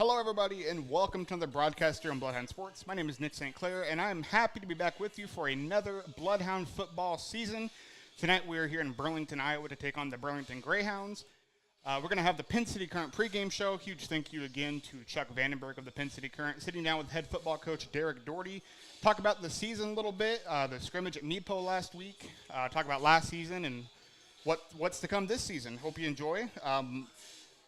Hello, everybody, and welcome to another broadcast here on Bloodhound Sports. My name is Nick St. Clair, and I'm happy to be back with you for another Bloodhound football season. Tonight, we are here in Burlington, Iowa, to take on the Burlington Grayhounds. We're going to have the Penn City Current pregame show. Huge thank you again to Chuck Vandenberg of the Penn City Current, sitting down with head football coach Derek Dougherty. Talk about the season a little bit, the scrimmage at Meepo last week. Talk about last season and what's to come this season. Hope you enjoy.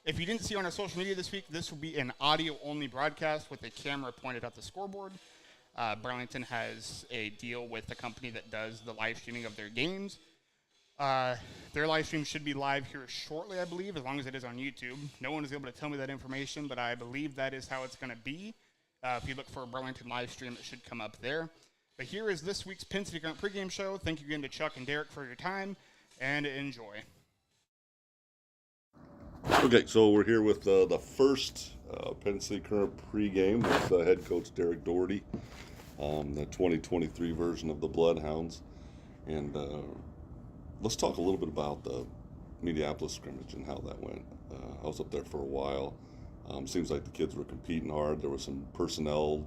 If you didn't see on our social media this week, this will be an audio-only broadcast with a camera pointed at the scoreboard. Burlington has a deal with the company that does the live streaming of their games. Their live stream should be live here shortly, I believe, as long as it is on YouTube. No one is able to tell me that information, but I believe that is how it's going to be. If you look for a Burlington live stream, it should come up there. But here is this week's Penn City Current pregame show. Thank you again to Chuck and Derek for your time, and enjoy. Okay, so we're here with the first Penn City Current pregame with head coach Derek Dougherty, the 2023 version of the Bloodhounds. And let's talk a little bit about the Minneapolis scrimmage and how that went. I was up there for a while. Seems like the kids were competing hard. There was some personnel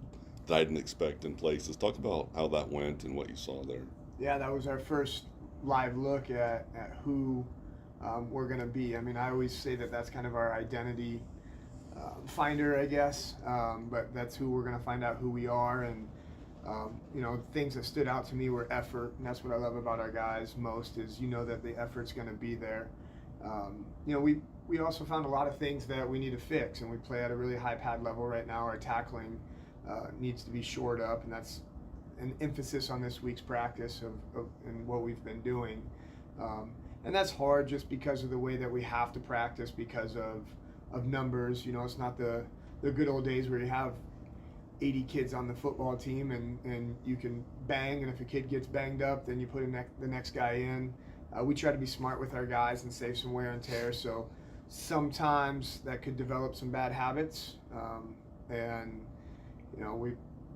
that I didn't expect in places. Talk about how that went and what you saw there. Yeah, that was our first live look at who we're going to be. I mean, I always say that that's kind of our identity finder, I guess, but that's who we're going to find out who we are. And, things that stood out to me were effort, and that's what I love about our guys most is that the effort's going to be there. We also found a lot of things that we need to fix, and we play at a really high pad level right now. Our tackling needs to be shored up, and that's an emphasis on this week's practice and what we've been doing. And that's hard just because of the way that we have to practice because of numbers. It's not the good old days where you have 80 kids on the football team and you can bang, and if a kid gets banged up, then you put the next guy in. We try to be smart with our guys and save some wear and tear, so sometimes that could develop some bad habits.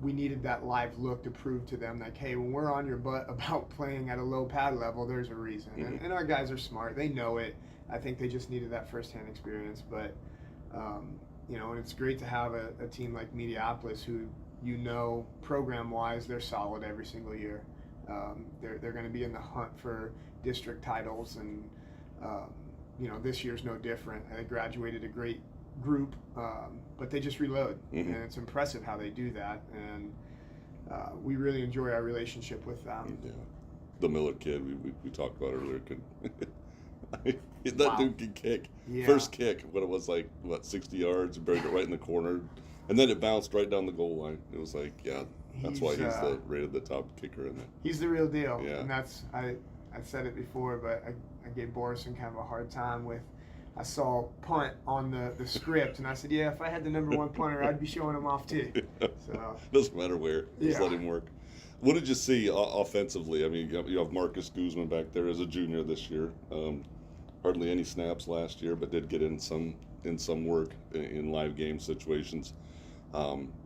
We needed that live look to prove to them like, hey, when we're on your butt about playing at a low pad level, there's a reason. Mm-hmm. And our guys are smart. They know it. I think they just needed that firsthand experience. But, and it's great to have a team like Minneapolis who, program-wise, they're solid every single year. They're going to be in the hunt for district titles. And, this year's no different. They graduated a great group, but they just reload, mm-hmm. and it's impressive how they do that, and we really enjoy our relationship with them. Yeah, the Miller kid we talked about earlier could that Wow. dude can kick. Yeah. First kick, what it was like, 60 yards, buried it right in the corner, and then it bounced right down the goal line. It was like, yeah, that's why he's rated the top kicker in there. He's the real deal, Yeah. and that's I said it before, but I gave Borison kind of a hard time with. I saw punt on the script, and I said, yeah, if I had the number one punter, I'd be showing him off too. So Doesn't matter where, just Yeah. let him work. What did you see offensively? I mean, you have Marcus Guzman back there as a junior this year. Hardly any snaps last year, but did get in some work in live game situations.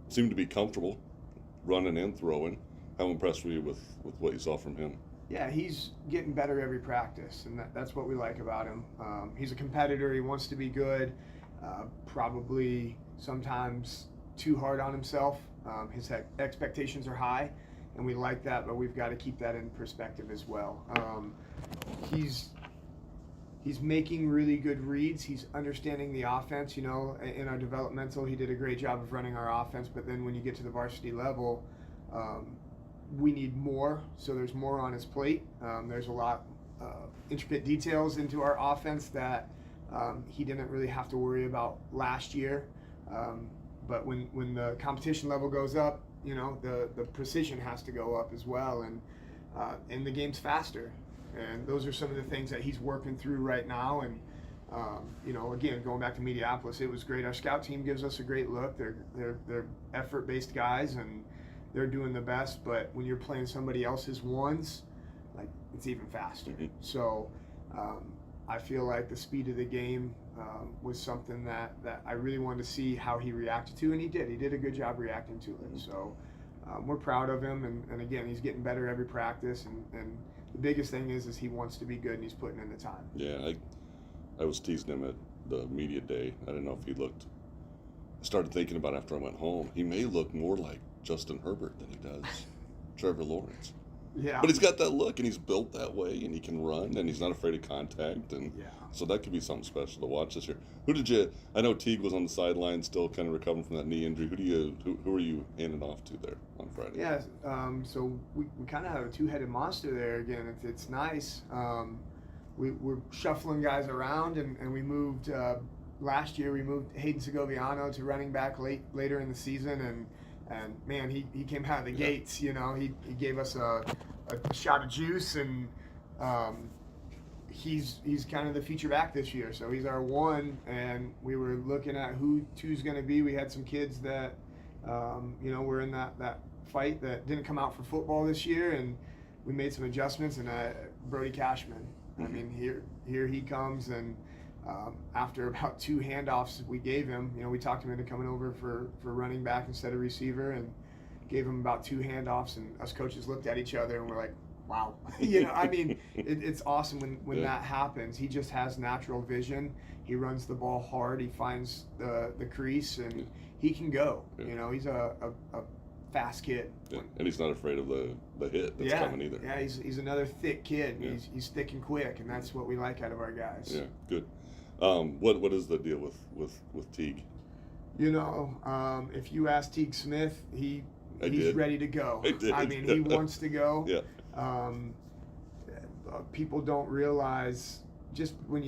Seemed to be comfortable running and throwing. How impressed were you with what you saw from him? Yeah, he's getting better every practice, and that's what we like about him. He's a competitor. He wants to be good, probably sometimes too hard on himself. His expectations are high, and we like that, but we've got to keep that in perspective as well. He's making really good reads. He's understanding the offense. In our developmental, he did a great job of running our offense, but then when you get to the varsity level, we need more, so there's more on his plate. There's a lot intricate details into our offense that he didn't really have to worry about last year. But when the competition level goes up, the precision has to go up as well, and the game's faster. And those are some of the things that he's working through right now. And again, going back to Minneapolis, it was great. Our scout team gives us a great look. They're effort-based guys, and they're doing the best, but when you're playing somebody else's ones, like, it's even faster. Mm-hmm. So I feel like the speed of the game was something that I really wanted to see how he reacted to, and he did. He did a good job reacting to it. So we're proud of him, and again, he's getting better every practice, and the biggest thing is he wants to be good, and he's putting in the time. Yeah, I was teasing him at the media day. I didn't know if he looked started thinking about after I went home, he may look more like Justin Herbert than he does Trevor Lawrence. Yeah. But he's got that look, and he's built that way, and he can run, and he's not afraid of contact, and so that could be something special to watch this year. I know Teague was on the sideline, still kind of recovering from that knee injury. Who are you handing off to there on Friday? Yeah, so we kind of have a two-headed monster there again. It's nice. We're shuffling guys around, and we moved last year. We moved Hayden Segoviano to running back later in the season, and man, he came out of the gates. You know, he gave us a shot of juice, and he's kind of the feature back this year. So he's our one, and we were looking at who two's going to be. We had some kids that were in that fight that didn't come out for football this year, and we made some adjustments. And Brody Cashman, I mean, here he comes, and after about 2 handoffs we gave him, we talked him into coming over for running back instead of receiver, and gave him about 2 handoffs, and us coaches looked at each other and we're like, wow. I mean, it's awesome when that happens. He just has natural vision. He runs the ball hard. He finds the crease, and he can go. He's a fast kid. Yeah. And he's not afraid of the hit that's coming either. Yeah, he's another thick kid. Yeah. He's thick and quick, and that's what we like out of our guys. Yeah, good. What is the deal with Teague? If you ask Teague Smith, he's ready to go. I mean, he wants to go. Yeah. People don't realize just when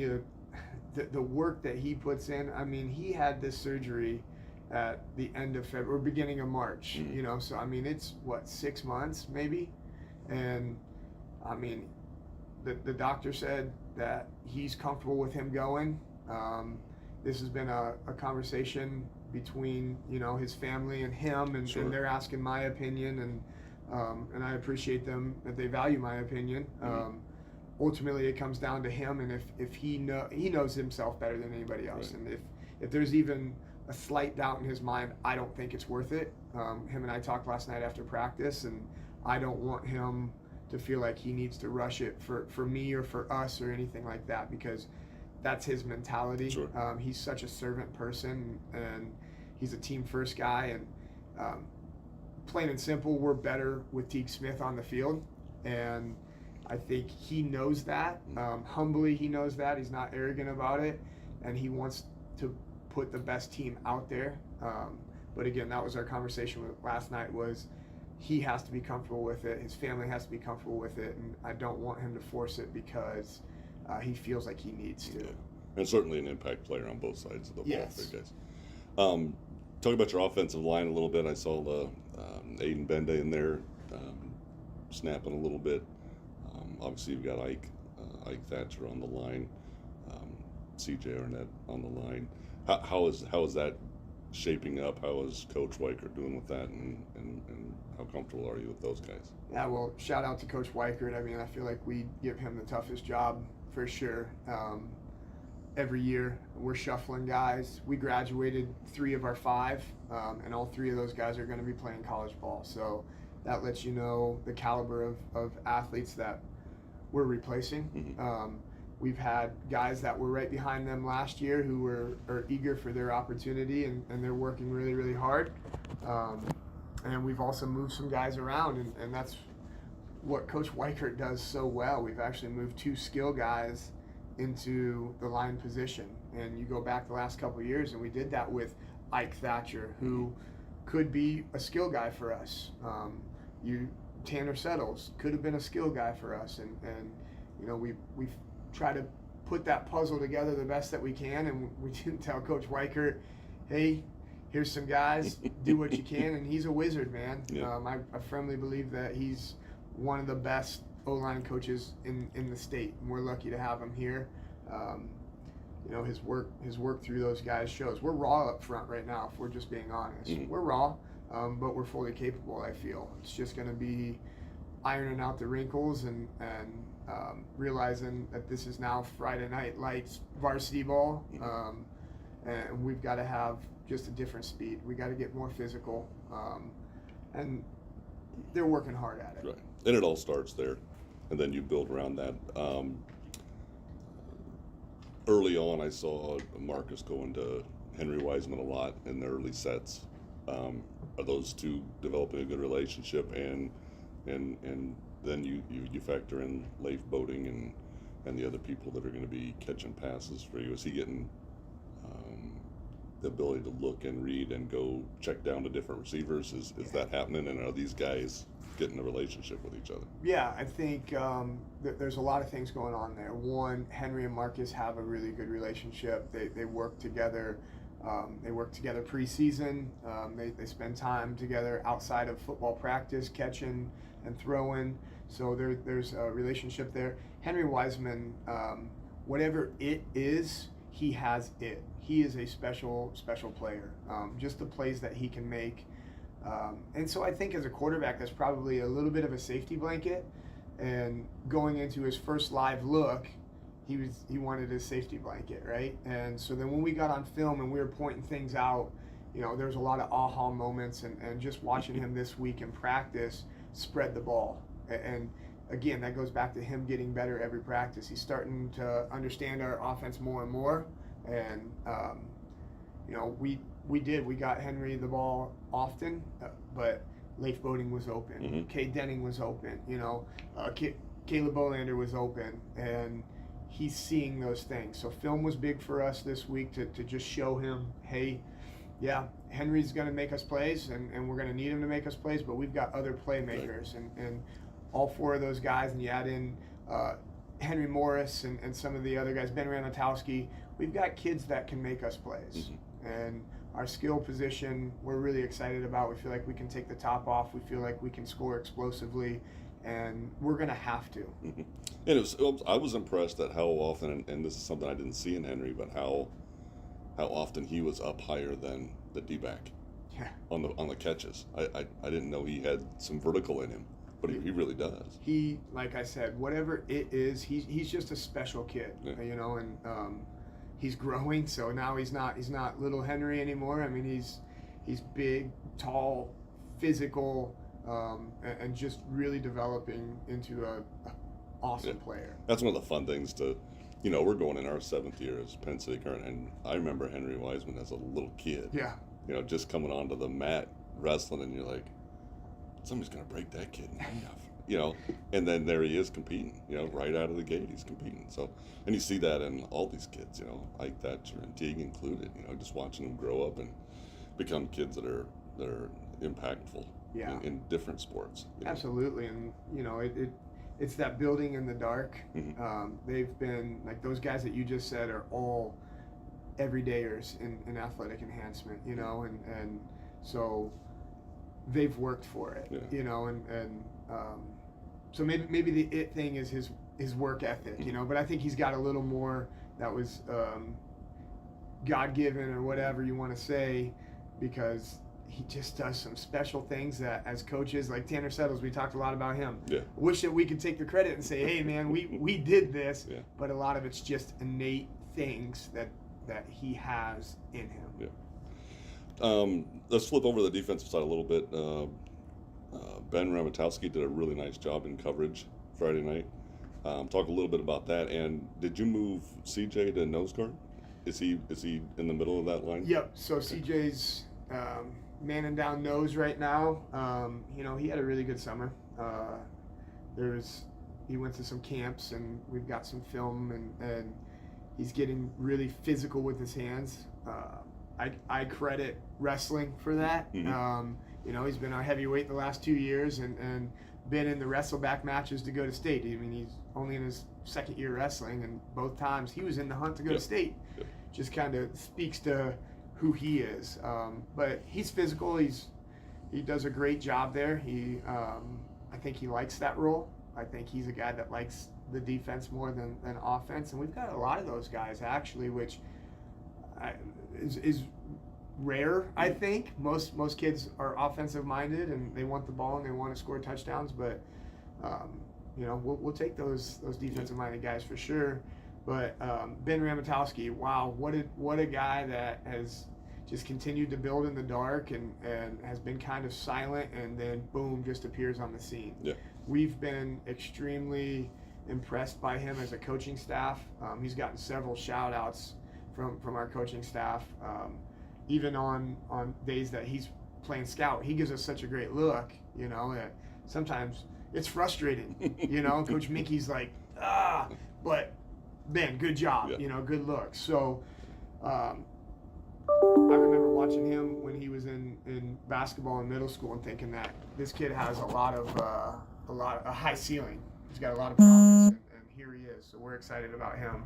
the work that he puts in. I mean, he had this surgery at the end of February or beginning of March. So I mean, it's 6 months maybe, and I mean, the doctor said that he's comfortable with him going. This has been a conversation between his family and him, and they're asking my opinion, and I appreciate them that they value my opinion. Ultimately, it comes down to him, and if he knows himself better than anybody else, and if there's even a slight doubt in his mind, I don't think it's worth it. Him and I talked last night after practice, and I don't want him to feel like he needs to rush it for me or for us or anything like that, because that's his mentality. Sure. He's such a servant person, and he's a team first guy, and plain and simple, we're better with Teague Smith on the field, and I think he knows that. Humbly, he knows that. He's not arrogant about it, and he wants to put the best team out there. But again, that was our conversation last night, was he has to be comfortable with it. His family has to be comfortable with it, and I don't want him to force it because he feels like he needs to. Yeah. And certainly an impact player on both sides of the ball. Yes. For you guys. Talk about your offensive line a little bit. I saw the Aiden Bende in there snapping a little bit. Obviously, you've got Ike Thatcher on the line, CJ Arnett on the line. How is that shaping up? How is Coach Weichert doing with that, and how comfortable are you with those guys? Yeah, well, shout out to Coach Weichert. I mean, I feel like we give him the toughest job for sure. Every year we're shuffling guys. We graduated 3 of our 5, and all 3 of those guys are going to be playing college ball. So that lets you know the caliber of athletes that we're replacing. We've had guys that were right behind them last year who are eager for their opportunity, and they're working really, really hard. And we've also moved some guys around, and that's what Coach Weichert does so well. We've actually moved 2 skill guys into the line position, and you go back the last couple of years, and we did that with Ike Thatcher, who could be a skill guy for us. Tanner Settles could have been a skill guy for us, and we've tried to put that puzzle together the best that we can, and we didn't tell Coach Weichert, hey, here's some guys, do what you can, and he's a wizard, man. Yeah. I firmly believe that he's one of the best O-line coaches in the state, and we're lucky to have him here. His work through those guys shows. We're raw up front right now, if we're just being honest. We're raw, but we're fully capable, I feel. It's just going to be ironing out the wrinkles and realizing that this is now Friday Night Lights varsity ball, and we've got to have just a different speed. We got to get more physical, and they're working hard at it. Right, and it all starts there, and then you build around that. Early on, I saw Marcus go into Henry Wiseman a lot in the early sets. Are those two developing a good relationship, and then you factor in Leif Boating and the other people that are going to be catching passes for you? Is he getting the ability to look and read and go check down to different receivers? Is that happening, and are these guys getting a relationship with each other? Yeah, I think there's a lot of things going on there. One, Henry and Marcus have a really good relationship. They work together. They work together preseason. They spend time together outside of football practice, catching and throwing. So there's a relationship there. Henry Wiseman, whatever it is, he has it. He is a special player. Just the plays that he can make. And so I think as a quarterback, that's probably a little bit of a safety blanket. And going into his first live look, he wanted his safety blanket, right? And so then when we got on film and we were pointing things out, there was a lot of aha moments, and just watching him this week in practice spread the ball. And again, that goes back to him getting better every practice. He's starting to understand our offense more and more. And, we got Henry the ball often, but Leif Boating was open. Mm-hmm. Cade Denning was open. Caleb Bolander was open. And he's seeing those things. So film was big for us this week to just show him, hey, yeah, Henry's going to make us plays, and we're going to need him to make us plays, but we've got other playmakers. Right. And all four of those guys, and you add in Henry Morris and some of the other guys, Ben Ramatowski, we've got kids that can make us plays. Mm-hmm. And our skill position, we're really excited about. We feel like we can take the top off. We feel like we can score explosively, and we're going to have to. Mm-hmm. And I was impressed at how often, and this is something I didn't see in Henry, but how often he was up higher than the D-back. Yeah. On the catches. I didn't know he had some vertical in him, but he really does. He, like I said, whatever it is, he's just a special kid, yeah. And he's growing. So now he's not little Henry anymore. I mean, he's big, tall, physical, and just really developing into a awesome player. That's one of the fun things to, we're going in our 7th year as Penn City Current, and I remember Henry Wiseman as a little kid. Yeah. Just coming onto the mat wrestling, and you're like, somebody's going to break that kid in half, and then there he is competing, right out of the gate he's competing. So, and you see that in all these kids, Ike Thatcher and Teague included, just watching them grow up and become kids that are impactful in different sports. Absolutely, and it's that building in the dark. Mm-hmm. They've been, like those guys that you just said, are all everydayers in athletic enhancement, and so they've worked for it, and so maybe the it thing is his work ethic, but I think he's got a little more that was God-given or whatever you want to say, because he just does some special things that as coaches, like Tanner Settles, we talked a lot about him. Yeah. Wish that we could take the credit and say, hey man, we did this, yeah. But a lot of it's just innate things that he has in him. Yeah. Let's flip over to the defensive side a little bit. Ben Ramatowski did a really nice job in coverage Friday night. Talk a little bit about that. And did you move CJ to nose guard? Is he in the middle of that line? Yep. So okay. CJ's manning down nose right now. He had a really good summer. He went to some camps, and we've got some film, and he's getting really physical with his hands. I credit wrestling for that. Mm-hmm. He's been our heavyweight the last 2 years, and been in the wrestleback matches to go to state. I mean, he's only in his 2nd year wrestling, and both times he was in the hunt to go to state. Yep. Just kind of speaks to who he is. But he's physical. He does a great job there. I think he likes that role. I think he's a guy that likes the defense more than offense, and we've got a lot of those guys actually, which is rare. I think most kids are offensive minded, and they want the ball and they want to score touchdowns, but we'll take those defensive minded guys for sure. But Ben Ramatowski, wow, what a guy that has just continued to build in the dark and has been kind of silent, and then boom, just appears on the scene. Yeah. We've been extremely impressed by him as a coaching staff. He's gotten several shout outs from our coaching staff. even on days that he's playing scout, he gives us such a great look, that sometimes it's frustrating, Coach Mickey's like, but man, good job, good look. So I remember watching him when he was in basketball in middle school and thinking that this kid has a high ceiling. He's got a lot of promise, and here he is. So we're excited about him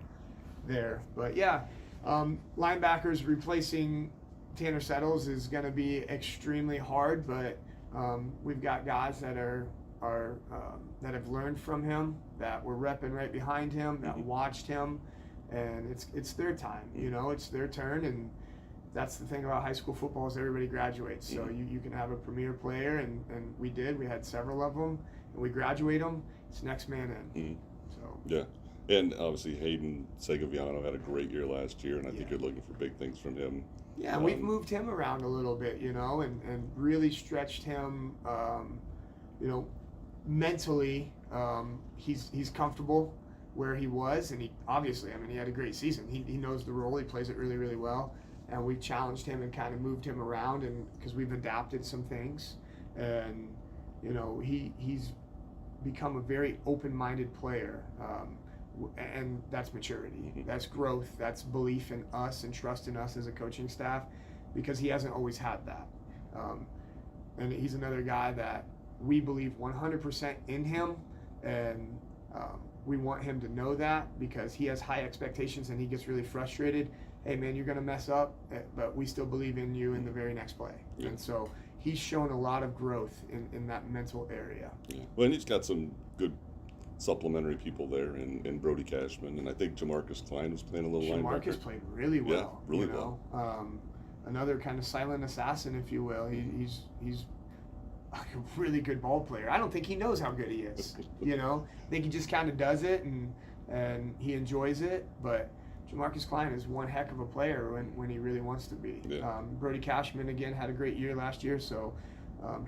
there. But yeah, linebackers replacing Tanner Settles is going to be extremely hard, but we've got guys that are that have learned from him, that were repping right behind him, that watched him, and it's their time. It's their turn, and that's the thing about high school football is everybody graduates. So you can have a premier player, and we had several of them, and we graduate them. It's next man in. So yeah. And obviously Hayden Segoviano had a great year last year, and I think you're looking for big things from him. Yeah, we've moved him around a little bit, and really stretched him, mentally. He's comfortable where he was, and he had a great season. He knows the role. He plays it really, really well. And we've challenged him and kind of moved him around, and because we've adapted some things, and he's become a very open-minded player. And that's maturity, that's growth, that's belief in us and trust in us as a coaching staff, because he hasn't always had that. And he's another guy that we believe 100% in him, and we want him to know that, because he has high expectations and he gets really frustrated. Hey man, you're going to mess up, but we still believe in you in the very next play. Yeah. And so he's shown a lot of growth in that mental area. Yeah. Well, and he's got some good supplementary people there in Brody Cashman, and I think Jamarcus Klein was playing a little linebacker. Jamarcus played really well. Yeah, really well. Another kind of silent assassin, if you will. He's a really good ball player. I don't think he knows how good he is. I think he just kind of does it, and he enjoys it. But Jamarcus Klein is one heck of a player when he really wants to be. Yeah. Brody Cashman again had a great year last year. So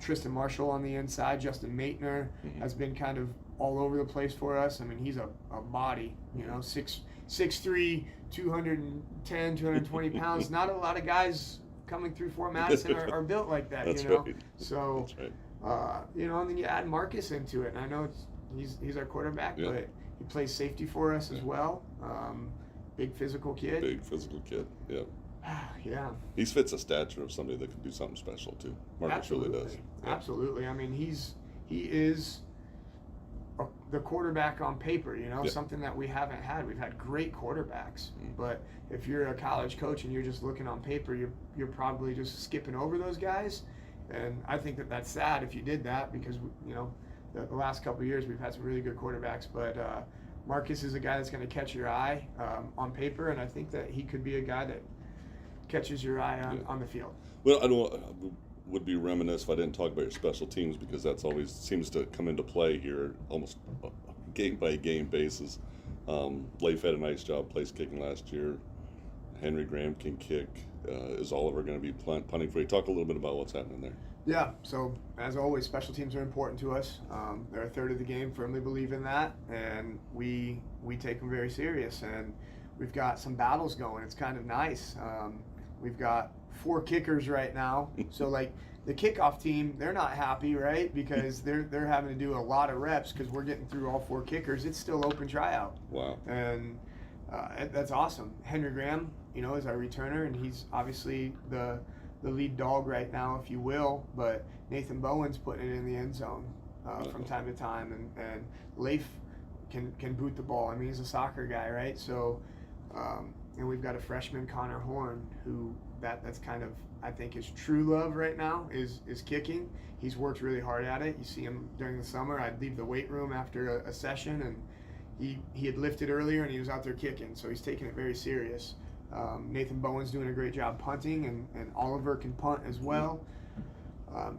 Tristan Marshall on the inside, Justin Maitner has been kind of all over the place for us. I mean, he's a body, 6'3", 210, 220 pounds. Not a lot of guys coming through Fort Madison are built like that, That's right. So, That's right. And then you add Marcus into it. And I know he's our quarterback, but he plays safety for us as well. Big physical kid. Yeah. Yeah. He fits the stature of somebody that can do something special too. Marcus really does. Yeah. Absolutely. I mean, he is the quarterback on paper, something that we haven't had. We've had great quarterbacks, but if you're a college coach and you're just looking on paper, you're probably just skipping over those guys. And I think that's sad if you did that, because the last couple of years we've had some really good quarterbacks, but Marcus is a guy that's going to catch your eye on paper, and I think that he could be a guy that catches your eye on the field. Well, I would be remiss if I didn't talk about your special teams, because that's always seems to come into play here almost game by game basis. Leif had a nice job place kicking last year. Henry Graham can kick. Is Oliver going to be punting for you? Talk a little bit about what's happening there. Yeah, so as always, special teams are important to us. They're a third of the game, firmly believe in that, and we take them very serious. And we've got some battles going. It's kind of nice. We've got 4 kickers right now. So like the kickoff team, they're not happy, right? Because they're having to do a lot of reps because we're getting through all 4 kickers. It's still open tryout. Wow. And that's awesome. Henry Graham, is our returner, and he's obviously the lead dog right now, if you will. But Nathan Bowen's putting it in the end zone from time to time, and Leif can boot the ball. I mean, he's a soccer guy, right? So. And we've got a freshman, Connor Horn, who that's kind of, I think, his true love right now is kicking. He's worked really hard at it. You see him during the summer. I'd leave the weight room after a session, and he had lifted earlier, and he was out there kicking. So he's taking it very serious. Nathan Bowen's doing a great job punting, and Oliver can punt as well.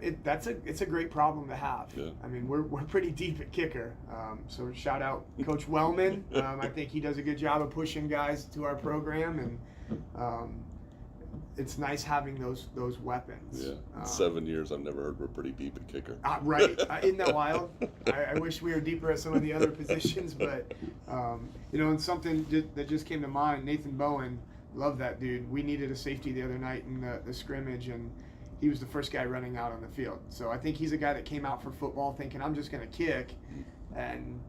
It's a great problem to have. Yeah. I mean, we're pretty deep at kicker. So shout out Coach Wellman. I think he does a good job of pushing guys to our program, and it's nice having those weapons. Yeah. 7 years, I've never heard we're pretty deep at kicker. Right. Isn't that wild? I wish we were deeper at some of the other positions, but and something that just came to mind. Nathan Bowen Love that dude. We needed a safety the other night in the scrimmage, and he was the first guy running out on the field. So I think he's a guy that came out for football thinking, I'm just going to kick. And,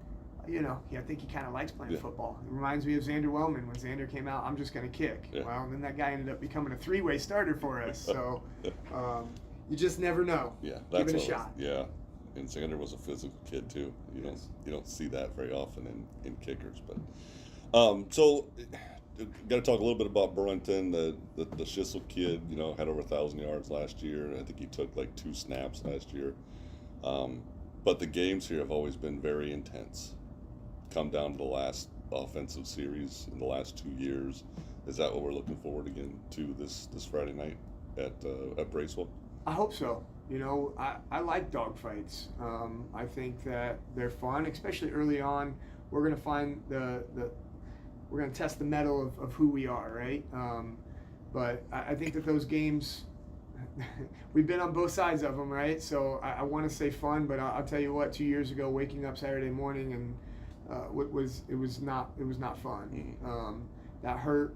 I think he kind of likes playing football. It reminds me of Xander Wellman. When Xander came out, I'm just going to kick. Yeah. Well, then that guy ended up becoming a three-way starter for us. So you just never know. Yeah, Give it a shot. Yeah, and Xander was a physical kid too. You don't see that very often in kickers. But so got to talk a little bit about Burlington. The Schissel kid, had over 1,000 yards last year. I think he took like 2 snaps last year. But the games here have always been very intense. Come down to the last offensive series in the last 2 years. Is that what we're looking forward again to this Friday night at Bracewell? I hope so. I like dogfights. I think that they're fun, especially early on. We're going to find we're going to test the mettle of who we are, right? But I think that those games, we've been on both sides of them, right? So I want to say fun, but I'll tell you what. 2 years ago, waking up Saturday morning and it was not fun. That hurt.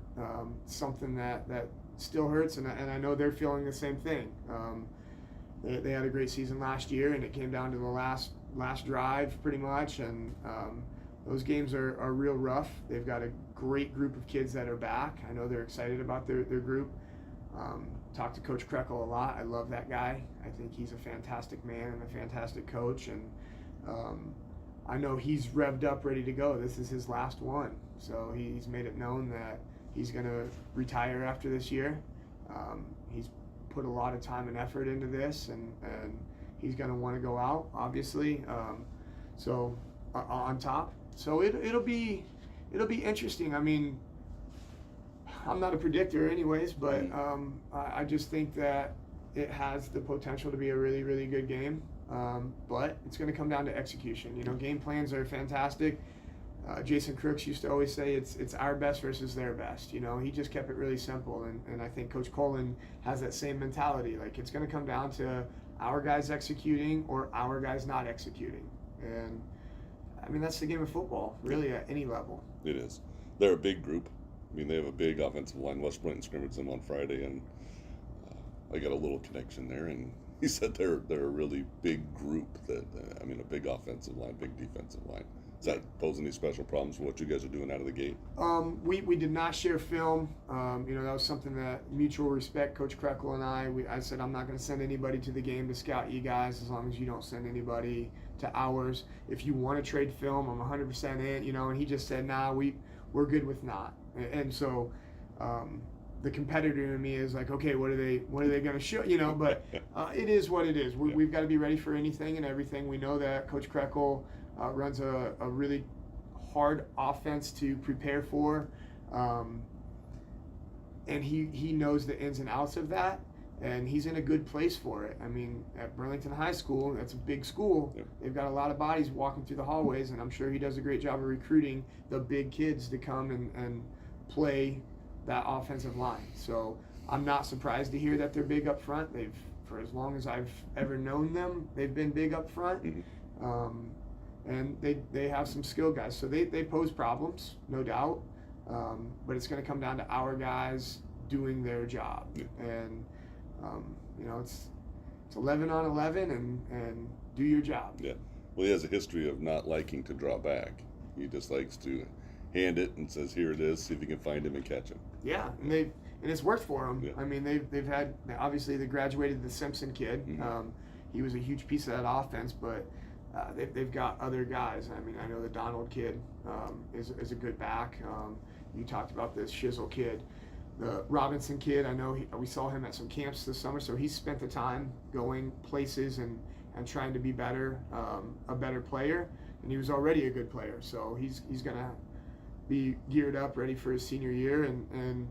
Something that still hurts, and I know they're feeling the same thing. They had a great season last year, and it came down to the last drive pretty much, and those games are real rough. They've got a great group of kids that are back. I know they're excited about their group. Talked to Coach Krekel a lot. I love that guy. I think he's a fantastic man and a fantastic coach, and I know he's revved up, ready to go. This is his last one, so he's made it known that he's going to retire after this year. He's put a lot of time and effort into this, and he's going to want to go out, obviously. So on top, so it'll be interesting. I mean, I'm not a predictor, anyways, but I just think that it has the potential to be a really, really good game. But it's going to come down to execution. Game plans are fantastic. Jason Crooks used to always say it's our best versus their best. He just kept it really simple, and I think Coach Colin has that same mentality. Like, it's going to come down to our guys executing or our guys not executing. And I mean, that's the game of football, really, at any level. It is. They're a big group. I mean, they have a big offensive line. West Burlington scrimmaged them on Friday, and I got a little connection there, and he said they're a really big group. A big offensive line, big defensive line. Does that pose any special problems for what you guys are doing out of the gate? We did not share film. That was something that mutual respect, Coach Krekel and I said, I'm not going to send anybody to the game to scout you guys as long as you don't send anybody to ours. If you want to trade film, I'm 100% in, and he just said, nah, we're good with not. And so the competitor in me is like, okay, what are they going to show, but it is what it is. We've got to be ready for anything and everything. We know that Coach Krekel runs a really hard offense to prepare for, and he knows the ins and outs of that, and he's in a good place for it. I mean, at Burlington High School, that's a big school. Yep. They've got a lot of bodies walking through the hallways, and I'm sure he does a great job of recruiting the big kids to come and play that offensive line. So I'm not surprised to hear that they're big up front. For as long as I've ever known them, they've been big up front. Mm-hmm. And they have some skill guys. So they pose problems, no doubt. But it's going to come down to our guys doing their job. Yeah. And, it's 11 on 11 and do your job. Yeah. Well, he has a history of not liking to draw back. He just likes to hand it and says, here it is, see if you can find him and catch him. Yeah, and it's worked for them. Yeah. I mean, they've had, obviously they graduated the Simpson kid. Mm-hmm. He was a huge piece of that offense, but they've got other guys. I mean, I know the Donald kid is a good back. You talked about this Shizzle kid. The Robinson kid, I know we saw him at some camps this summer, so he spent the time going places and trying to be better, a better player, and he was already a good player. So he's going to be geared up, ready for his senior year, and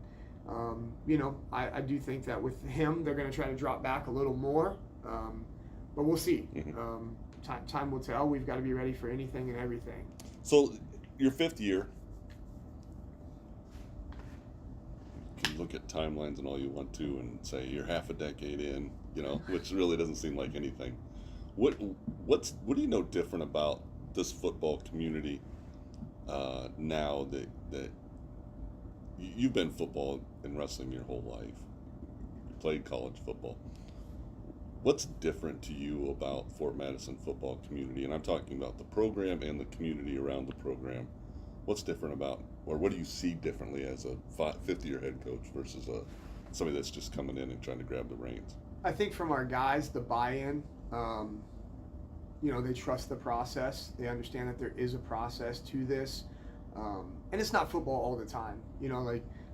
I do think that with him, they're going to try to drop back a little more, but we'll see. Mm-hmm. Time will tell. We've got to be ready for anything and everything. So your 5th year, you can look at timelines and all you want to and say you're half a decade in, which really doesn't seem like anything. What do you know different about this football community now that you've been football and wrestling your whole life. You played college football. What's different to you about Fort Madison football community? And I'm talking about the program and the community around the program. What's different about, or what do you see differently as a fifth-year head coach versus somebody that's just coming in and trying to grab the reins? I think from our guys, the buy-in, they trust the process. They understand that there is a process to this. And it's not football all the time.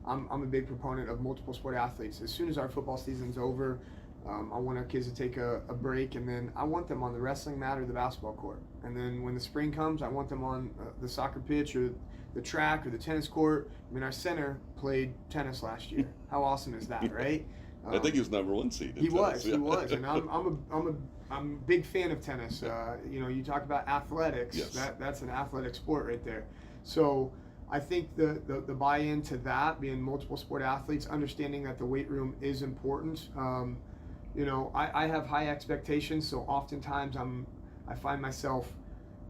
I'm a big proponent of multiple sport athletes. As soon as our football season's over, I want our kids to take a break, and then I want them on the wrestling mat or the basketball court. And then when the spring comes, I want them on the soccer pitch or the track or the tennis court. I mean, our center played tennis last year. How awesome is that, right? I think he was #1 seed. He was, and I'm a big fan of tennis. You talk about athletics. Yes. That's an athletic sport right there. So I think the buy-in to that, being multiple sport athletes, understanding that the weight room is important. I have high expectations, so oftentimes I find myself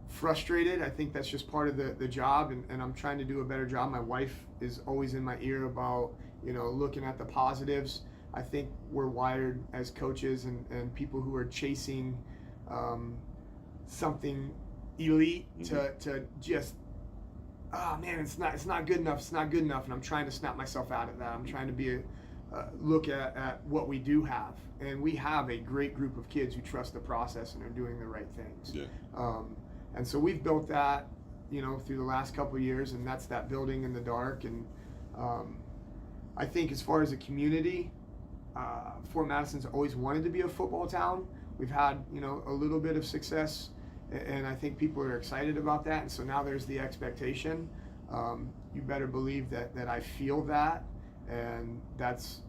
frustrated. I think that's just part of the job, and I'm trying to do a better job. My wife is always in my ear about looking at the positives. I think we're wired as coaches and people who are chasing something elite to just, oh man, it's not good enough, and I'm trying to snap myself out of that. I'm trying to be look at what we do have, and we have a great group of kids who trust the process and are doing the right things. Yeah. And so we've built that through the last couple of years, and that's that building in the dark. And I think as far as a community, Fort Madison's always wanted to be a football town. We've had a little bit of success, and I think people are excited about that. And so now there's the expectation. You better believe that I feel that, and that's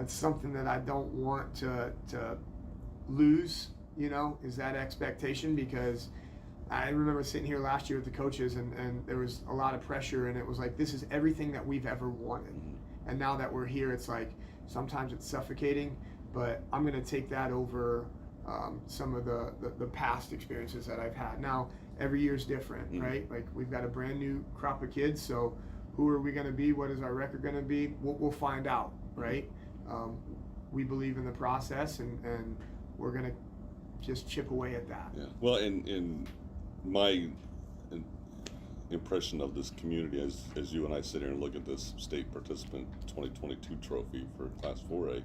something that I don't want to lose. Is that expectation, because I remember sitting here last year with the coaches, and there was a lot of pressure, and it was like, this is everything that we've ever wanted. And now that we're here, it's like sometimes it's suffocating, but I'm going to take that over some of the past experiences that I've had. Now, every year is different, right? Like, we've got a brand new crop of kids, so who are we going to be? What is our record going to be? We'll find out, right? We believe in the process, and we're going to just chip away at that. Yeah. Well, in my impression of this community, as you and I sit here and look at this state participant 2022 trophy for Class 4A,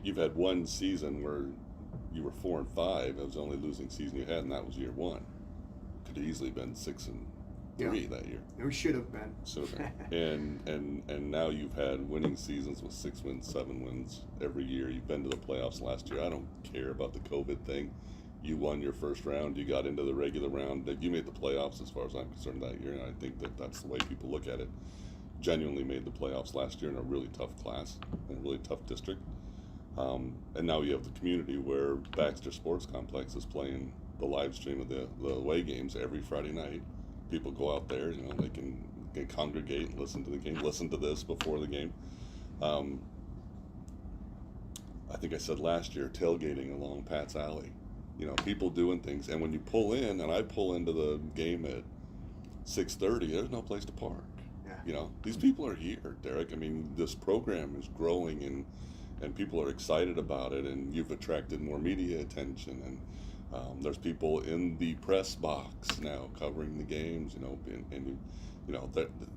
you've had one season where you were 4-5. It was the only losing season you had, and that was year one. Could have easily been 6-3 that year. We should have been. Should have been. and now you've had winning seasons with 6 wins, 7 wins every year. You've been to the playoffs last year. I don't care about the COVID thing. You won your first round. You got into the regular round. You made the playoffs, as far as I'm concerned, that year, and I think that's the way people look at it. Genuinely made the playoffs last year in a really tough class, in a really tough district. And now you have the community where Baxter Sports Complex is playing the live stream of the away games every Friday night. People go out there, they can congregate and listen to the game, listen to this before the game. I think I said last year, tailgating along Pat's Alley. People doing things, and when you pull in, and I pull into the game at 6:30, there's no place to park. Yeah. These people are here, Derek. I mean, this program is growing, and people are excited about it, and you've attracted more media attention, and there's people in the press box now covering the games,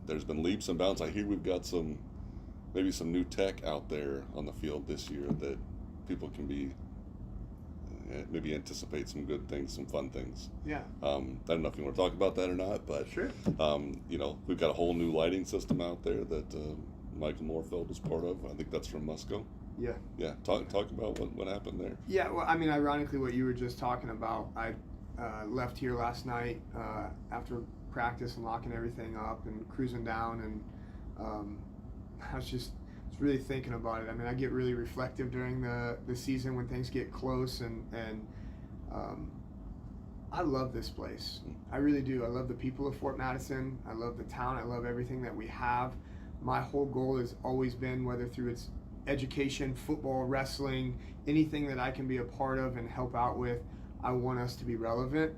there's been leaps and bounds. I hear we've got maybe some new tech out there on the field this year that people can maybe anticipate some good things, some fun things. Yeah. I don't know if you want to talk about that or not, but sure. We've got a whole new lighting system out there that Michael Moorfeld was part of. I think that's from Musco. Yeah. Yeah. Talk about what happened there. Yeah. Well, I mean, ironically, what you were just talking about, I left here last night after practice and locking everything up and cruising down, and I was really thinking about it. I mean, I get really reflective during the season when things get close, and I love this place. I really do. I love the people of Fort Madison. I love the town. I love everything that we have. My whole goal has always been, whether through its education, football, wrestling, anything that I can be a part of and help out with, I want us to be relevant.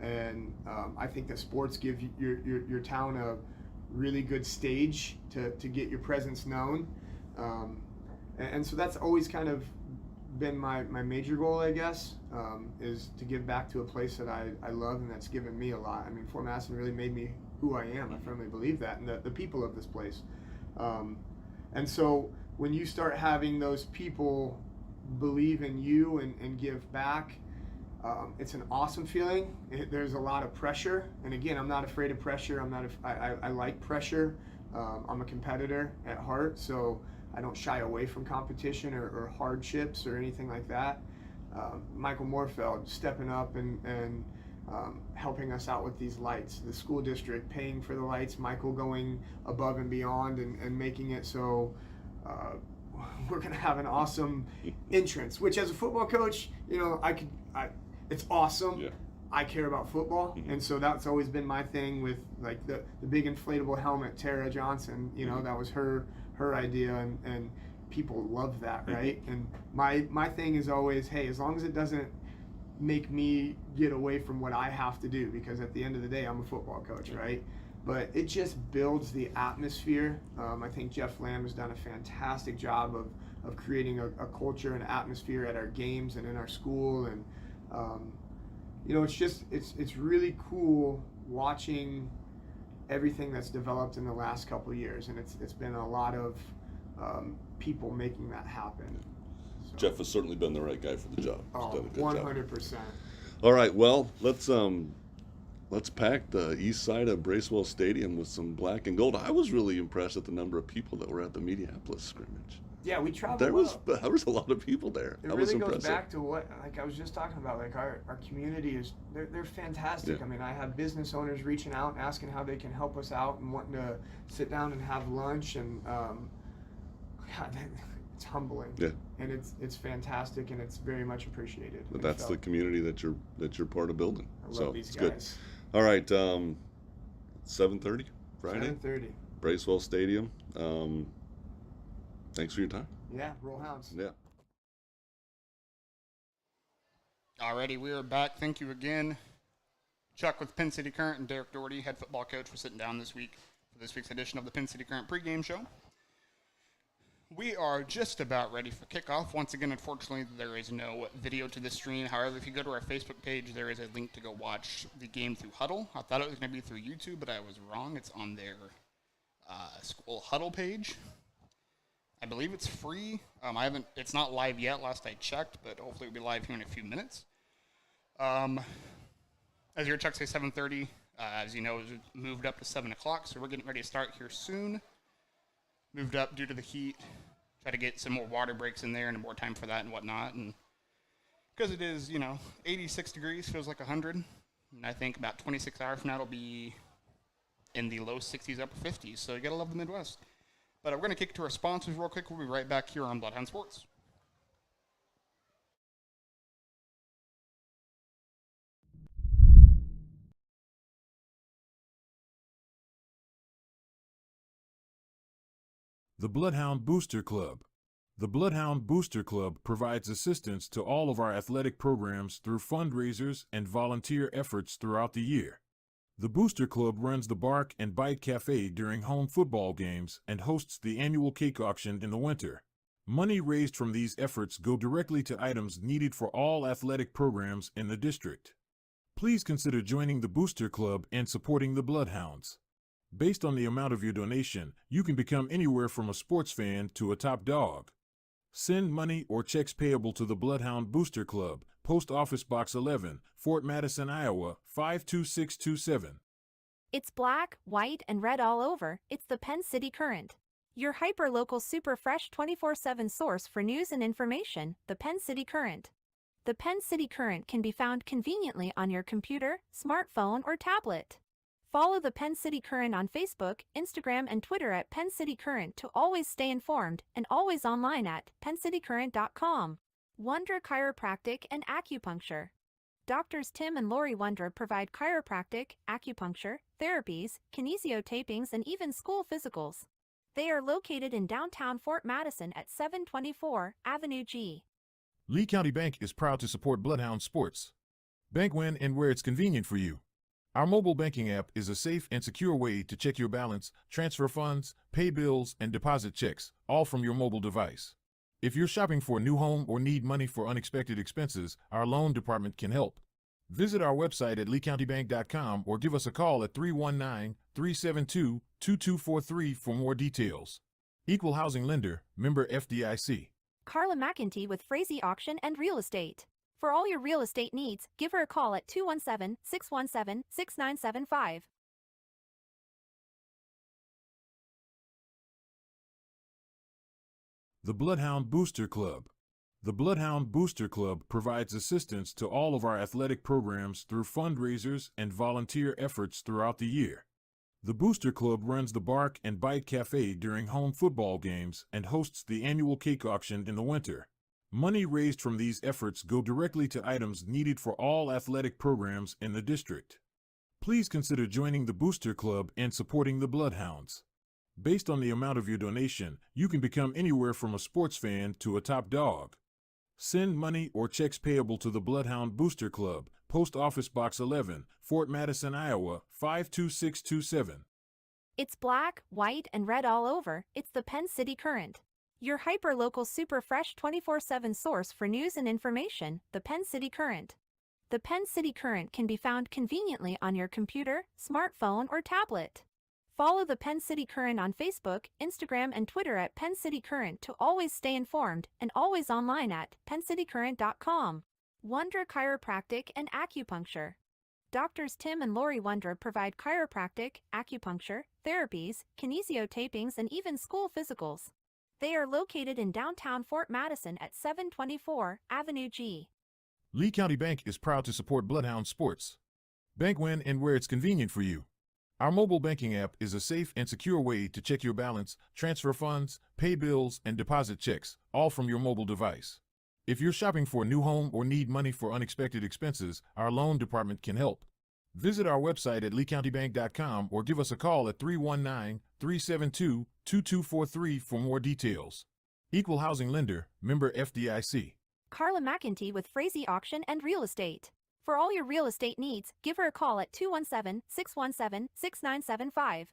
And I think that sports give your town really good stage to get your presence known. And so that's always kind of been my major goal, I guess, is to give back to a place that I love and that's given me a lot. I mean, Fort Madison really made me who I am. I firmly believe that, and the people of this place. And so when you start having those people believe in you and give back, it's an awesome feeling. There's a lot of pressure, and again, I'm not afraid of pressure. I like pressure. I'm a competitor at heart, so I don't shy away from competition or hardships or anything like that. Michael Morfeld stepping up and helping us out with these lights. The school district paying for the lights. Michael going above and beyond and making it so we're going to have an awesome entrance. Which, as a football coach, it's awesome. Yeah. I care about football, and so that's always been my thing with like the big inflatable helmet. Tara Johnson, that was her idea, and people love that, right? And my thing is always, hey, as long as it doesn't make me get away from what I have to do, because at the end of the day, I'm a football coach, right? But it just builds the atmosphere. I think Jeff Lamb has done a fantastic job of creating a culture and atmosphere at our games and in our school, and it's really cool watching everything that's developed in the last couple of years, and it's been a lot of people making that happen. So. Jeff has certainly been the right guy for the job. Oh, 100%. All right, well, let's pack the east side of Bracewell Stadium with some black and gold. I was really impressed at the number of people that were at the Minneapolis scrimmage. Yeah, we traveled. There was a lot of people there. It really goes back to what I was just talking about. Like our community is they're fantastic. Yeah. I mean, I have business owners reaching out and asking how they can help us out and wanting to sit down and have lunch, and God, it's humbling. Yeah. And it's fantastic, and it's very much appreciated. But that's the community that you're part of building. I love these guys. Good. All right, 7:30 Friday. 7:30. Bracewell Stadium. Thanks for your time. Yeah, roll Hounds. Yeah. Alrighty, we are back. Thank you again, Chuck with Penn City Current and Derek Dougherty, head football coach, for sitting down this week for this week's edition of the Penn City Current pregame show. We are just about ready for kickoff. Once again, unfortunately, there is no video to this stream. However, if you go to our Facebook page, there is a link to go watch the game through Huddle. I thought it was going to be through YouTube, but I was wrong. It's on their school Huddle page. I believe it's free. It's not live yet, last I checked, but hopefully it'll be live here in a few minutes. As you heard Chuck say, 7:30. As you know, it moved up to 7 o'clock, so we're getting ready to start here soon. Moved up due to the heat. Try to get some more water breaks in there and more time for that and whatnot. And because it is, 86 degrees, feels like 100. And I think about 26 hours from now it'll be in the low 60s, upper 50s. So you got to love the Midwest. But we're going to kick to our sponsors real quick. We'll be right back here on Bloodhound Sports. The Bloodhound Booster Club. The Bloodhound Booster Club provides assistance to all of our athletic programs through fundraisers and volunteer efforts throughout the year. The Booster Club runs the Bark and Bite Cafe during home football games and hosts the annual cake auction in the winter. Money raised from these efforts go directly to items needed for all athletic programs in the district. Please consider joining the Booster Club and supporting the Bloodhounds. Based on the amount of your donation, you can become anywhere from a sports fan to a top dog. Send money or checks payable to the Bloodhound Booster Club, Post Office Box 11, Fort Madison, Iowa, 52627. It's black, white, and red all over. It's the Penn City Current. Your hyper-local, super fresh 24/7 source for news and information, the Penn City Current. The Penn City Current can be found conveniently on your computer, smartphone, or tablet. Follow the Penn City Current on Facebook, Instagram, and Twitter at Penn City Current to always stay informed, and always online at penncitycurrent.com. Wondra Chiropractic and Acupuncture. Doctors Tim and Lori Wondra provide chiropractic, acupuncture, therapies, kinesiotapings, and even school physicals. They are located in downtown Fort Madison at 724 Avenue G. Lee County Bank is proud to support Bloodhound Sports. Bank when and where it's convenient for you. Our mobile banking app is a safe and secure way to check your balance, transfer funds, pay bills, and deposit checks, all from your mobile device. If you're shopping for a new home or need money for unexpected expenses, our loan department can help. Visit our website at leecountybank.com or give us a call at 319-372-2243 for more details. Equal Housing Lender, member FDIC. Carla McEntee with Frazee Auction and Real Estate. For all your real estate needs, give her a call at 217-617-6975. The Bloodhound Booster Club. The Bloodhound Booster Club provides assistance to all of our athletic programs through fundraisers and volunteer efforts throughout the year. The Booster Club runs the Bark and Bite Cafe during home football games and hosts the annual cake auction in the winter. Money raised from these efforts go directly to items needed for all athletic programs in the district. Please consider joining the Booster Club and supporting the Bloodhounds. Based on the amount of your donation, you can become anywhere from a sports fan to a top dog. Send money or checks payable to the Bloodhound Booster Club, Post Office Box 11, Fort Madison, Iowa, 52627. It's black, white, and red all over. It's the Penn City Current. Your hyper-local super fresh 24/7 source for news and information, the Penn City Current. The Penn City Current can be found conveniently on your computer, smartphone, or tablet. Follow the Penn City Current on Facebook, Instagram, and Twitter at Penn City Current to always stay informed, and always online at PennCityCurrent.com. Wondra Chiropractic and Acupuncture. Doctors Tim and Lori Wondra provide chiropractic, acupuncture, therapies, kinesiotapings, and even school physicals. They are located in downtown Fort Madison at 724 Avenue G. Lee County Bank is proud to support Bloodhound sports. Bank when and where it's convenient for you. Our mobile banking app is a safe and secure way to check your balance, transfer funds, pay bills, and deposit checks, all from your mobile device. If you're shopping for a new home or need money for unexpected expenses, our loan department can help. Visit our website at leecountybank.com or give us a call at 319-372-2243 for more details. Equal Housing Lender, member FDIC. Carla McEntee with Frazee Auction and Real Estate. For all your real estate needs, give her a call at 217-617-6975.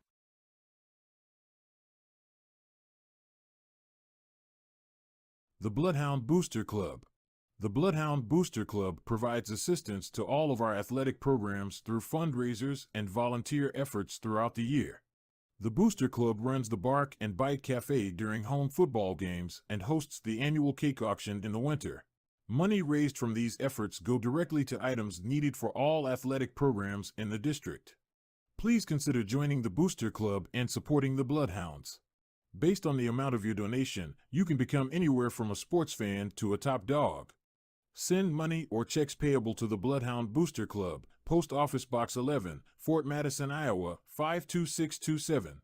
The Bloodhound Booster Club. The Bloodhound Booster Club provides assistance to all of our athletic programs through fundraisers and volunteer efforts throughout the year. The Booster Club runs the Bark and Bite Cafe during home football games and hosts the annual cake auction in the winter. Money raised from these efforts go directly to items needed for all athletic programs in the district. Please consider joining the Booster Club and supporting the Bloodhounds. Based on the amount of your donation, you can become anywhere from a sports fan to a top dog. Send money or checks payable to the Bloodhound Booster Club, Post Office Box 11, Fort Madison, Iowa, 52627.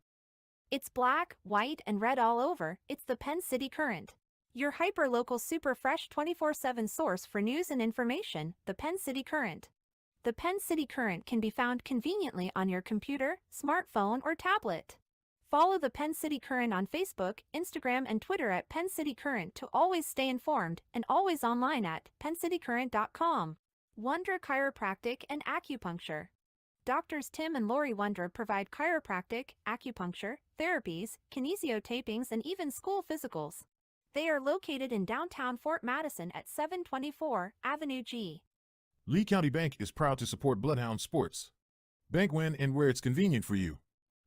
It's black, white, and red all over. It's the Penn City Current. Your hyper-local super fresh 24/7 source for news and information, the Penn City Current. The Penn City Current can be found conveniently on your computer, smartphone, or tablet. Follow the Penn City Current on Facebook, Instagram, and Twitter at Penn City Current to always stay informed, and always online at PennCityCurrent.com. Wondra Chiropractic and Acupuncture. Doctors Tim and Lori Wondra provide chiropractic, acupuncture, therapies, kinesiotapings, and even school physicals. They are located in downtown Fort Madison at 724 Avenue G. Lee County Bank is proud to support Bloodhound sports. Bank when and where it's convenient for you.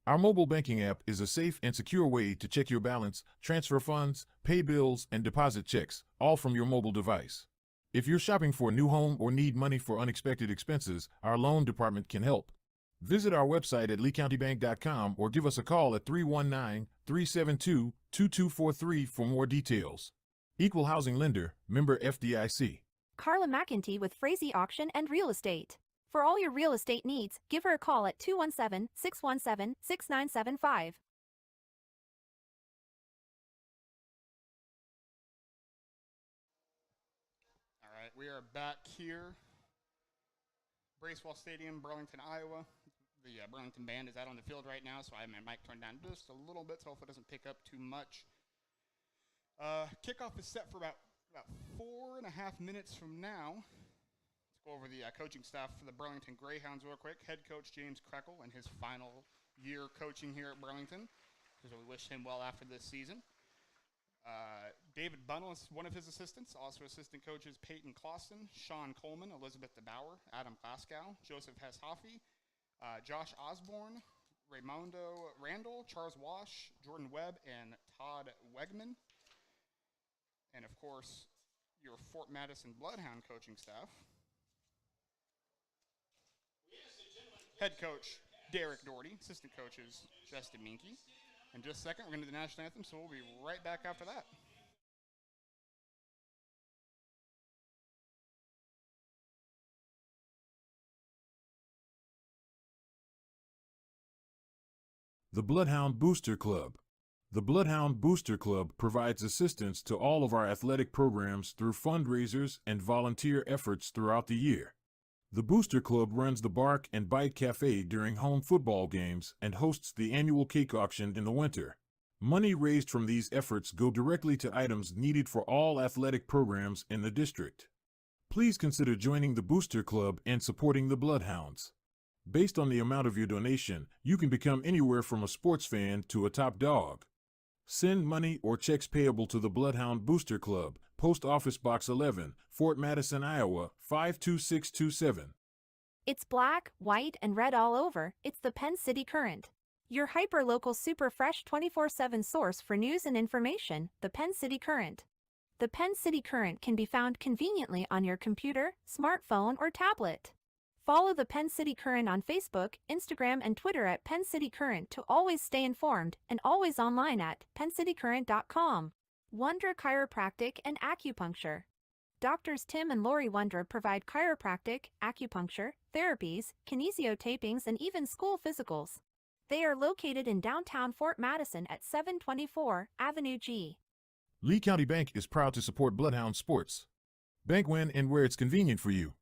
Our mobile banking app is a safe and secure way to check your balance, transfer funds, pay bills, and deposit checks, all from your mobile device. If you're shopping for a new home or need money for unexpected expenses, our loan department can help. Visit our website at leecountybank.com or give us a call at 319-372-2243 for more details. Equal Housing Lender, member FDIC. Carla McEntee with Frazee Auction and Real Estate. For all your real estate needs, give her a call at 217-617-6975. All right, we are back here. Bracewell Stadium, Burlington, Iowa. The Burlington band is out on the field right now, so I have my mic turned down just a little bit, so hopefully it doesn't pick up too much. Kickoff is set for about 4.5 minutes from now. Go over the coaching staff for the Burlington Grayhounds real quick. Head coach James Krekel in his final year coaching here at Burlington, because we wish him well after this season. David Bunnell is one of his assistants. Also assistant coaches Peyton Clausen, Sean Coleman, Elizabeth DeBauer, Adam Glasgow, Joseph Hess-Hoffey, Josh Osborne, Raymondo Randall, Charles Wash, Jordan Webb, and Todd Wegman. And, of course, your Fort Madison Bloodhound coaching staff. Head coach Derek Dougherty, assistant coaches Justin Minke. In just a second, we're going to do the national anthem, so we'll be right back after that. The Bloodhound Booster Club. The Bloodhound Booster Club provides assistance to all of our athletic programs through fundraisers and volunteer efforts throughout the year. The Booster Club runs the Bark and Bite Cafe during home football games and hosts the annual cake auction in the winter. Money raised from these efforts go directly to items needed for all athletic programs in the district. Please consider joining the Booster Club and supporting the Bloodhounds. Based on the amount of your donation, you can become anywhere from a sports fan to a top dog. Send money or checks payable to the Bloodhound Booster Club, Post Office Box 11, Fort Madison, Iowa, 52627. It's black, white, and red all over. It's the Penn City Current. Your hyper-local super fresh 24/7 source for news and information, the Penn City Current. The Penn City Current can be found conveniently on your computer, smartphone, or tablet. Follow the Penn City Current on Facebook, Instagram, and Twitter at Penn City Current to always stay informed, and always online at penncitycurrent.com. Wondra Chiropractic and Acupuncture. Doctors Tim and Lori Wondra provide chiropractic, acupuncture, therapies, kinesiotapings, and even school physicals. They are located in downtown Fort Madison at 724 Avenue G. Lee County Bank is proud to support Bloodhound sports. Bank when and where it's convenient for you.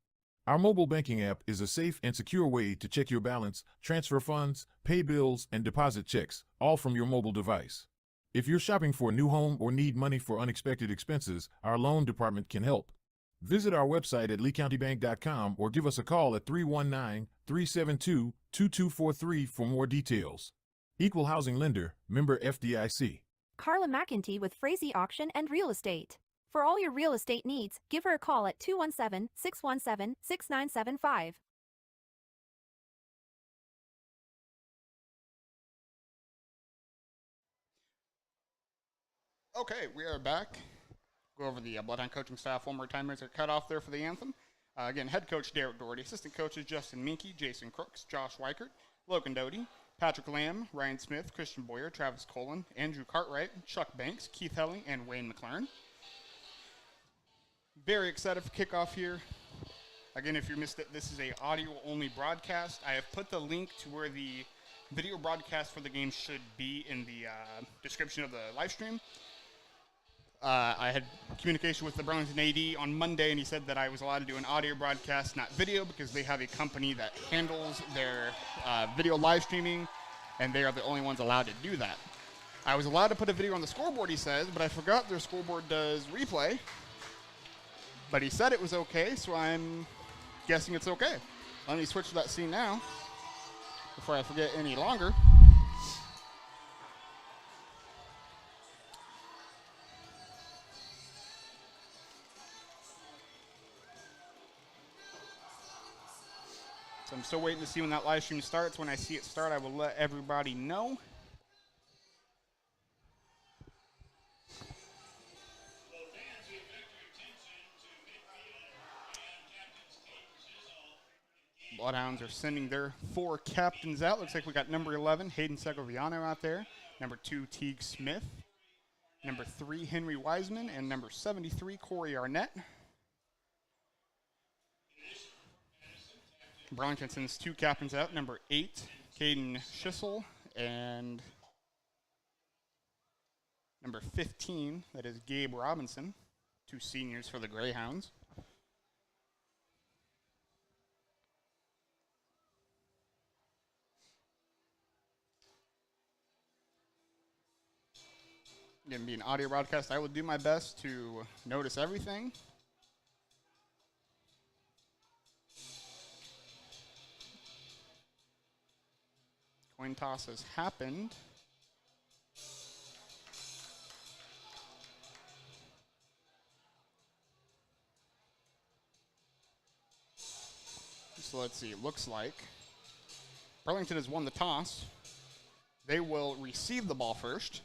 Our mobile banking app is a safe and secure way to check your balance, transfer funds, pay bills, and deposit checks, all from your mobile device. If you're shopping for a new home or need money for unexpected expenses, our loan department can help. Visit our website at leecountybank.com or give us a call at 319-372-2243 for more details. Equal Housing Lender, member FDIC. Carla McEntee with Frazee Auction and Real Estate. For all your real estate needs, give her a call at 217-617-6975. Okay, we are back. Go over the Bloodhound coaching staff one more time as they're cut off there for the anthem. Again, head coach Derek Dougherty, assistant coaches Justin Minke, Jason Crooks, Josh Weichert, Logan Doty, Patrick Lamb, Ryan Smith, Christian Boyer, Travis Colin, Andrew Cartwright, Chuck Banks, Keith Helling, and Wayne McLaren. Very excited for kickoff here. Again, if you missed it, this is a audio-only broadcast. I have put the link to where the video broadcast for the game should be in the description of the live stream. I had communication with the Burlington AD on Monday, and he said that I was allowed to do an audio broadcast, not video, because they have a company that handles their video live streaming, and they are the only ones allowed to do that. I was allowed to put a video on the scoreboard, he says, but I forgot their scoreboard does replay. But he said it was okay, so I'm guessing it's okay. Let me switch to that scene now before I forget any longer. So I'm still waiting to see when that live stream starts. When I see it start, I will let everybody know. Bloodhounds are sending their 4 captains out. Looks like we got number 11, Hayden Segoviano out there. Number 2, Teague Smith. Number 3, Henry Wiseman. And number 73, Corey Arnett. Burlington sends 2 captains out. Number 8, Caden Schissel. And number 15, that is Gabe Robinson. 2 seniors for the Greyhounds. Going to be an audio broadcast. I will do my best to notice everything. Coin toss has happened. So let's see. It looks like Burlington has won the toss. They will receive the ball first.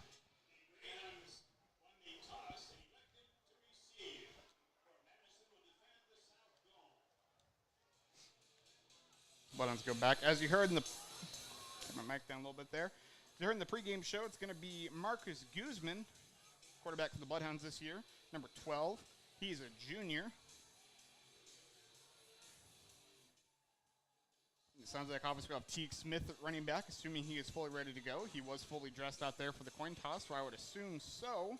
Bloodhounds go back. As you heard in the, get my mic down a little bit there. As you heard in the pregame show, it's going to be Marcus Guzman, quarterback for the Bloodhounds this year, number 12. He's a junior. It sounds like obviously we'll have Teague Smith at running back, assuming he is fully ready to go. He was fully dressed out there for the coin toss, so I would assume so.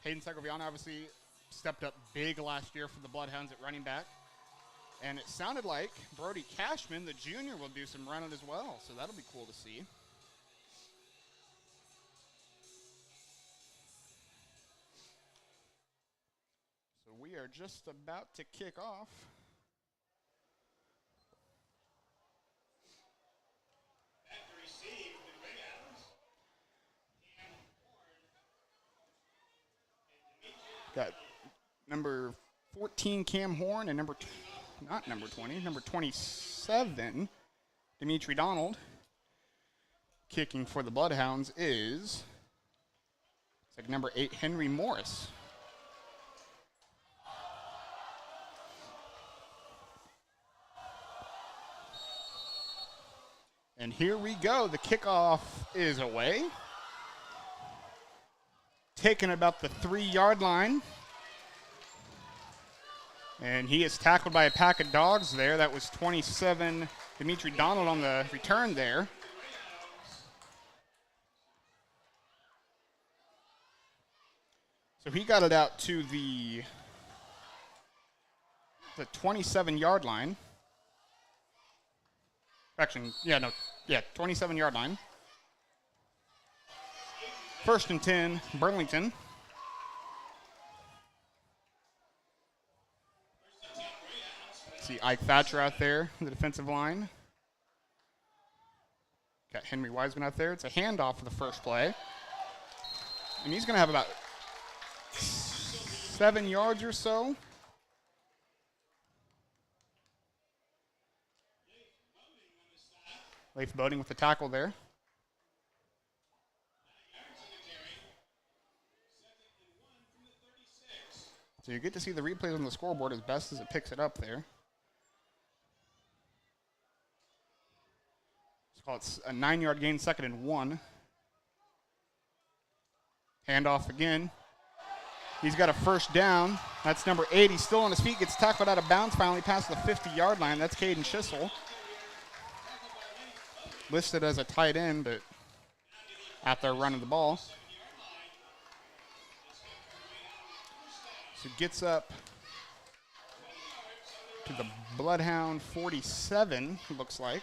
Hayden Segoviano obviously stepped up big last year for the Bloodhounds at running back. And it sounded like Brody Cashman, the junior, will do some running as well, so that'll be cool to see. So we are just about to kick off. Got number 14, Cam Horn, and number 20, number 27, Dimitri Donald. Kicking for the Bloodhounds is, it's like number 8, Henry Morris. And here we go. The kickoff is away. Taken about the 3-yard line. And he is tackled by a pack of dogs there. That was 27, Dimitri Donald on the return there. So he got it out to the 27-yard line. Actually, 27-yard line. 1st and 10, Burlington. See Ike Thatcher out there, the defensive line. Got Henry Wiseman out there. It's a handoff for the first play. And he's going to have about 7 yards or so. Leif Boding with the tackle there. So you get to see the replays on the scoreboard as best as it picks it up there. It's a 9-yard gain, 2nd and 1. Handoff again. He's got a first down. That's number 8. He's still on his feet, gets tackled out of bounds, finally past the 50-yard line. That's Caden Schissel. Listed as a tight end, but out there running the ball. So gets up to the Bloodhound 47, it looks like.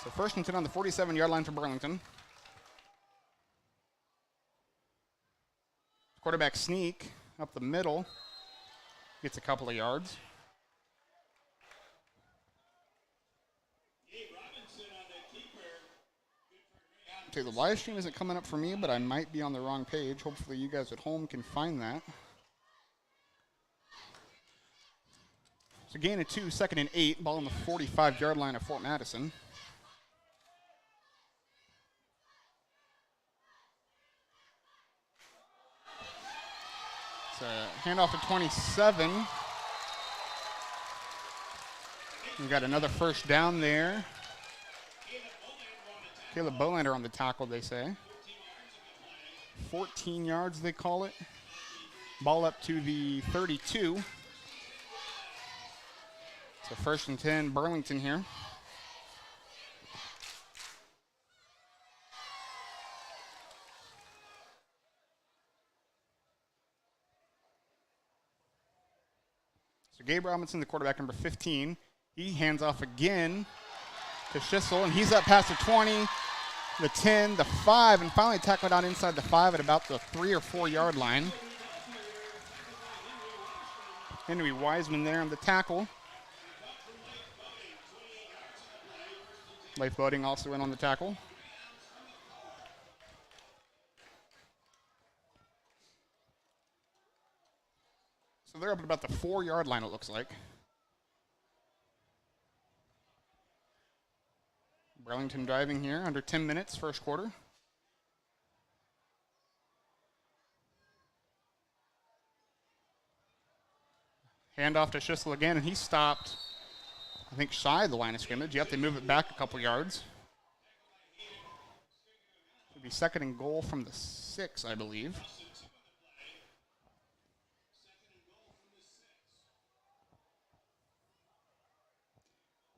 So 1st and 10 on the 47-yard line for Burlington. Quarterback sneak up the middle. Gets a couple of yards. Okay, the live stream isn't coming up for me, but I might be on the wrong page. Hopefully you guys at home can find that. So gain of 2, 2nd and 8. Ball on the 45-yard line of Fort Madison. It's a handoff to 27. We got another first down there. Caleb Bolander on the tackle, they say. 14 yards, they call it. Ball up to the 32. So 1st and 10, Burlington here. So Gabe Robinson, the quarterback, number 15. He hands off again to Schissel, and he's up past the 20. the 10, the 5, and finally tackled down inside the 5 at about the 3 or 4 yard line. Henry Wiseman there on the tackle. Leif Boating also in on the tackle. So they're up at about the 4 yard line, it looks like. Burlington driving here, under 10 minutes, first quarter. Handoff to Schissel again, and he stopped, I think, shy of the line of scrimmage. Yep, they move it back a couple yards. It'll be second and goal from the 6, I believe.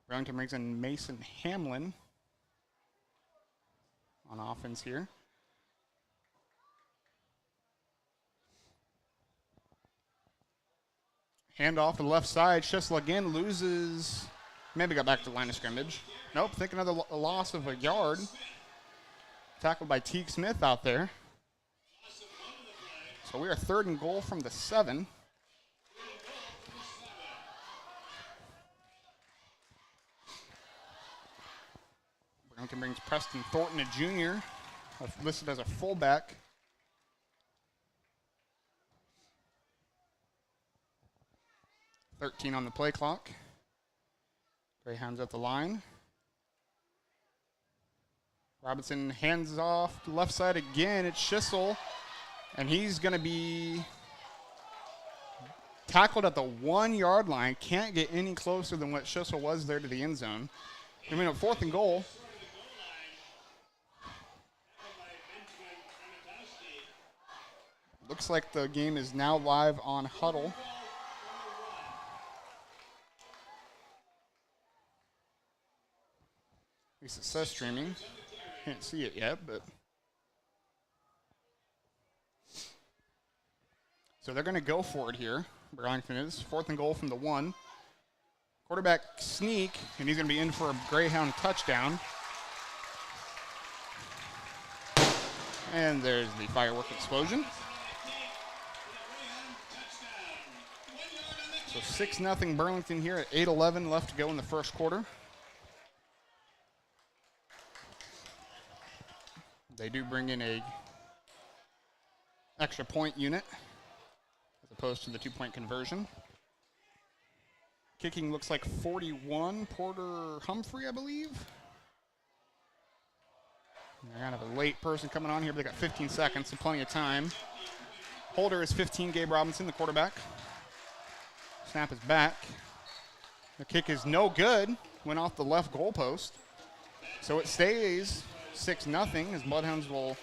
Burlington brings in Mason Hamlin on offense here. Handoff to the left side. Schissel again loses, maybe got back to the line of scrimmage. Nope, think another loss of a yard. Tackled by Teague Smith out there. So we are third and goal from the 7. Burlington brings Preston Thornton, a junior, listed as a fullback. .13 on the play clock. Greyhounds at the line. Robinson hands off to left side again. It's Schissel, and he's going to be tackled at the 1 yard line. Can't get any closer than what Schissel was there to the end zone. I mean, at fourth and goal. Looks like the game is now live on Huddle. At least it says streaming. Can't see it yet, but. So they're going to go for it here. Burlington is. Fourth and goal from the 1. Quarterback sneak, and he's going to be in for a Greyhound touchdown. And there's the firework explosion. So 6-0 Burlington here at 8:11 left to go in the first quarter. They do bring in a extra point unit as opposed to the 2-point conversion. Kicking looks like 41, Porter Humphrey, I believe. They're kind of a late person coming on here, but they got 15 seconds, so plenty of time. Holder is 15, Gabe Robinson, the quarterback. Snap is back. The kick is no good. Went off the left goalpost. So it stays 6-0 as Bloodhounds will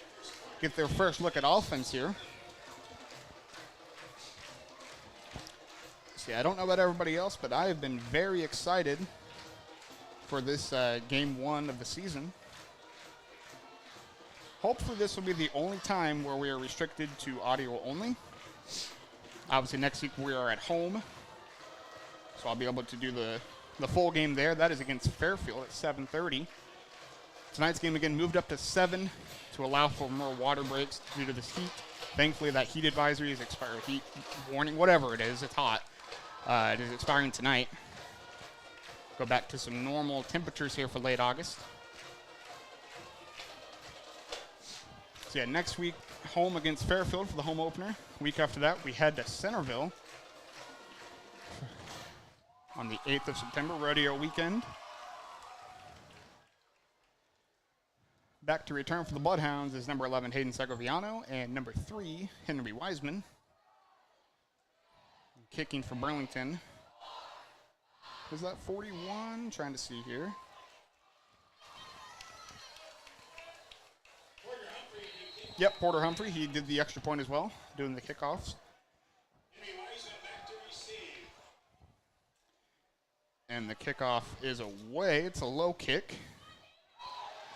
get their first look at offense here. See, I don't know about everybody else, but I have been very excited for this game 1 of the season. Hopefully this will be the only time where we are restricted to audio only. Obviously next week we are at home, so I'll be able to do the full game there. That is against Fairfield at 7:30. Tonight's game again moved up to 7 to allow for more water breaks due to this heat. Thankfully that heat advisory is expired, heat warning, whatever it is, it's hot. It is expiring tonight. Go back to some normal temperatures here for late August. So yeah, next week, home against Fairfield for the home opener. Week after that, we head to Centerville on the 8th of September, rodeo weekend. Back to return for the Bloodhounds is number 11, Hayden Segoviano, and number 3, Henry Wiseman. Kicking for Burlington. Is that 41? Trying to see here. Yep, Porter Humphrey. He did the extra point as well, doing the kickoffs. And the kickoff is away. It's a low kick.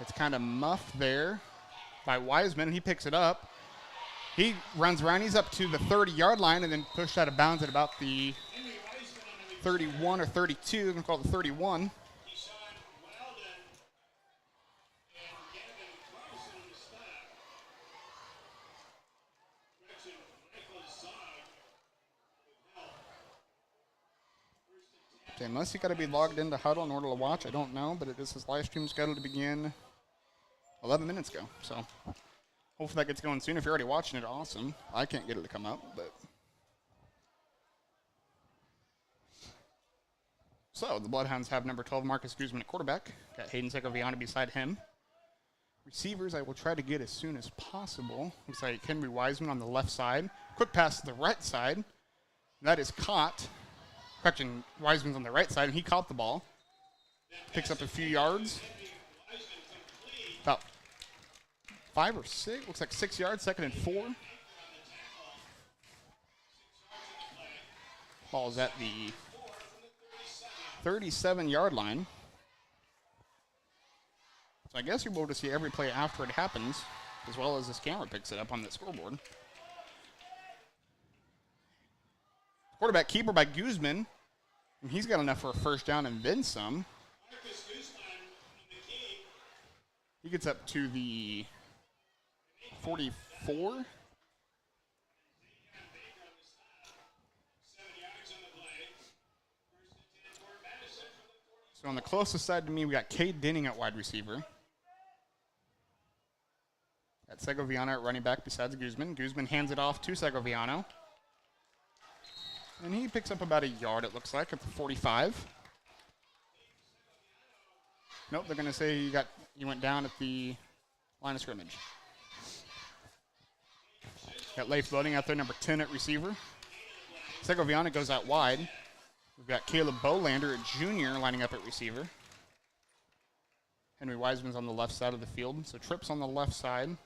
It's kind of muffed there by Wiseman. He picks it up. He runs around. He's up to the 30-yard line and then pushed out of bounds at about the 31 or 32. I'm going to call it the 31. Okay, unless you got to be logged into Huddle in order to watch, I don't know, but it is his live stream scheduled to begin 11 minutes ago. So hopefully that gets going soon. If you're already watching it, awesome. I can't get it to come up, but. So the Bloodhounds have number 12, Marcus Guzman at quarterback. Got Hayden Segoviano beside him. Receivers I will try to get as soon as possible. Looks like Henry Wiseman on the left side. Quick pass to the right side. That is caught. Correction, Wiseman's on the right side, and he caught the ball. Picks up a few yards. About 5 or 6. Looks like 6 yards, 2nd and 4. Ball's at the 37-yard line. So I guess you'll be able to see every play after it happens, as well as this camera picks it up on the scoreboard. Quarterback keeper by Guzman. And he's got enough for a first down and then some. He gets up to the 44. So on the closest side to me, we got Cade Denning at wide receiver. Got Segoviano at running back besides Guzman. Guzman hands it off to Segoviano. And he picks up about a yard, it looks like, at the 45. Nope, they're going to say he went down at the line of scrimmage. Got Leif Loading out there, number 10 at receiver. Segoviano goes out wide. We've got Caleb Bolander, a junior, lining up at receiver. Henry Wiseman's on the left side of the field. So Tripp's on the left side.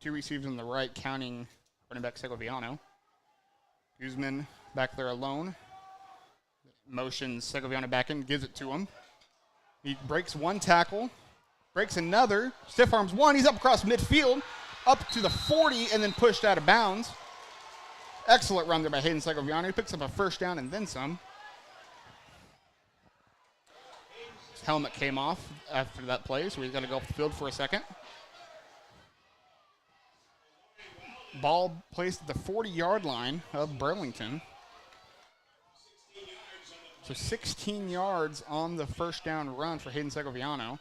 2 receivers on the right, counting running back Segoviano. Guzman back there alone. Motions Segoviano back in, gives it to him. He breaks one tackle, breaks another, stiff arms one. He's up across midfield, up to the 40, and then pushed out of bounds. Excellent run there by Hayden Segoviano. He picks up a first down and then some. His helmet came off after that play, so he's got to go off the field for a second. Ball placed at the 40-yard line of Burlington. So 16 yards on the first down run for Hayden Segoviano.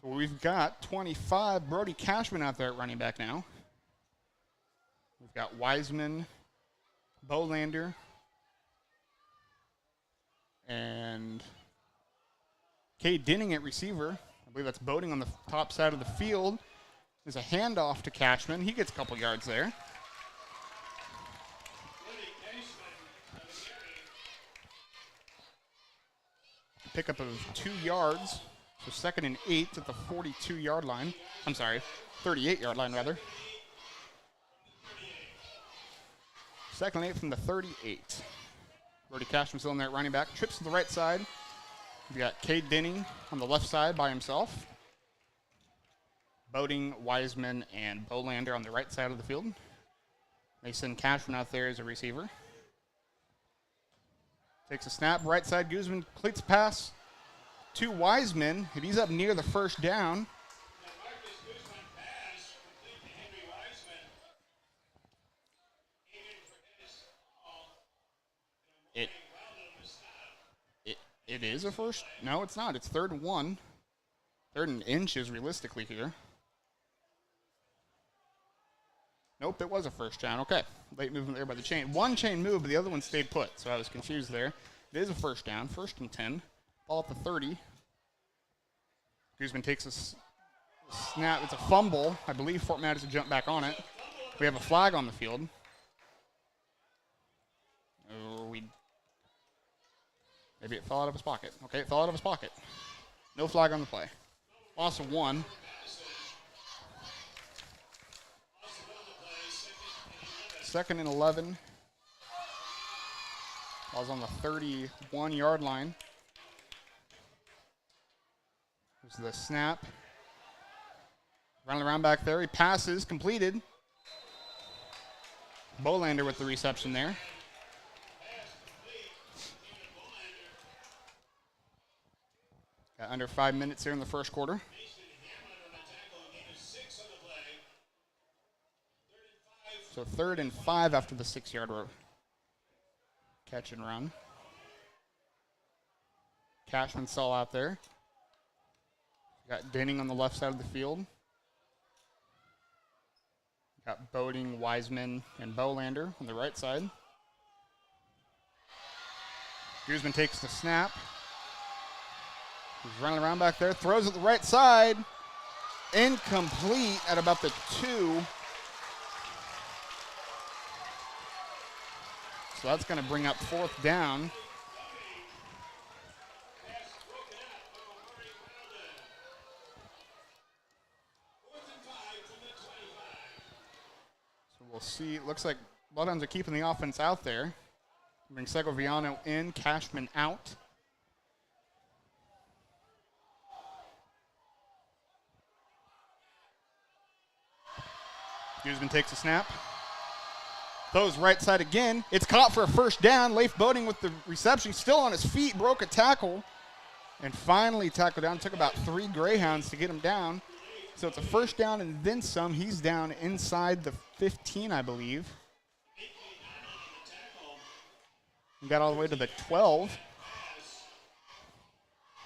So we've got 25, Brody Cashman out there at running back now. We've got Wiseman, Bolander, and Cade Denning at receiver. I believe that's Boating on the top side of the field. There's a handoff to Cashman. He gets a couple yards there. Pickup of 2 yards. So 2nd and 8 at the 42-yard line. I'm sorry, 38-yard line rather. 2nd and 8 from the 38. Brody Cashman still in there at running back. Trips to the right side. We've got Cade Denning on the left side by himself. Boating, Wiseman, and Bolander on the right side of the field. They send Cashman out there as a receiver. Takes a snap, right side, Guzman completes a pass to Wiseman, and he's up near the first down. It is a first? No, it's not. It's 3rd and 1. 3rd and inches realistically here. Nope, it was a first down. Okay. Late movement there by the chain. One chain moved, but the other one stayed put, so I was confused there. It is a first down. 1st and 10. Ball at the 30. Guzman takes a snap. It's a fumble. I believe Fort Madison jumped back on it. We have a flag on the field. Maybe it fell out of his pocket. Okay, it fell out of his pocket. No flag on the play. Loss of 1. Second and 11. Ball's on the 31-yard line. There's the snap. Running around back there. He passes, completed. Bolander with the reception there. Got under 5 minutes here in the first quarter. So 3rd and 5 after the 6-yard catch and run. Cashman's still out there. Got Denning on the left side of the field. Got Boding, Wiseman, and Bolander on the right side. Guzman takes the snap. He's running around back there. Throws it the right side. Incomplete at about the 2. So that's going to bring up 4th down. So we'll see. It looks like Bloodhounds are keeping the offense out there. Bring Segoviano in, Cashman out. Guzman takes a snap. Throws right side again. It's caught for a first down. Leif Boding with the reception. Still on his feet. Broke a tackle. And finally tackled down. Took about 3 Greyhounds to get him down. So it's a first down and then some. He's down inside the 15, I believe. He got all the way to the 12.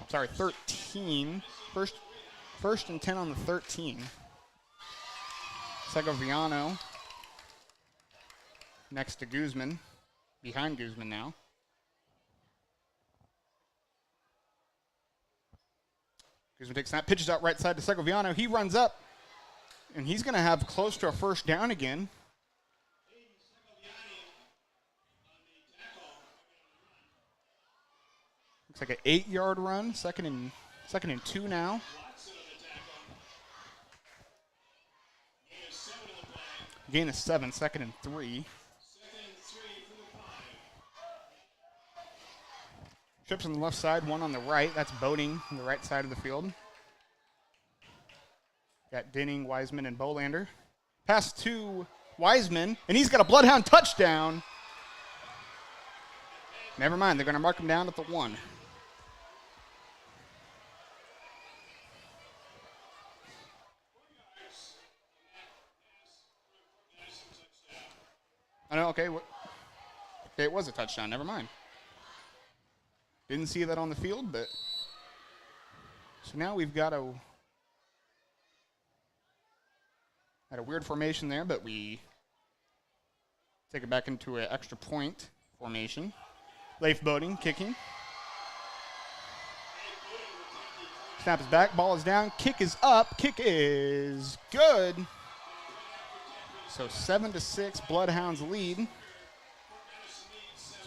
Sorry, 13. First and 10 on the 13. Segoviano next to Guzman. Behind Guzman now. Guzman takes that, pitches out right side to Segoviano. He runs up, and he's going to have close to a first down again. Looks like an 8-yard run. Second and 2 now. Gain of 7, 2nd and 3. Trips on the left side, 1 on the right. That's Boding on the right side of the field. Got Denning, Wiseman, and Bolander. Pass to Wiseman, and he's got a Bloodhound touchdown. Never mind, they're going to mark him down at the 1. I know, okay. Okay, it was a touchdown. Never mind. Didn't see that on the field, but. So now we've got a weird formation there, but we take it back into an extra point formation. Leif Boding kicking. Snap is back. Ball is down. Kick is up. Kick is good. So 7-6, Bloodhounds lead.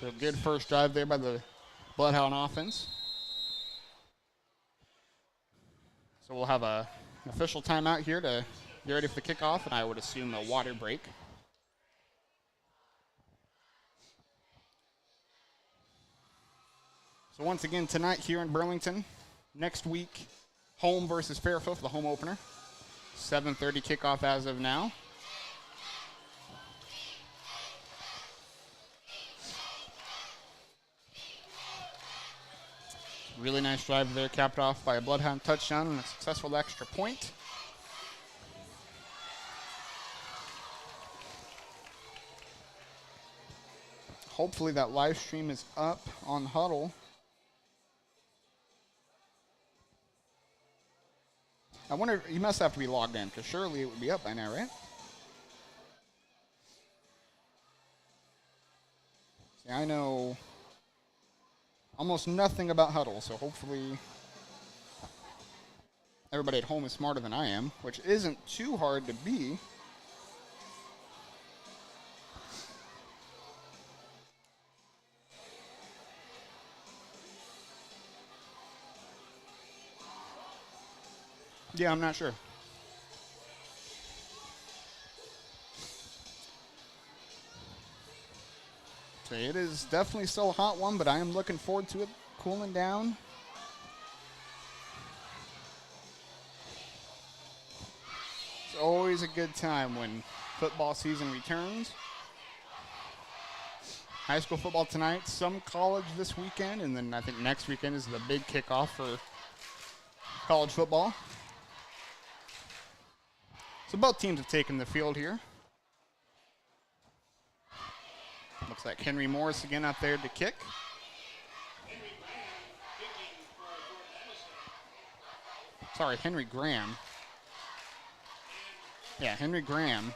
So a good first drive there by the Bloodhound offense. So we'll have an official timeout here to get ready for the kickoff, and I would assume a water break. So once again tonight here in Burlington, next week, home versus Fairfield for the home opener. 7:30 kickoff as of now. Really nice drive there, capped off by a Bloodhound touchdown and a successful extra point. Hopefully that live stream is up on Huddle. I wonder, you must have to be logged in, because surely it would be up by now, right? See, I know almost nothing about Huddle, so hopefully everybody at home is smarter than I am, which isn't too hard to be. Yeah, I'm not sure. So it is definitely still a hot one, but I am looking forward to it cooling down. It's always a good time when football season returns. High school football tonight, some college this weekend, and then I think next weekend is the big kickoff for college football. So both teams have taken the field here. Looks like Henry Morris again out there to kick. Henry Graham. Yeah, Henry Graham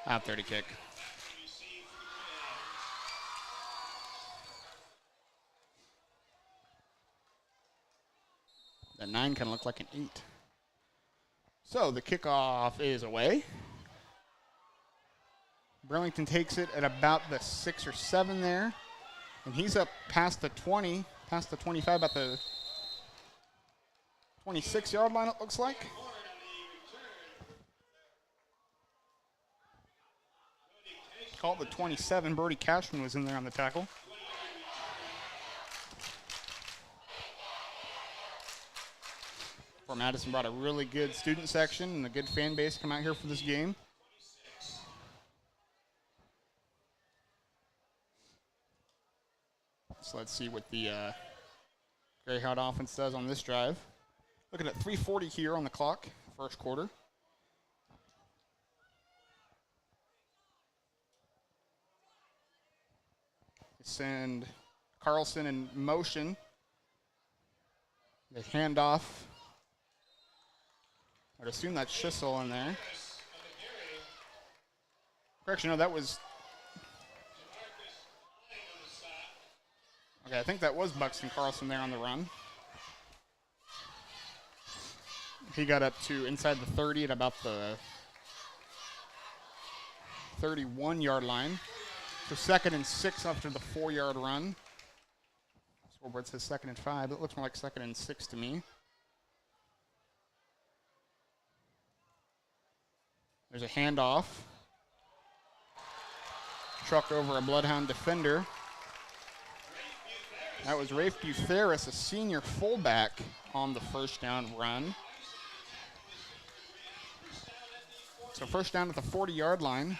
out there to kick. That 9 kind of looked like an 8. So the kickoff is away. Burlington takes it at about the 6 or 7 there. And he's up past the 20, past the 25, about the 26-yard line, it looks like. Called the 27. Brody Cashman was in there on the tackle. Fort Madison brought a really good student section and a good fan base come out here for this game. So let's see what the Greyhound offense does on this drive. Looking at 3:40 here on the clock, first quarter. Send Carlson in motion. They hand off. I'd assume that's Schissel in there. Correction, no, that was... Okay, I think that was Buxton Carlson there on the run. He got up to inside the 30 at about the 31-yard line. So 2nd and 6 after the 4-yard run. Scoreboard says 2nd and 5. It looks more like 2nd and 6 to me. There's a handoff. Truck over a Bloodhound defender. That was Rafe Butheris, a senior fullback, on the first down run. So first down at the 40-yard line.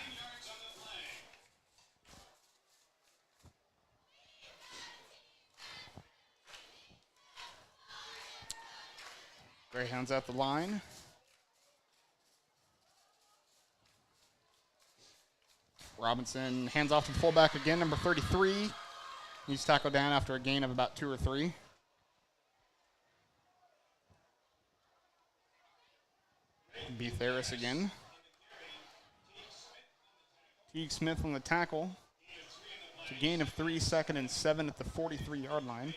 Greyhounds at the line. Robinson hands off to the fullback again, number 33. He's tackled down after a gain of about 2 or 3. Butheris again. Teague Smith on the tackle. It's a gain of 3, 2nd and 7 at the 43-yard line.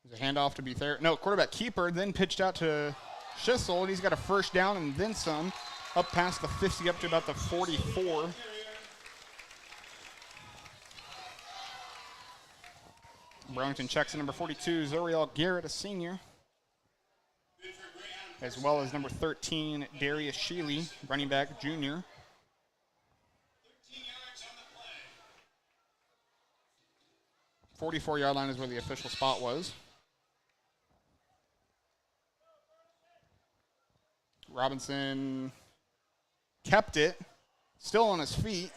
There's a handoff to Butheris. No, quarterback keeper, then pitched out to Schissel, and he's got a first down and then some. Up past the 50, up to about the 44. Burlington checks in number 42, Zoriel Garrett, a senior. As well as number 13, Darius Sheely, running back, junior. The 44-yard line is where the official spot was. Robinson kept it, still on his feet,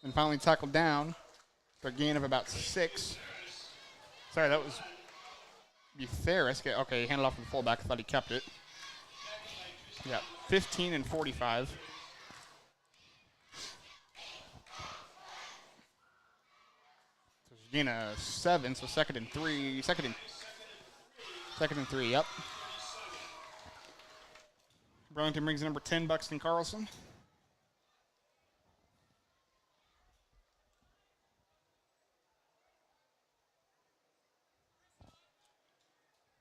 and finally tackled down for a gain of about 6. Sorry, that was Butheris. Okay, he handed off to the fullback. I thought he kept it. Yeah, 15 and 45. So it's a gain of 7, so 2nd and 3. 2nd and 3, yep. Burlington brings number 10, Buxton Carlson.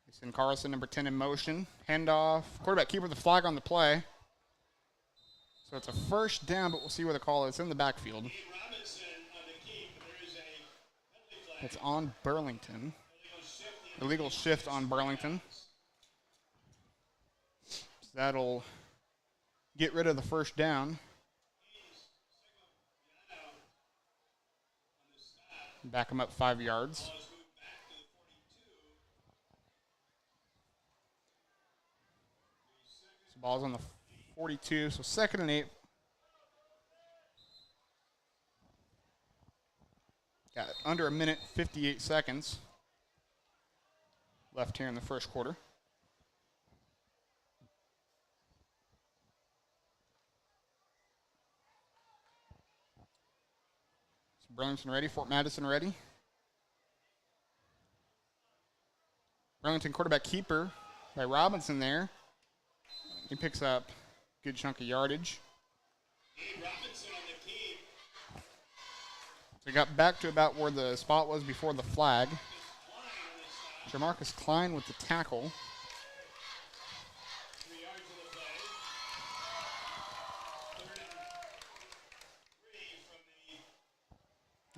They send Carlson, number 10, in motion. Handoff. Quarterback keeper the flag on the play. So it's a first down, but we'll see where the call is. It's in the backfield. It's on Burlington. Illegal shift on Burlington. That'll get rid of the first down. Back them up 5 yards. So ball's on the 42, so 2nd and 8. Got under a minute, 58 seconds left here in the first quarter. Burlington ready, Fort Madison ready. Burlington quarterback keeper by Robinson there. He picks up a good chunk of yardage. So he got back to about where the spot was before the flag. Jamarcus Klein with the tackle.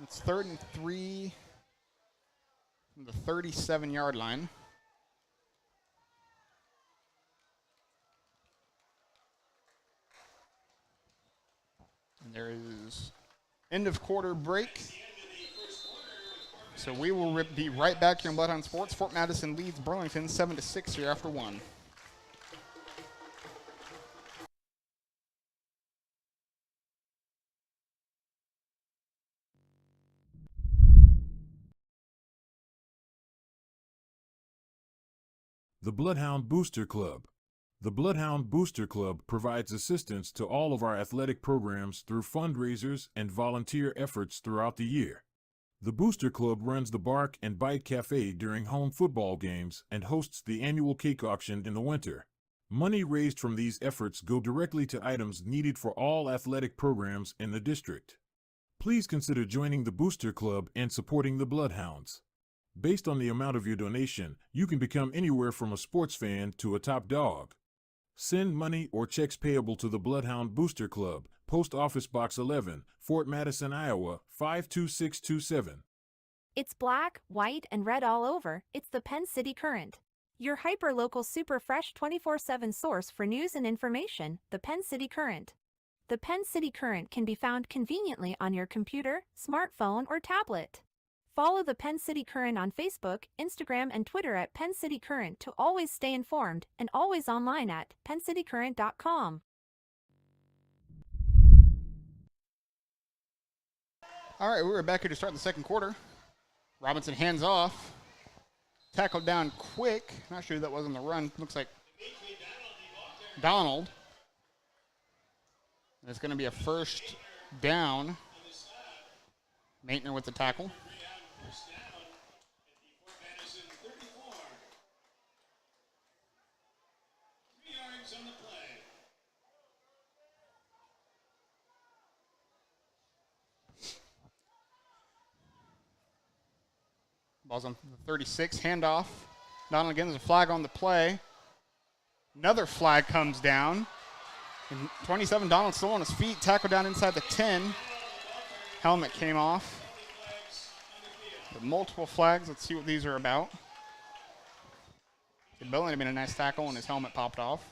It's 3rd and 3 from the 37-yard line. And there is end of quarter break. So we will be right back here in Bloodhound Sports. Fort Madison leads Burlington 7-6 here after one. The Bloodhound Booster Club. The Bloodhound Booster Club provides assistance to all of our athletic programs through fundraisers and volunteer efforts throughout the year. The Booster Club runs the Bark and Bite Cafe during home football games and hosts the annual cake auction in the winter. Money raised from these efforts go directly to items needed for all athletic programs in the district. Please consider joining the Booster Club and supporting the Bloodhounds. Based on the amount of your donation, you can become anywhere from a sports fan to a top dog. Send money or checks payable to the Bloodhound Booster Club, Post Office Box 11, Fort Madison, Iowa, 52627. It's black, white, and red all over. It's the Penn City Current. Your hyper-local super fresh 24/7 source for news and information, the Penn City Current. The Penn City Current can be found conveniently on your computer, smartphone, or tablet. Follow the Penn City Current on Facebook, Instagram, and Twitter at Penn City Current to always stay informed, and always online at penncitycurrent.com. All right, we're back here to start the second quarter. Robinson hands off. Tackled down quick. Not sure who that was on the run. Looks like Donald. And it's going to be a first down. Maitner with the tackle. Ball's on the 36, handoff. Donald again, there's a flag on the play. Another flag comes down. And 27, Donald still on his feet, tackled down inside the 10. Helmet came off. But multiple flags, let's see what these are about. Billington made a nice tackle and his helmet popped off.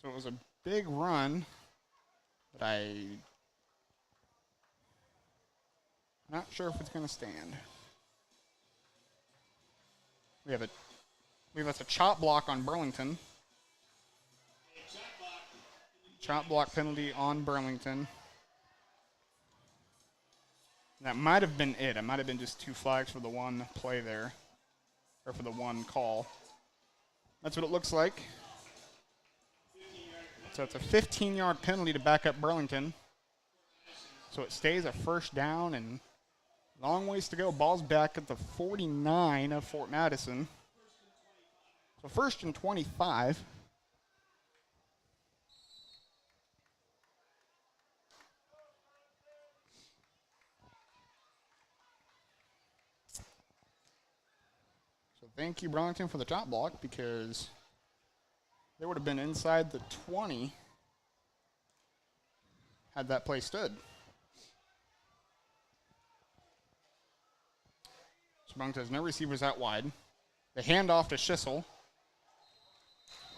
So it was a big run. But I'm not sure if it's going to stand. We have a chop block on Burlington. Chop block penalty on Burlington. That might have been it. It might have been just two flags for the one play there, or for the one call. That's what it looks like. So it's a 15-yard penalty to back up Burlington. So it stays a first down and long ways to go. Ball's back at the 49 of Fort Madison. So 1st and 25. So thank you, Burlington, for the chop block, because they would have been inside the 20 had that play stood. So Burlington has no receivers out wide. The handoff to Schissel,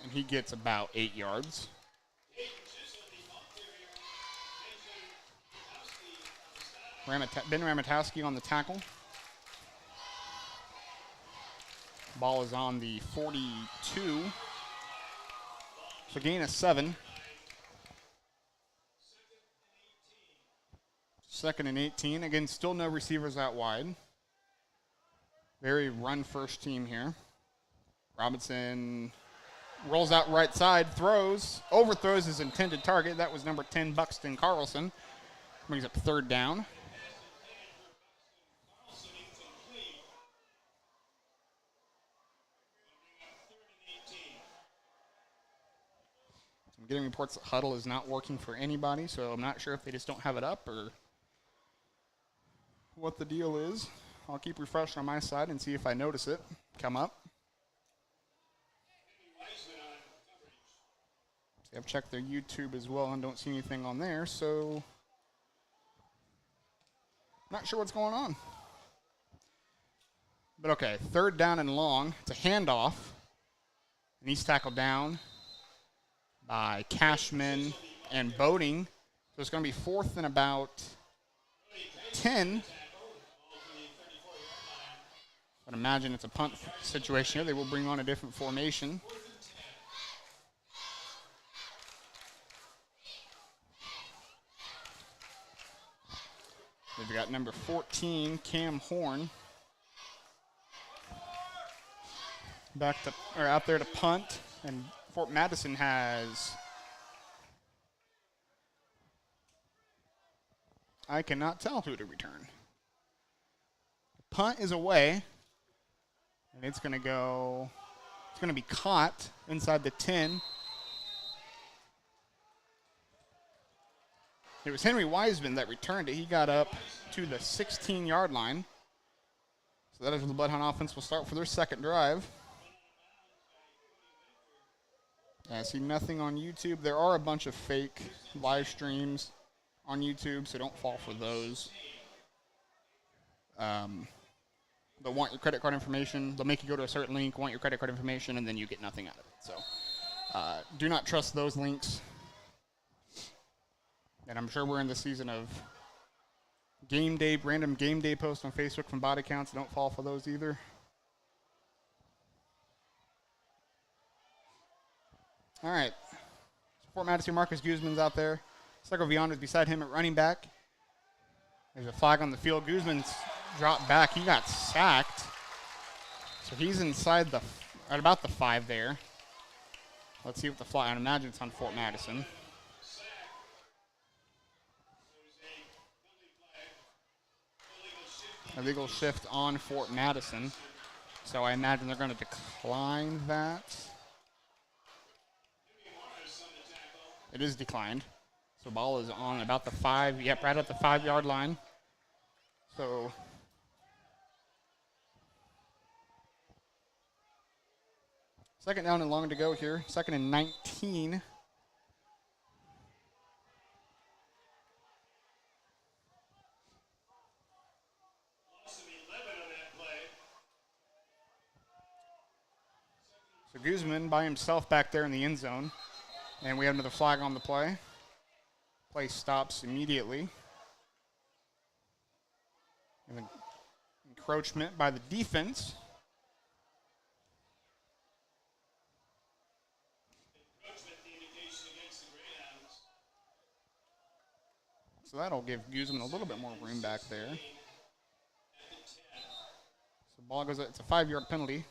and he gets about 8 yards. Ben Ramatowski on the tackle. Ball is on the 42. So gain of 7. 2nd and 18. Again, still no receivers out wide. Very run-first team here. Robinson rolls out right side, overthrows his intended target. That was number 10, Buxton Carlson. Brings up third down. I'm getting reports that Huddle is not working for anybody, so I'm not sure if they just don't have it up or what the deal is. I'll keep refreshing on my side and see if I notice it come up. See, I've checked their YouTube as well and don't see anything on there, so not sure what's going on. But okay, third down and long. It's a handoff. And he's tackled down by Cashman and Boating. So it's going to be fourth and about 10. But imagine it's a punt situation here. They will bring on a different formation. They've got number 14, Cam Horn, out there to punt, and Fort Madison has, I cannot tell who to return. The punt is away, and it's going to be caught inside the 10. It was Henry Wiseman that returned it. He got up to the 16-yard line. So that is where the Bloodhound offense will start for their second drive. I see nothing on YouTube. There are a bunch of fake live streams on YouTube, so don't fall for those. They'll want your credit card information. They'll make you go to a certain link, want your credit card information, and then you get nothing out of it. So do not trust those links. And I'm sure we're in the season of random game day posts on Facebook from bot accounts. Don't fall for those either. All right. Fort Madison, Marcus Guzman's out there. Segoviano's beside him at running back. There's a flag on the field. Guzman's dropped back. He got sacked. So he's inside at about the 5 there. Let's see what the flag, I imagine it's on Fort Madison. Illegal shift on Fort Madison. So I imagine they're going to decline that. It is declined. So ball is on about the 5. Yep, right at the 5-yard line. So second down and long to go here. Second and 19. So Guzman by himself back there in the end zone. And we have another flag on the play. Play stops immediately. And then encroachment by the defense. So that'll give Guzman a little bit more room back there. So ball goes, it's a 5-yard penalty.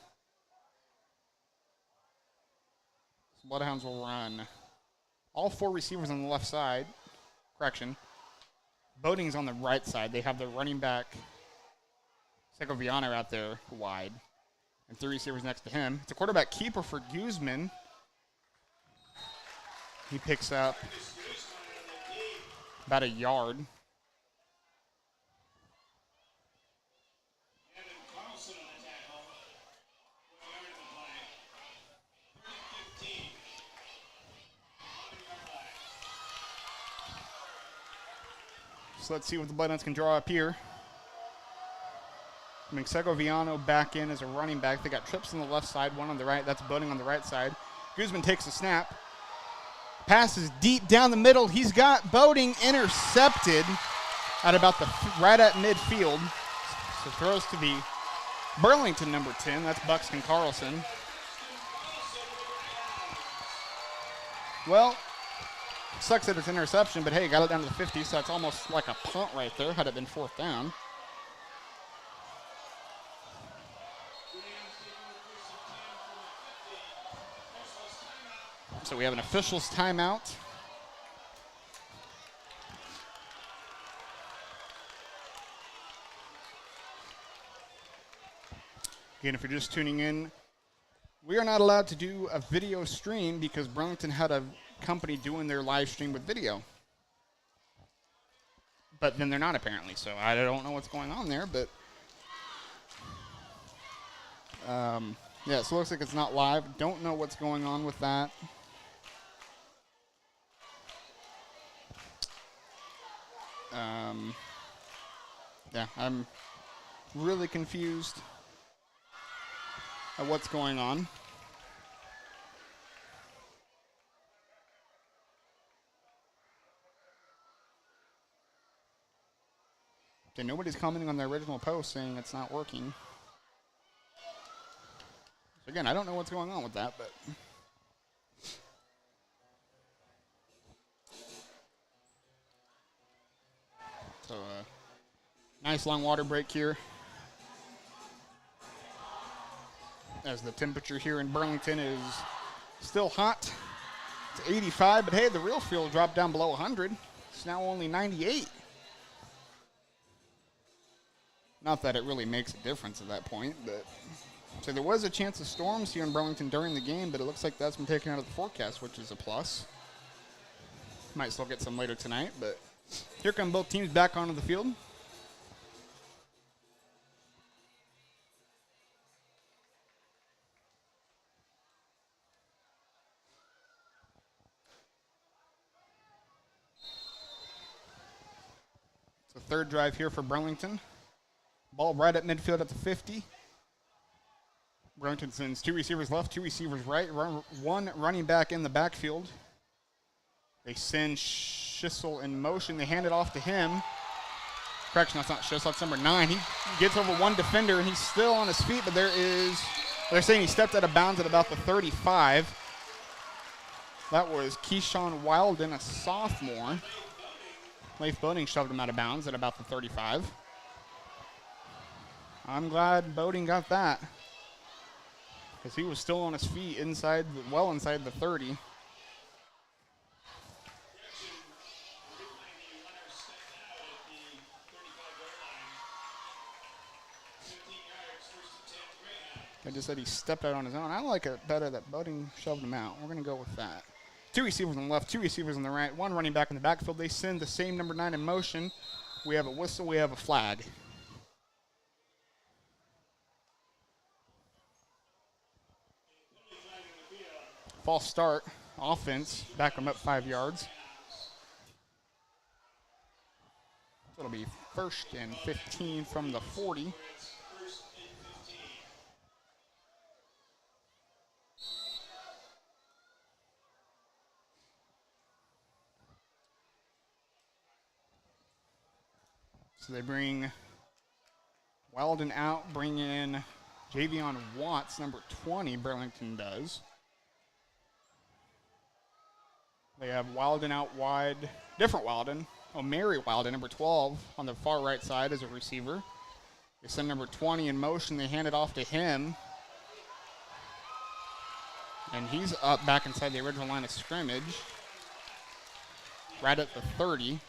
So Bloodhounds will run all 4 receivers on the left side. Correction. Boating's on the right side. They have the running back, Segoviano, out there wide. And 3 receivers next to him. It's a quarterback keeper for Guzman. He picks up about a yard. So let's see what the Bloodhounds can draw up here. Segoviano back in as a running back. They got trips on the left side, one on the right. That's Boating on the right side. Guzman takes a snap. Passes deep down the middle. He's got Boating intercepted at about right at midfield. So throws to the Burlington number 10. That's Buxton Carlson. Well, sucks that it's an interception, but hey, got it down to the 50, so that's almost like a punt right there had it been 4th down. So we have an official's timeout. Again, if you're just tuning in, we are not allowed to do a video stream because Burlington had a company doing their live stream with video. But then they're not, apparently, so I don't know what's going on there, but yeah, so it looks like it's not live. Don't know what's going on with that. Yeah, I'm really confused at what's going on. Okay, nobody's commenting on their original post saying it's not working. So again, I don't know what's going on with that, but so nice long water break here. As the temperature here in Burlington is still hot. It's 85, but hey, the real field dropped down below 100. It's now only 98. Not that it really makes a difference at that point, but so there was a chance of storms here in Burlington during the game, but it looks like that's been taken out of the forecast, which is a plus. Might still get some later tonight, but here come both teams back onto the field. So third drive here for Burlington. Ball right at midfield at the 50. Burlington sends two receivers left, two receivers right, one running back in the backfield. They send Schissel in motion. They hand it off to him. Correction, that's not Schissel, that's number 9. He gets over one defender, and he's still on his feet, but they're saying he stepped out of bounds at about the 35. That was Keyshawn Wilden, a sophomore. Leif Boating shoved him out of bounds at about the 35. I'm glad Boating got that, because he was still on his feet well inside the 30. I just said he stepped out on his own. I like it better that Boating shoved him out. We're going to go with that. Two receivers on the left, two receivers on the right, one running back in the backfield. They send the same number 9 in motion. We have a whistle, we have a flag. False start, offense, back them up 5 yards. So it'll be 1st and 15 from the 40. So they bring Weldon out, bring in Javion Watts, number 20, Burlington does. They have Weldon out wide, different Weldon, Mary Weldon, number 12, on the far right side as a receiver. They send number 20 in motion. They hand it off to him. And he's up back inside the original line of scrimmage, right at the 30.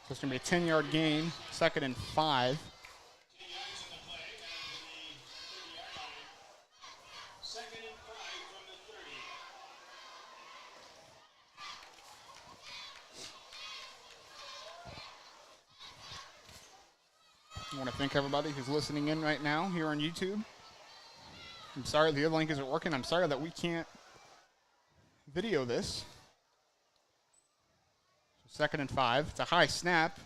So it's going to be a 10-yard gain, 2nd and 5. I want to thank everybody who's listening in right now here on YouTube. I'm sorry the other link isn't working. I'm sorry that we can't video this. 2nd and 5. It's a high snap.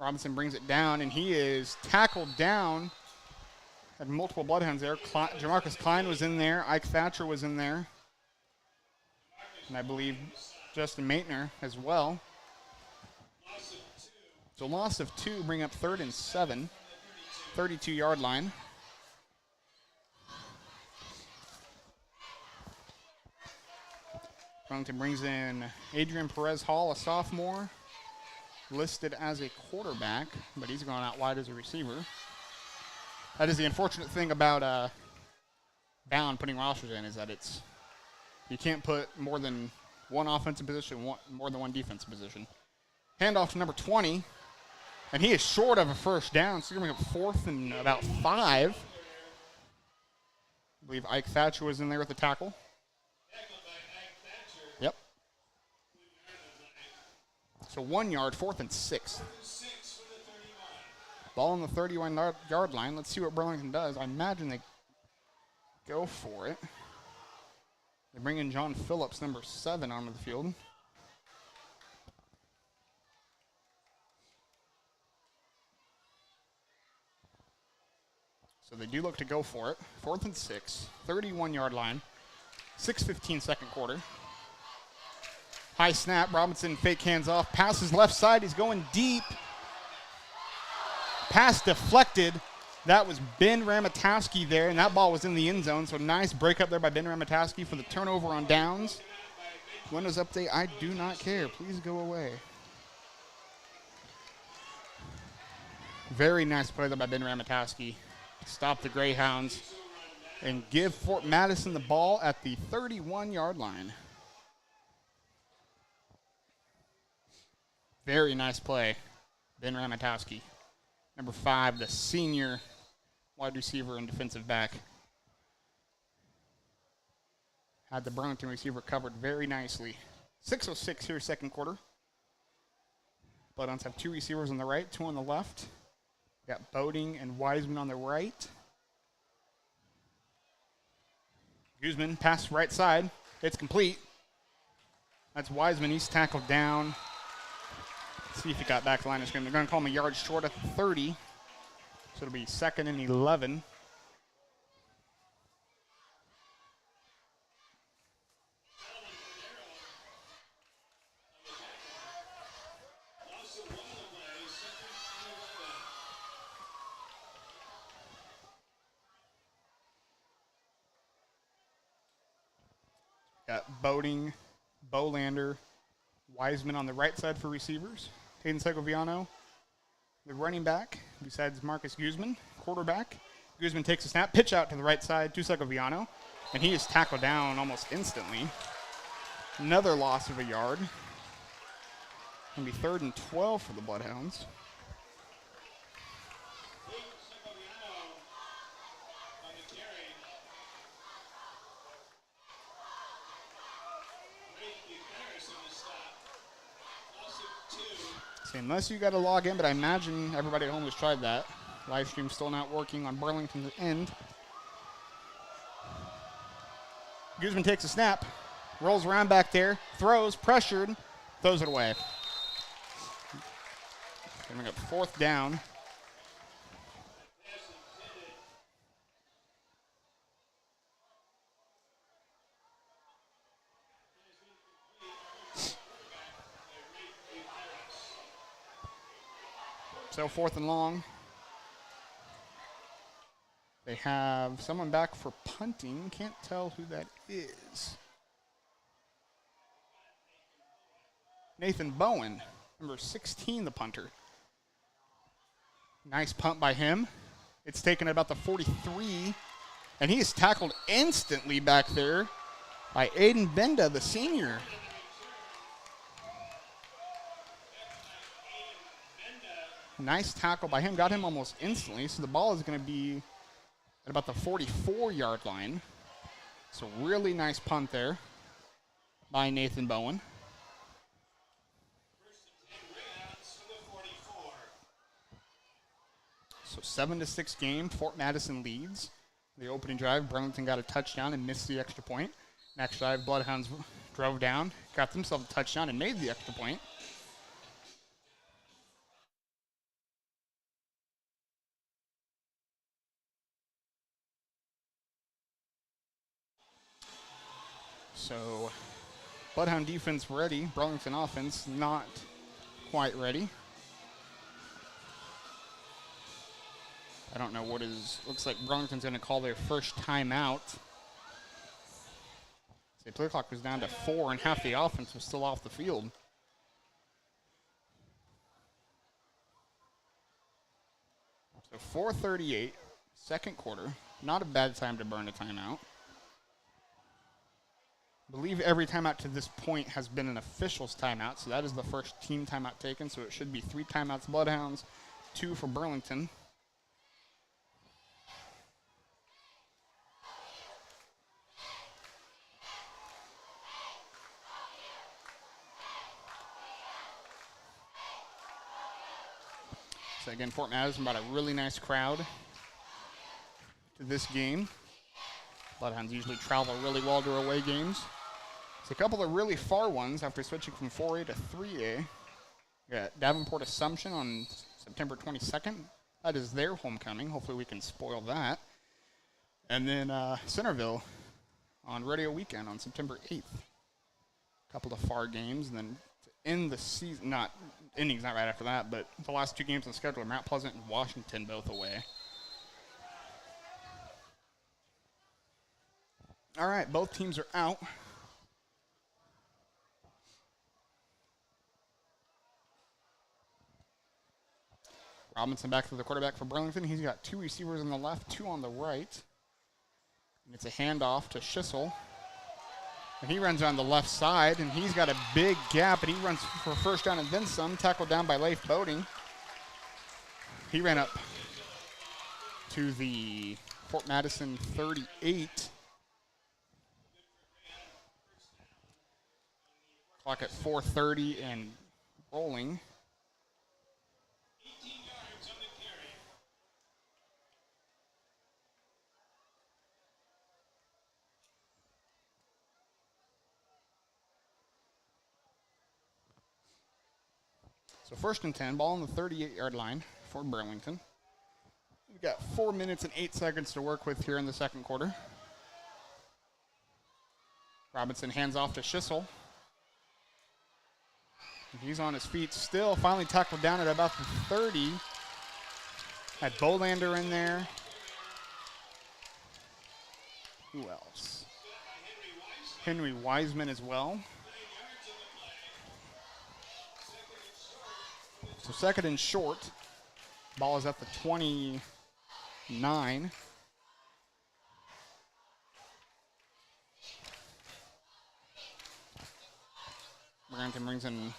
Robinson brings it down, and he is tackled down. Had multiple Bloodhounds there. Jamarcus Klein was in there. Ike Thatcher was in there. And I believe Justin Maitner as well. So loss of 2, bring up 3rd and 7. 32-yard line. Burlington brings in Adrian Perez Hall, a sophomore, listed as a quarterback, but he's gone out wide as a receiver. That is the unfortunate thing about Bound putting rosters in, is that You can't put more than one offensive position, more than one defensive position. Handoff to number 20, and he is short of a first down, so you're going to bring up 4th and about 5. I believe Ike Thatcher was in there with the tackle. Yep. So 1 yard, 4th and 6. Ball on the 31-yard line. Let's see what Burlington does. I imagine they go for it. They bring in John Phillips, number 7, onto the field. So they do look to go for it. 4th and 6, 31-yard line, 6:15 second quarter. High snap, Robinson fake hands off, passes left side, he's going deep. Pass deflected. That was Ben Ramatowski there, and that ball was in the end zone, so nice break up there by Ben Ramatowski for the turnover on downs. Windows update, I do not care. Please go away. Very nice play there by Ben Ramatowski. Stop the Greyhounds and give Fort Madison the ball at the 31-yard line. Very nice play, Ben Ramatowski. Number 5, the senior wide receiver and defensive back. Had the Burlington receiver covered very nicely. 6:06 here, second quarter. Bloodhounds have 2 receivers on the right, 2 on the left. Got Boating and Wiseman on the right. Guzman, pass right side. It's complete. That's Wiseman. He's tackled down. Let's see if he got back to the line of scrimmage. They're going to call him a yard short at the 30. So it'll be 2nd and 11. Got Boating, Bolander, Wiseman on the right side for receivers. Hayden Segoviano, the running back, besides Marcus Guzman, quarterback. Guzman takes a snap, pitch out to the right side to Segoviano, and he is tackled down almost instantly. Another loss of a yard. Going to be 3rd and 12 for the Bloodhounds. Unless you got to log in, but I imagine everybody at home has tried that. Live stream still not working on Burlington's end. Guzman takes a snap, rolls around back there, throws, pressured, throws it away. Coming up 4th down. So 4th and long. They have someone back for punting. Can't tell who that is. Nathan Bowen, number 16, the punter. Nice punt by him. It's taken at about the 43, and he is tackled instantly back there by Aiden Benda, the senior. Nice tackle by him. Got him almost instantly. So the ball is going to be at about the 44-yard line. So really nice punt there by Nathan Bowen. So 7-6 game. Fort Madison leads. The opening drive, Burlington got a touchdown and missed the extra point. Next drive, Bloodhounds drove down, got themselves a touchdown and made the extra point. So, Bloodhound defense ready. Burlington offense not quite ready. I don't know what is. Looks like Burlington's going to call their first timeout. The play clock was down to 4, and half the offense was still off the field. So 4:38, second quarter. Not a bad time to burn a timeout. believe every timeout to this point has been an official's timeout, so that is the first team timeout taken, so it should be 3 timeouts Bloodhounds, 2 for Burlington. So again, Fort Madison brought a really nice crowd to this game. Bloodhounds usually travel really well to away games. It's a couple of really far ones after switching from 4A to 3A. We got Davenport Assumption on September 22nd. That is their homecoming. Hopefully we can spoil that. And then Centerville on Radio Weekend on September 8th. A couple of far games. And then to end the season, ending's not right after that, but the last 2 games on the schedule are Mount Pleasant and Washington, both away. All right, both teams are out. Robinson back to the quarterback for Burlington. He's got 2 receivers on the left, 2 on the right. And it's a handoff to Schissel. And he runs on the left side, and he's got a big gap, and he runs for first down and then some. Tackled down by Leif Boding. He ran up to the Fort Madison 38. Clock at 4:30 and rolling. So 1st and 10, ball on the 38-yard line for Burlington. We've got 4 minutes and 8 seconds to work with here in the second quarter. Robinson hands off to Schissel. He's on his feet still, finally tackled down at about the 30. Had Bolander in there. Who else? Henry Wiseman as well. So 2nd and short. Ball is at the 29. Burlington brings in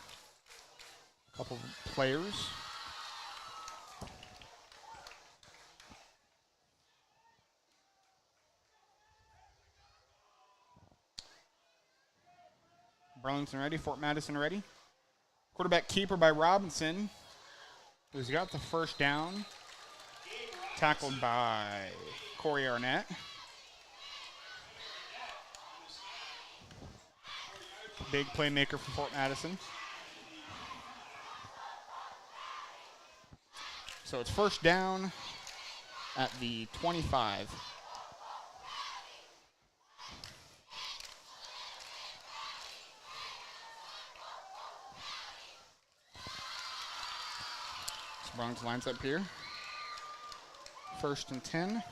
a couple of players. Burlington ready, Fort Madison ready. Quarterback keeper by Robinson, who's got the first down. Tackled by Corey Arnett. Big playmaker for Fort Madison. So it's first down at the 25. So Bronx lines up here. 1st and 10.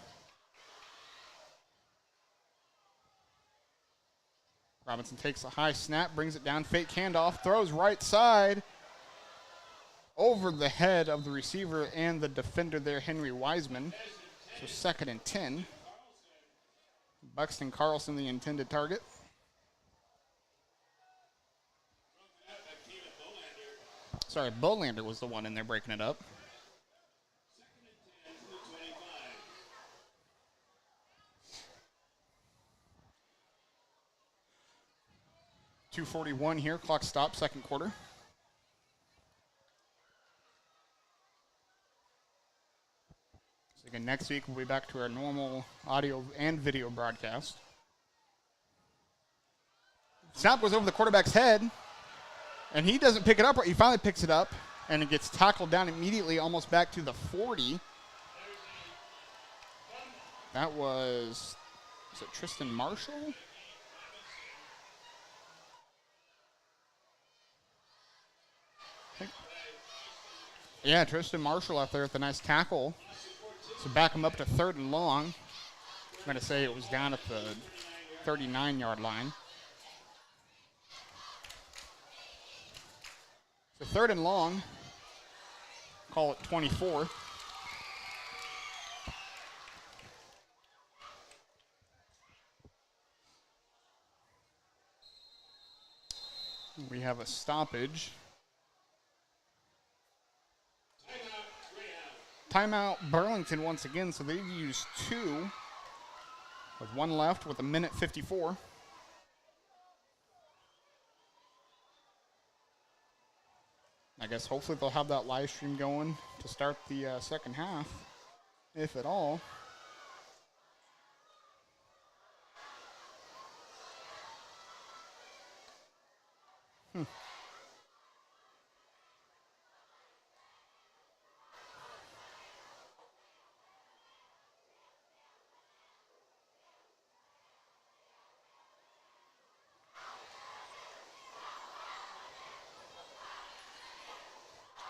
Robinson takes a high snap, brings it down, fake handoff, throws right side over the head of the receiver and the defender there, Henry Wiseman. So 2nd and 10. Buxton Carlson, the intended target. Sorry, Bolander was the one in there breaking it up. .241 here, clock stop, second quarter. So again, next week we'll be back to our normal audio and video broadcast. Snap goes over the quarterback's head, and he doesn't pick it up. He finally picks it up, and it gets tackled down immediately, almost back to the 40. That was it Tristan Marshall? Yeah, Tristan Marshall out there with a nice tackle. So back him up to 3rd and long. I'm going to say it was down at the 39-yard line. So 3rd and long. Call it 24. We have a stoppage. Timeout Burlington once again, so they've used 2 with 1 left with 1:54. I guess hopefully they'll have that live stream going to start the second half, if at all.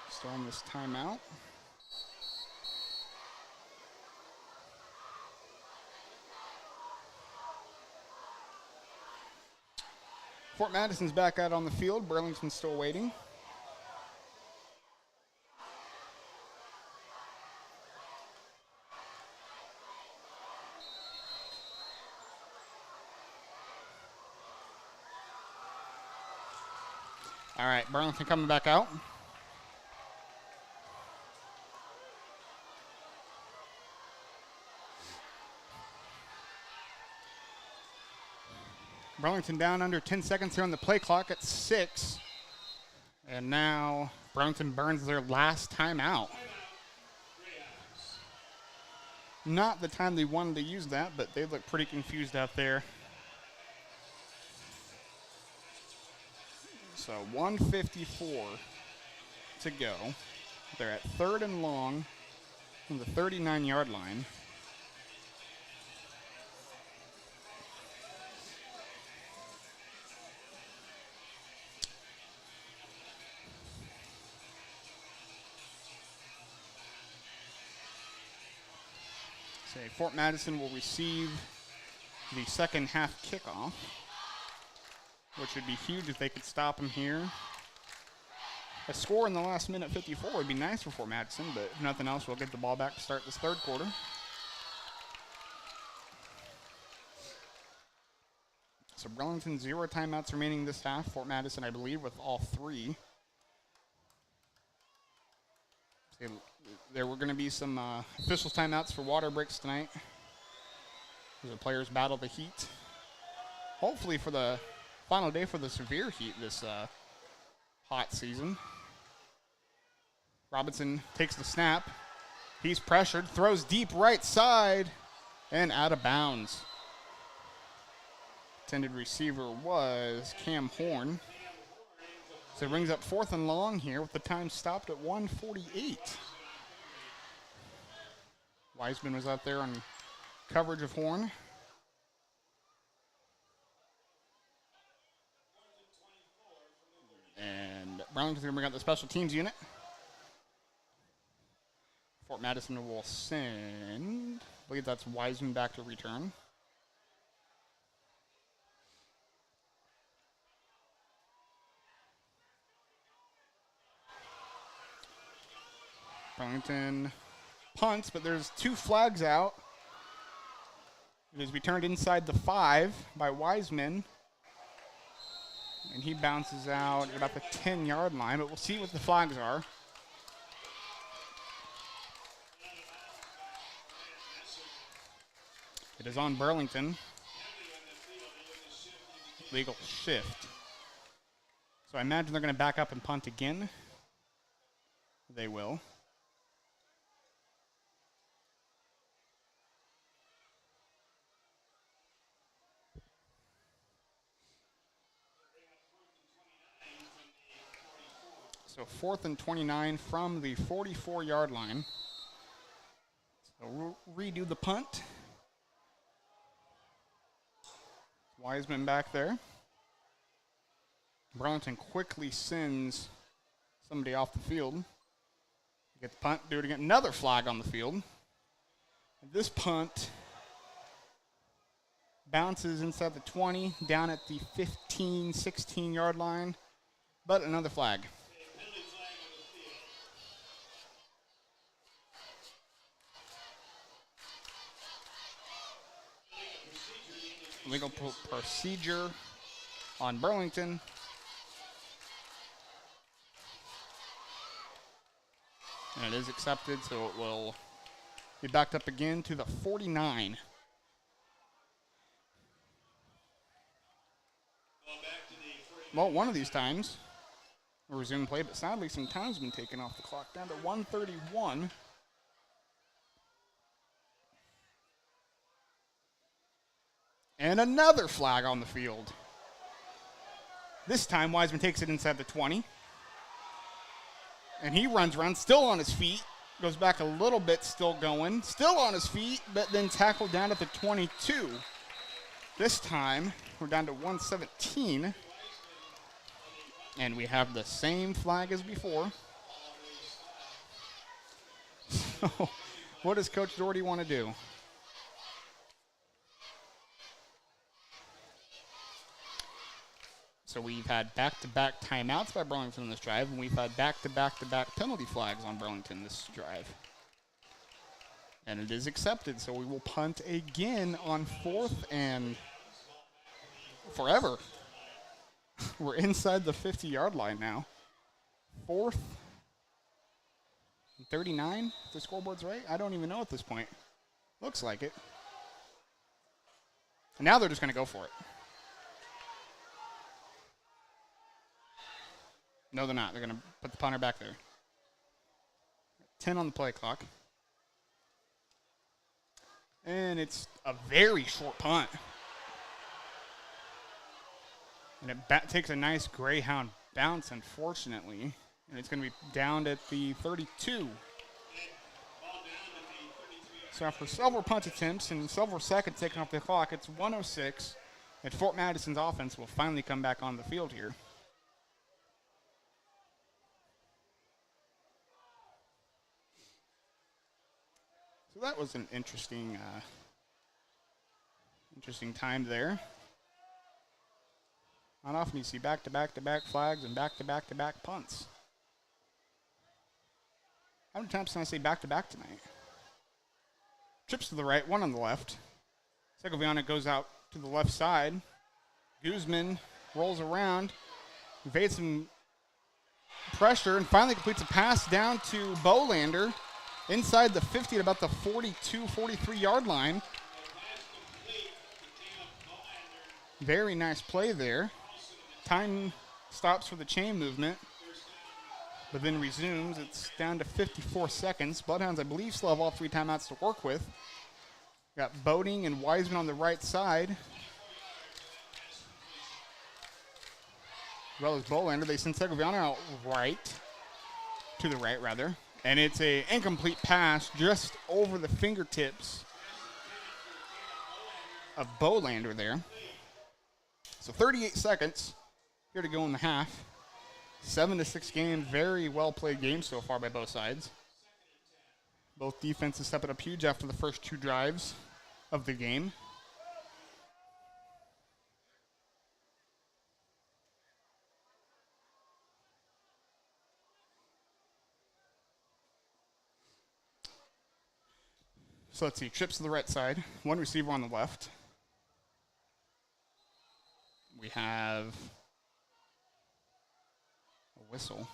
Still on this timeout. Fort Madison's back out on the field. Burlington's still waiting. All right, Burlington coming back out. Burlington down under 10 seconds here on the play clock at 6. And now Burlington burns their last timeout. Not the time they wanted to use that, but they look pretty confused out there. So 1:54 to go. They're at 3rd and long from the 39-yard line. Say Fort Madison will receive the second half kickoff, which would be huge if they could stop them here. A score in the last minute 54 would be nice for Fort Madison, but if nothing else, we'll get the ball back to start this third quarter. So Burlington 0 timeouts remaining this half. Fort Madison, I believe, with all 3. There were going to be some officials timeouts for water breaks tonight as the players battle the heat. Hopefully for the final day for the severe heat this hot season. Robinson takes the snap. He's pressured, throws deep right side, and out of bounds. Intended receiver was Cam Horn. So it brings up 4th and long here with the time stopped at 1:48. Wiseman was out there on coverage of Horn. And Burlington's going to bring out the special teams unit. Fort Madison will send, I believe that's Wiseman back to return. Burlington punts, but there's 2 flags out. It is returned inside the 5 by Wiseman. And he bounces out at about the 10-yard line, but we'll see what the flags are. It is on Burlington. Legal shift. So I imagine they're going to back up and punt again. They will. So 4th and 29 from the 44-yard line. So we'll redo the punt. Wiseman back there. Burlington quickly sends somebody off the field. Get the punt, do it again. Another flag on the field. This punt bounces inside the 20, down at the 15, 16-yard line, but another flag. Legal procedure on Burlington. And it is accepted, so it will be backed up again to the 49. Well, one of these times, we'll resume play, but sadly some time's been taken off the clock, down to 1:31. And another flag on the field. This time, Wiseman takes it inside the 20. And he runs around, still on his feet. Goes back a little bit, still going. Still on his feet, but then tackled down at the 22. This time, we're down to 117. And we have the same flag as before. So, what does Coach Dougherty want to do? So we've had back-to-back timeouts by Burlington on this drive, and we've had back-to-back-to-back penalty flags on Burlington this drive. And it is accepted, so we will punt again on 4th and forever. We're inside the 50-yard line now. 4th and 39, if the scoreboard's right. I don't even know at this point. Looks like it. And now they're just going to go for it. No, they're not. They're going to put the punter back there. 10 on the play clock. And it's a very short punt. And it takes a nice Greyhound bounce, unfortunately. And it's going to be down at the 32. So after several punt attempts and several seconds taken off the clock, it's 1:06. And Fort Madison's offense will finally come back on the field here. So that was an interesting time there. Not often you see back-to-back-to-back flags and back-to-back-to-back punts. How many times can I say back-to-back tonight? Trips to the right, one on the left. Segoviano goes out to the left side. Guzman rolls around, evades some pressure, and finally completes a pass down to Bolander inside the 50 at about the 42, 43-yard line. Very nice play there. Time stops for the chain movement, but then resumes. It's down to 54 seconds. Bloodhounds, I believe, still have all 3 timeouts to work with. Got Boating and Wiseman on the right side, as well as Bolander. They send Segoviano out to the right, rather. And it's an incomplete pass just over the fingertips of Bolander there. So 38 seconds here to go in the half. 7-6 game, very well played game so far by both sides. Both defenses stepping up huge after the first 2 drives of the game. So let's see, trips to the right side, 1 receiver on the left. We have a whistle.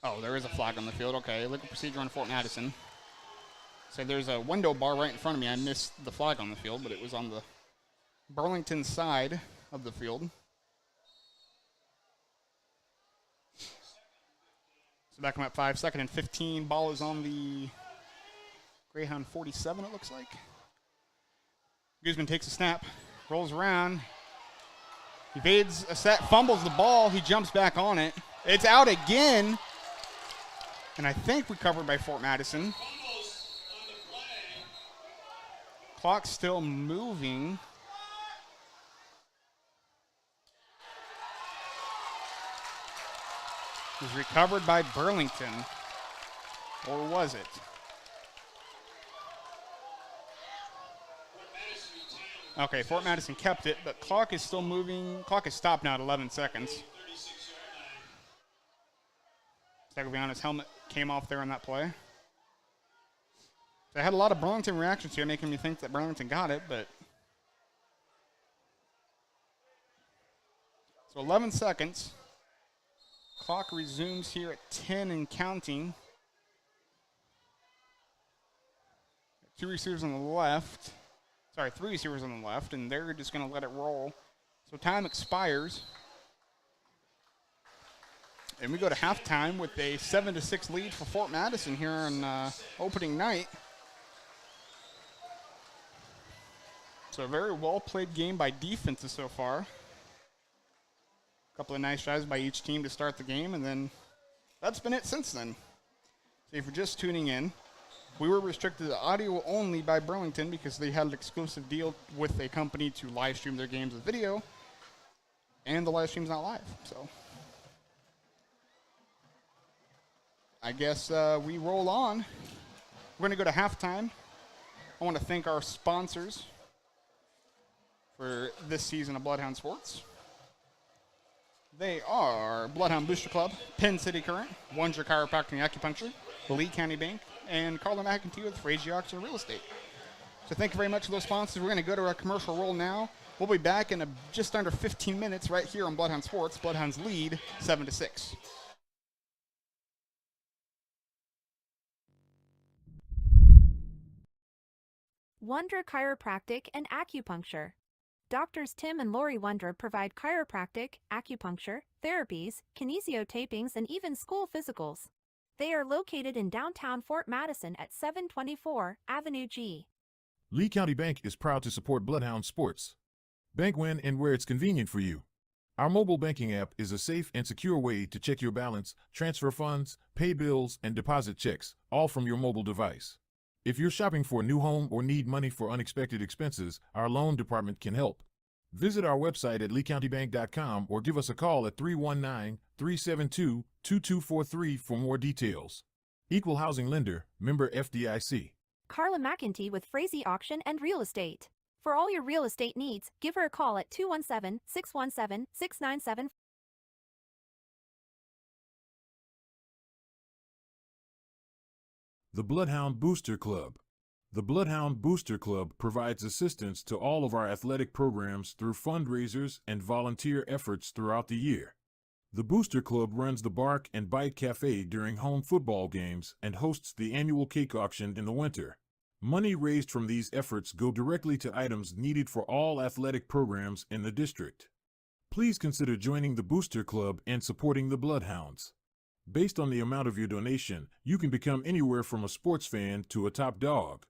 Oh, there is a flag on the field. Okay, legal procedure on Fort Madison. So there's a window bar right in front of me. I missed the flag on the field, but it was on the Burlington side of the field. So back them at 5, 2nd and 15. Ball is on the Greyhound 47, it looks like. Guzman takes a snap, rolls around, evades a set, fumbles the ball. He jumps back on it. It's out again, and I think recovered by Fort Madison. Clock's still moving. It was recovered by Burlington, or was it? Okay, Fort Madison kept it, but clock is still moving. Clock is stopped now at 11 seconds. Segoviano's helmet came off there on that play. I had a lot of Burlington reactions here, making me think that Burlington got it, but. So 11 seconds. Clock resumes here at 10 and counting. Two receivers on the left. Sorry, three receivers on the left, and they're just going to let it roll. So time expires. And we go to halftime with a 7-6 lead for Fort Madison here on opening night. So a very well-played game by defenses so far. A couple of nice drives by each team to start the game, and then that's been it since then. So if you're just tuning in, we were restricted to audio only by Burlington because they had an exclusive deal with a company to live stream their games with video, and the live stream's not live, so I guess we roll on. We're going to go to halftime. I want to thank our sponsors for this season of Bloodhound Sports. They are Bloodhound Booster Club, Penn City Current, Wonder Chiropractic and Acupuncture, Lee County Bank, and Carla McEntee with Frazier Auction Real Estate. So thank you very much for those sponsors. We're going to go to our commercial roll now. We'll be back in just under 15 minutes right here on Bloodhound Sports. Bloodhounds lead 7-6. Wonder Chiropractic and Acupuncture. Doctors Tim and Lori Wondra provide chiropractic, acupuncture, therapies, kinesiotapings, and even school physicals. They are located in downtown Fort Madison at 724 Avenue G. Lee County Bank is proud to support Bloodhound Sports. Bank when and where it's convenient for you. Our mobile banking app is a safe and secure way to check your balance, transfer funds, pay bills, and deposit checks, all from your mobile device. If you're shopping for a new home or need money for unexpected expenses, our loan department can help. Visit our website at leecountybank.com or give us a call at 319-372-2243 for more details. Equal Housing Lender, member FDIC. Carla McEntee with Frazier Auction and Real Estate. For all your real estate needs, give her a call at 217-617-6975. The Bloodhound Booster Club. The Bloodhound Booster Club provides assistance to all of our athletic programs through fundraisers and volunteer efforts throughout the year. The Booster Club runs the Bark and Bite Cafe during home football games and hosts the annual cake auction in the winter. Money raised from these efforts go directly to items needed for all athletic programs in the district. Please consider joining the Booster Club and supporting the Bloodhounds. Based on the amount of your donation, you can become anywhere from a sports fan to a top dog.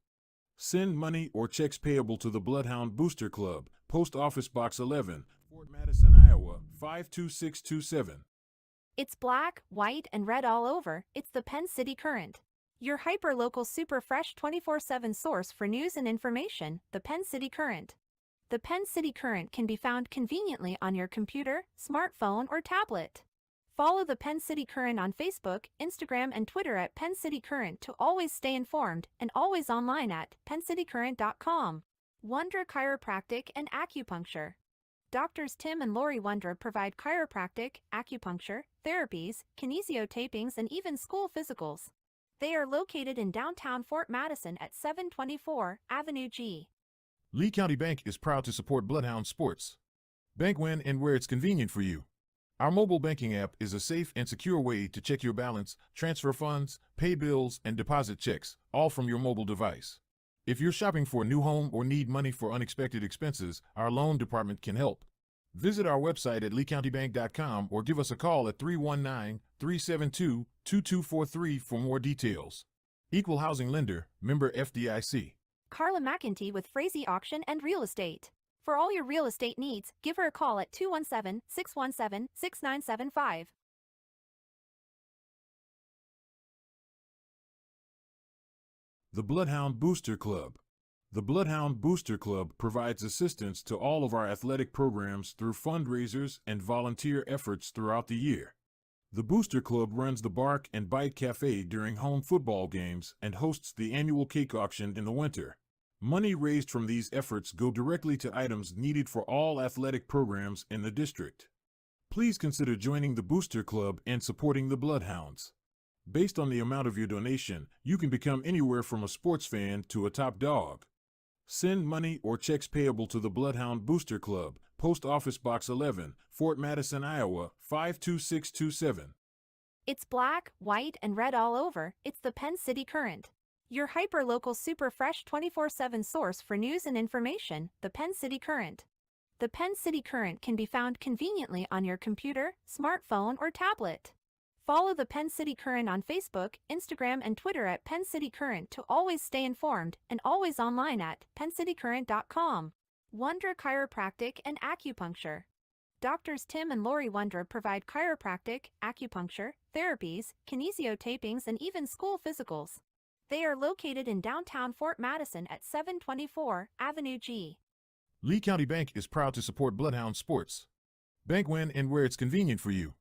Send money or checks payable to the Bloodhound Booster Club, Post Office Box 11, Fort Madison, Iowa, 52627. It's black, white, and red all over. It's the Penn City Current. Your hyper-local super fresh 24/7 source for news and information, the Penn City Current. The Penn City Current can be found conveniently on your computer, smartphone, or tablet. Follow the Penn City Current on Facebook, Instagram, and Twitter at Penn City Current to always stay informed, and always online at penncitycurrent.com. Wonder Chiropractic and Acupuncture. Doctors Tim and Lori Wondra provide chiropractic, acupuncture, therapies, kinesiotapings, and even school physicals. They are located in downtown Fort Madison at 724 Avenue G. Lee County Bank is proud to support Bloodhound Sports. Bank when and where it's convenient for you. Our mobile banking app is a safe and secure way to check your balance, transfer funds, pay bills, and deposit checks, all from your mobile device. If you're shopping for a new home or need money for unexpected expenses, our loan department can help. Visit our website at leecountybank.com or give us a call at 319-372-2243 for more details. Equal Housing Lender, member FDIC. Carla McEntee with Frazier Auction and Real Estate. For all your real estate needs, give her a call at 217-617-6975. The Bloodhound Booster Club. The Bloodhound Booster Club provides assistance to all of our athletic programs through fundraisers and volunteer efforts throughout the year. The Booster Club runs the Bark and Bite Cafe during home football games and hosts the annual cake auction in the winter. Money raised from these efforts go directly to items needed for all athletic programs in the district. Please consider joining the Booster Club and supporting the Bloodhounds. Based on the amount of your donation, you can become anywhere from a sports fan to a top dog. Send money or checks payable to the Bloodhound Booster Club, Post Office Box 11, Fort Madison, Iowa, 52627. It's black, white, and red all over. It's the Penn City Current. Your hyper-local super fresh 24/7 source for news and information, the Penn City Current. The Penn City Current can be found conveniently on your computer, smartphone, or tablet. Follow the Penn City Current on Facebook, Instagram, and Twitter at Penn City Current to always stay informed, and always online at penncitycurrent.com. Wondra Chiropractic and Acupuncture. Doctors Tim and Lori Wondra provide chiropractic, acupuncture, therapies, kinesiotapings, and even school physicals. They are located in downtown Fort Madison at 724 Avenue G. Lee County Bank is proud to support Bloodhound sports. Bank when and where it's convenient for you.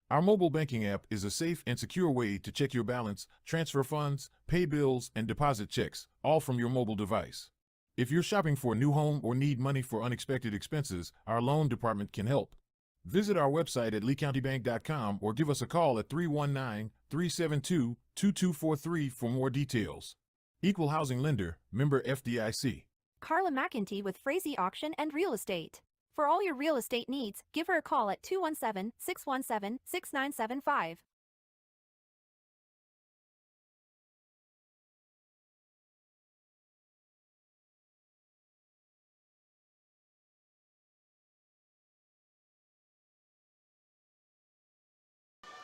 Our mobile banking app is a safe and secure way to check your balance, transfer funds, pay bills, and deposit checks, all from your mobile device. If you're shopping for a new home or need money for unexpected expenses, our loan department can help. Visit our website at leecountybank.com or give us a call at 319-372-2243 for more details. Equal Housing Lender, member FDIC. Carla McEntee with Frazee Auction and Real Estate. For all your real estate needs, give her a call at 217-617-6975.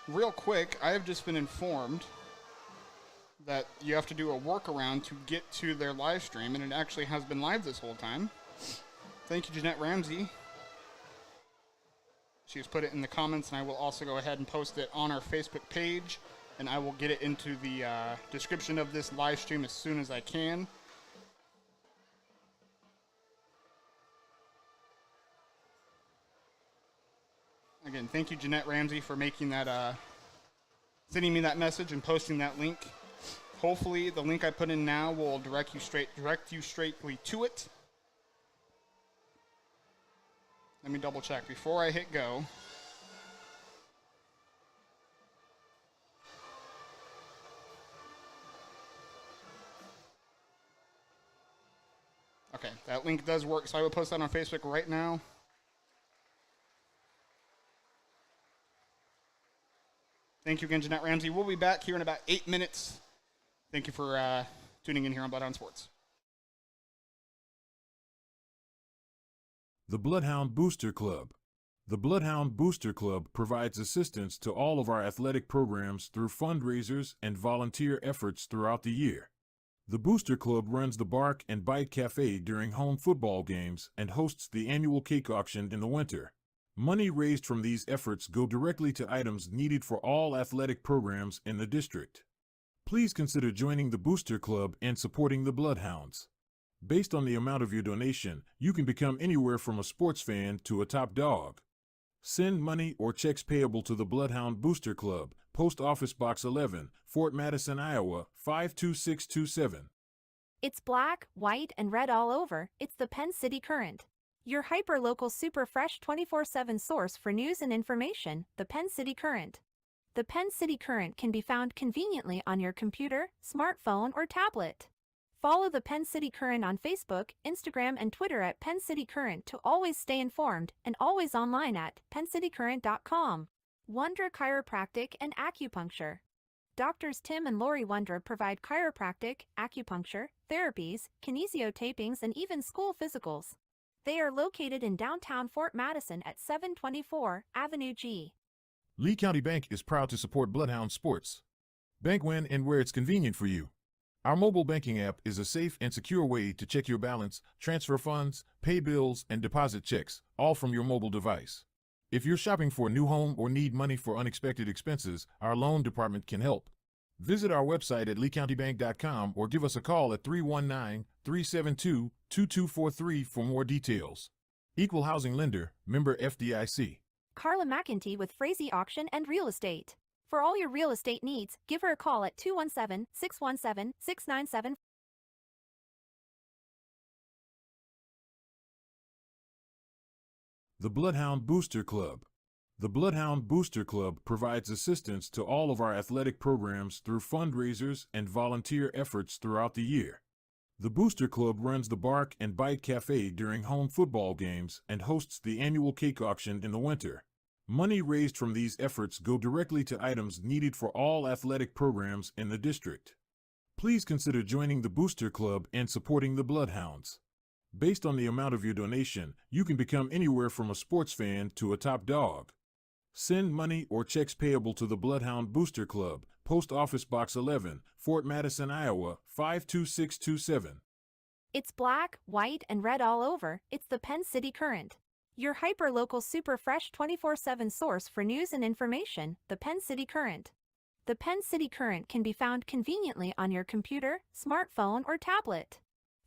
Real quick, I have just been informed that you have to do a workaround to get to their live stream, and it actually has been live this whole time. Thank you, Jeanette Ramsey. She's put it in the comments, and I will also go ahead and post it on our Facebook page, and I will get it into the description of this live stream as soon as I can. Again, thank you, Jeanette Ramsey, for making that, sending me that message and posting that link. Hopefully, the link I put in now will direct you straightly to it. Let me double check before I hit go. Okay, that link does work, so I will post that on Facebook right now. Thank you again, Jeanette Ramsey. We'll be back here in about 8 minutes. Thank you for tuning in here on Bloodhound Sports. The Bloodhound Booster Club. The Bloodhound Booster Club provides assistance to all of our athletic programs through fundraisers and volunteer efforts throughout the year. The Booster Club runs the Bark and Bite Cafe during home football games and hosts the annual cake auction in the winter. Money raised from these efforts go directly to items needed for all athletic programs in the district. Please consider joining the Booster Club and supporting the Bloodhounds. Based on the amount of your donation, you can become anywhere from a sports fan to a top dog. Send money or checks payable to the Bloodhound Booster Club, Post Office Box 11, Fort Madison, Iowa, 52627. It's black, white, and red all over. It's the Penn City Current. Your hyper-local super fresh 24/7 source for news and information, the Penn City Current. The Penn City Current can be found conveniently on your computer, smartphone, or tablet. Follow the Penn City Current on Facebook, Instagram, and Twitter at Penn City Current to always stay informed, and always online at penncitycurrent.com. Wondra Chiropractic and Acupuncture. Doctors Tim and Lori Wondra provide chiropractic, acupuncture, therapies, kinesiotapings, and even school physicals. They are located in downtown Fort Madison at 724 Avenue G. Lee County Bank is proud to support Bloodhound sports. Bank when and where it's convenient for you. Our mobile banking app is a safe and secure way to check your balance, transfer funds, pay bills, and deposit checks, all from your mobile device. If you're shopping for a new home or need money for unexpected expenses, our loan department can help. Visit our website at leecountybank.com or give us a call at 319-372-2243 for more details. Equal Housing Lender, member FDIC. Carla McEntee with Frazee Auction and Real Estate. For all your real estate needs, give her a call at 217-617-6975. The Bloodhound Booster Club. The Bloodhound Booster Club provides assistance to all of our athletic programs through fundraisers and volunteer efforts throughout the year. The Booster Club runs the Bark and Bite Cafe during home football games and hosts the annual cake auction in the winter. Money raised from these efforts go directly to items needed for all athletic programs in the district. Please consider joining the Booster Club and supporting the Bloodhounds. Based on the amount of your donation, you can become anywhere from a sports fan to a top dog. Send money or checks payable to the Bloodhound Booster Club, Post Office Box 11, Fort Madison, Iowa, 52627. It's black, white, and red all over. It's the Penn City Current. Your hyper-local super fresh 24/7 source for news and information, the Penn City Current. The Penn City Current can be found conveniently on your computer, smartphone, or tablet.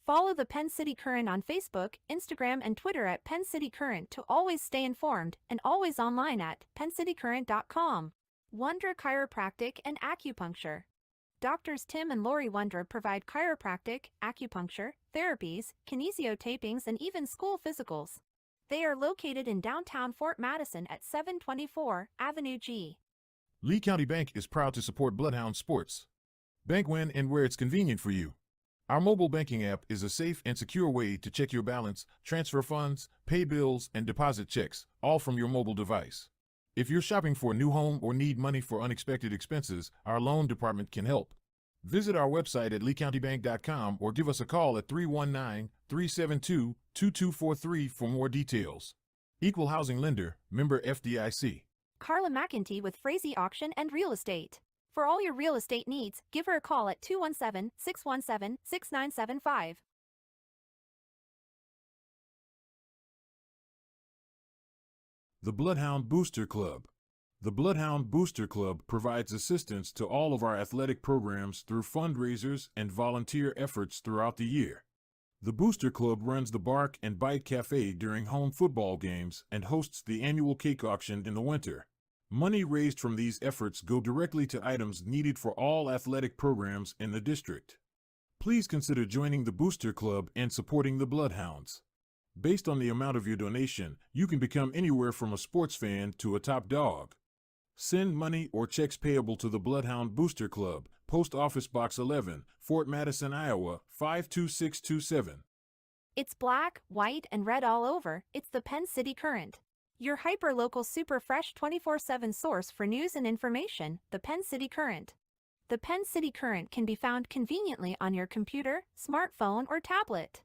Follow the Penn City Current on Facebook, Instagram, and Twitter at Penn City Current to always stay informed, and always online at penncitycurrent.com. Wondra Chiropractic and Acupuncture. Doctors Tim and Lori Wondra provide chiropractic, acupuncture, therapies, kinesiotapings, and even school physicals. They are located in downtown Fort Madison at 724 Avenue G. Lee County Bank is proud to support Bloodhound sports. Bank when and where it's convenient for you. Our mobile banking app is a safe and secure way to check your balance, transfer funds, pay bills, and deposit checks, all from your mobile device. If you're shopping for a new home or need money for unexpected expenses, our loan department can help. Visit our website at leecountybank.com or give us a call at 319-372-2243 for more details. Equal Housing Lender, member FDIC. Carla McEntee with Frazee Auction and Real Estate. For all your real estate needs, give her a call at 217-617-6975. The Bloodhound Booster Club. The Bloodhound Booster Club provides assistance to all of our athletic programs through fundraisers and volunteer efforts throughout the year. The Booster Club runs the Bark and Bite Cafe during home football games and hosts the annual cake auction in the winter. Money raised from these efforts go directly to items needed for all athletic programs in the district. Please consider joining the Booster Club and supporting the Bloodhounds. Based on the amount of your donation, you can become anywhere from a sports fan to a top dog. Send money or checks payable to the Bloodhound Booster Club, Post Office Box 11, Fort Madison, Iowa, 52627. It's black, white, and red all over. It's the Penn City Current. Your hyper-local super fresh 24/7 source for news and information, the Penn City Current. The Penn City Current can be found conveniently on your computer, smartphone, or tablet.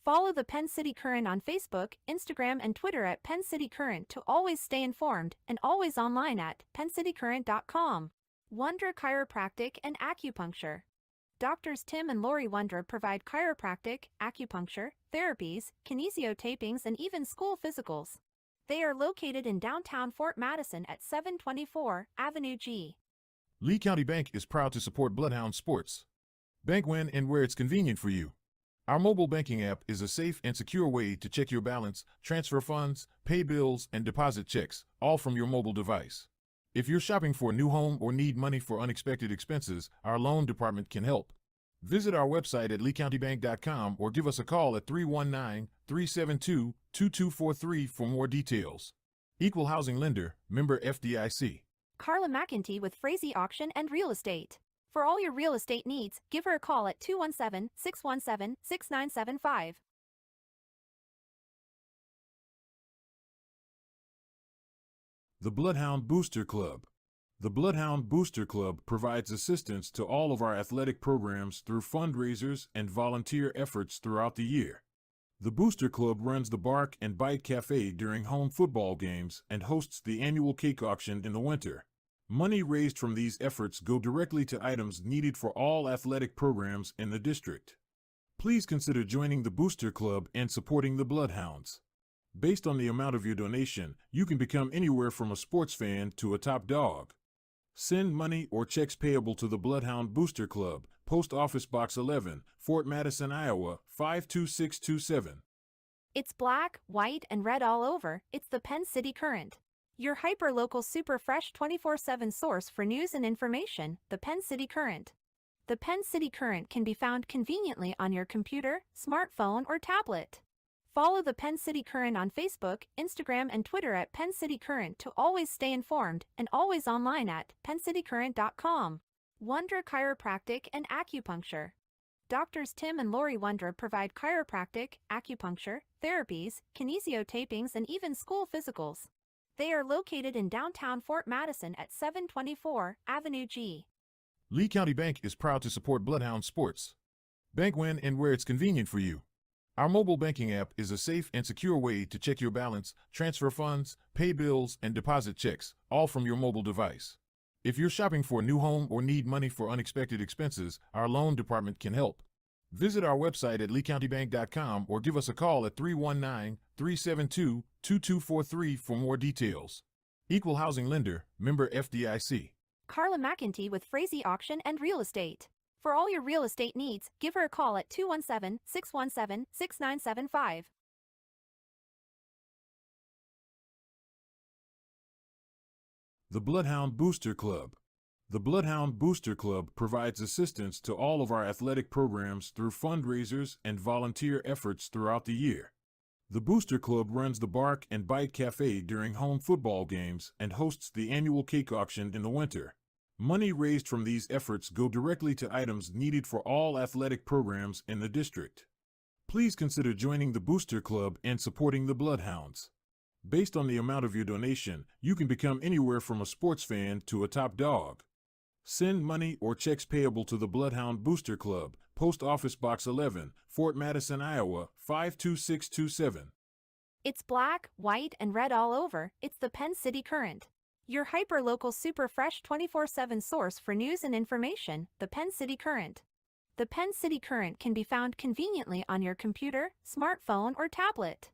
Follow the Penn City Current on Facebook, Instagram, and Twitter at Penn City Current to always stay informed, and always online at penncitycurrent.com. Wondra Chiropractic and Acupuncture. Doctors Tim and Lori Wondra provide chiropractic, acupuncture, therapies, kinesiotapings, and even school physicals. They are located in downtown Fort Madison at 724 Avenue G. Lee County Bank is proud to support Bloodhound sports. Bank when and where it's convenient for you. Our mobile banking app is a safe and secure way to check your balance, transfer funds, pay bills, and deposit checks, all from your mobile device. If you're shopping for a new home or need money for unexpected expenses, our loan department can help. Visit our website at leecountybank.com or give us a call at 319-372-2243 for more details. Equal Housing Lender, member FDIC. Carla McEntee with Frazee Auction and Real Estate. For all your real estate needs, give her a call at 217-617-6975. The Bloodhound Booster Club. The Bloodhound Booster Club provides assistance to all of our athletic programs through fundraisers and volunteer efforts throughout the year. The Booster Club runs the Bark and Bite Cafe during home football games and hosts the annual cake auction in the winter. Money raised from these efforts go directly to items needed for all athletic programs in the district. Please consider joining the Booster Club and supporting the Bloodhounds. Based on the amount of your donation, you can become anywhere from a sports fan to a top dog. Send money or checks payable to the Bloodhound Booster Club, Post Office Box 11, Fort Madison, Iowa, 52627. It's black, white, and red all over. It's the Penn City Current. Your hyper-local super fresh 24/7 source for news and information, the Penn City Current. The Penn City Current can be found conveniently on your computer, smartphone, or tablet. Follow the Penn City Current on Facebook, Instagram, and Twitter at Penn City Current to always stay informed, and always online at penncitycurrent.com. Wondra Chiropractic and Acupuncture. Doctors Tim and Lori Wondra provide chiropractic, acupuncture, therapies, kinesiotapings, and even school physicals. They are located in downtown Fort Madison at 724 Avenue G. Lee County Bank is proud to support Bloodhound sports. Bank when and where it's convenient for you. Our mobile banking app is a safe and secure way to check your balance, transfer funds, pay bills, and deposit checks, all from your mobile device. If you're shopping for a new home or need money for unexpected expenses, our loan department can help. Visit our website at leecountybank.com or give us a call at 319-372-2243 for more details. Equal Housing Lender, member FDIC. Carla McEntee with Frazee Auction and Real Estate. For all your real estate needs, give her a call at 217-617-6975. The Bloodhound Booster Club. The Bloodhound Booster Club provides assistance to all of our athletic programs through fundraisers and volunteer efforts throughout the year. The Booster Club runs the Bark and Bite Cafe during home football games and hosts the annual cake auction in the winter. Money raised from these efforts go directly to items needed for all athletic programs in the district. Please consider joining the Booster Club and supporting the Bloodhounds. Based on the amount of your donation, you can become anywhere from a sports fan to a top dog. Send money or checks payable to the Bloodhound Booster Club, Post Office Box 11, Fort Madison, Iowa, 52627. It's black, white, and red all over. It's the Penn City Current. Your hyper-local super fresh 24/7 source for news and information, the Penn City Current. The Penn City Current can be found conveniently on your computer, smartphone, or tablet.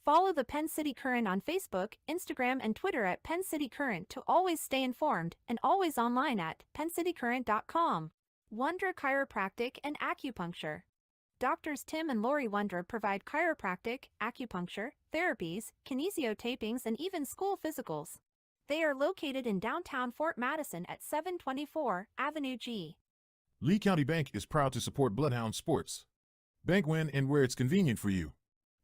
Follow the Penn City Current on Facebook, Instagram, and Twitter at Penn City Current to always stay informed, and always online at penncitycurrent.com. Wondra Chiropractic and Acupuncture. Doctors Tim and Lori Wondra provide chiropractic, acupuncture, therapies, kinesiotapings, and even school physicals. They are located in downtown Fort Madison at 724 Avenue G. Lee County Bank is proud to support Bloodhound sports. Bank when and where it's convenient for you.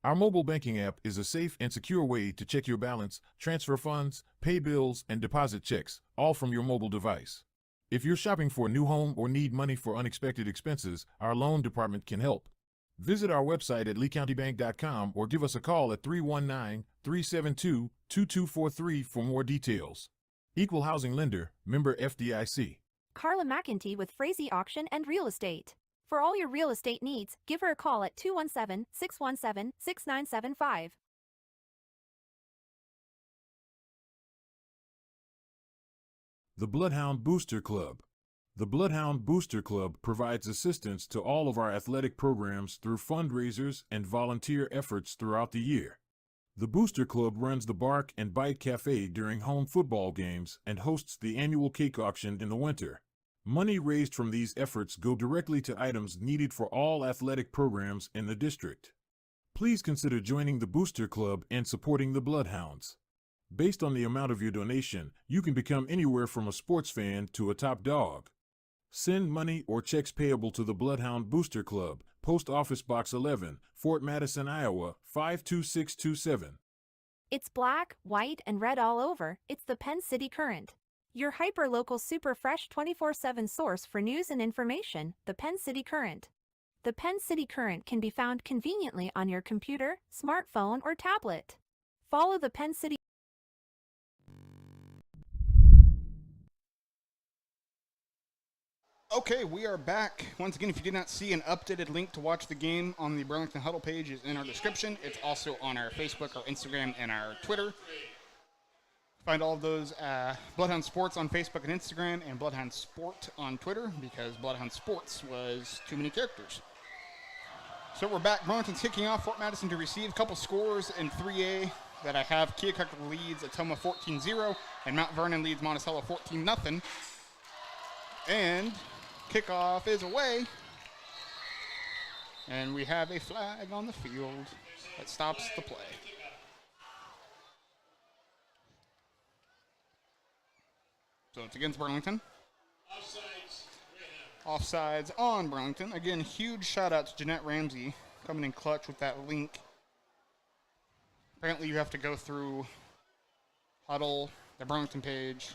Our mobile banking app is a safe and secure way to check your balance, transfer funds, pay bills, and deposit checks, all from your mobile device. If you're shopping for a new home or need money for unexpected expenses, our loan department can help. Visit our website at leecountybank.com or give us a call at 319-372-2243 for more details. Equal Housing Lender, member FDIC. Carla McEntee with Frazee Auction and Real Estate. For all your real estate needs, give her a call at 217-617-6975. The Bloodhound Booster Club. The Bloodhound Booster Club provides assistance to all of our athletic programs through fundraisers and volunteer efforts throughout the year. The Booster Club runs the Bark and Bite Cafe during home football games and hosts the annual cake auction in the winter. Money raised from these efforts go directly to items needed for all athletic programs in the district. Please consider joining the Booster Club and supporting the Bloodhounds. Based on the amount of your donation, you can become anywhere from a sports fan to a top dog. Send money or checks payable to the Bloodhound Booster Club, Post Office Box 11, Fort Madison, Iowa, 52627. It's black, white, and red all over. It's the Penn City Current. Your hyper-local super fresh 24/7 source for news and information, the Penn City Current. The Penn City Current can be found conveniently on your computer, smartphone, or tablet. Follow the Penn City. Okay, we are back. Once again, if you did not see an updated link to watch the game on the Burlington Huddle page is in our description. It's also on our Facebook, our Instagram, and our Twitter. Find all of those Bloodhound Sports on Facebook and Instagram, and Bloodhound Sport on Twitter, because Bloodhound Sports was too many characters. So we're back. Burlington's kicking off. Fort Madison to receive. A couple scores in 3A that I have. Keokuk leads Atoma 14-0, and Mount Vernon leads Monticello 14-0. And kickoff is away. And we have a flag on the field that stops the play. So it's against Burlington. Offsides on Burlington. Again, huge shout out to Jeanette Ramsey coming in clutch with that link. Apparently you have to go through Huddle, the Burlington page,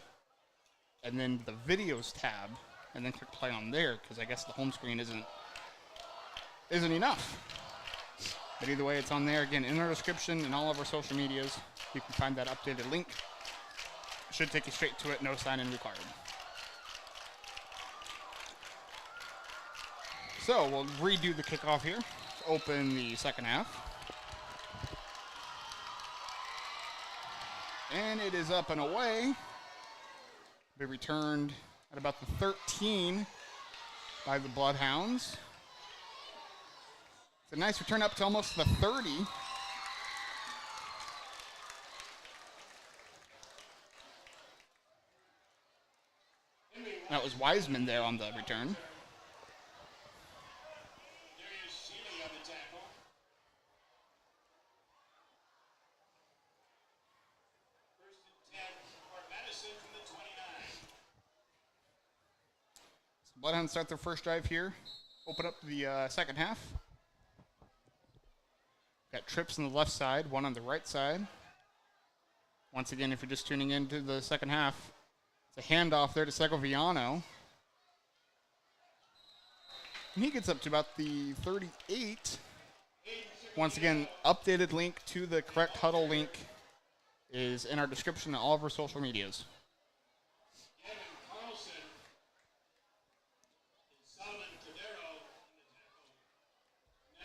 and then the videos tab, and then click play on there, because I guess the home screen isn't enough. But either way, it's on there. Again, in our description and all of our social medias, you can find that updated link. Should take you straight to it, no sign-in required. So we'll redo the kickoff here. Open the second half. And it is up and away. Be returned at about the 13 by the Bloodhounds. It's a nice return up to almost the 30. That was Wiseman there on the return. Bloodhounds start their first drive here. Open up the second half. Got trips on the left side, one on the right side. Once again, if you're just tuning into the second half, it's a handoff there to Segoviano. And he gets up to about the 38. Once again, updated link to the correct huddle link is in our description and all of our social medias.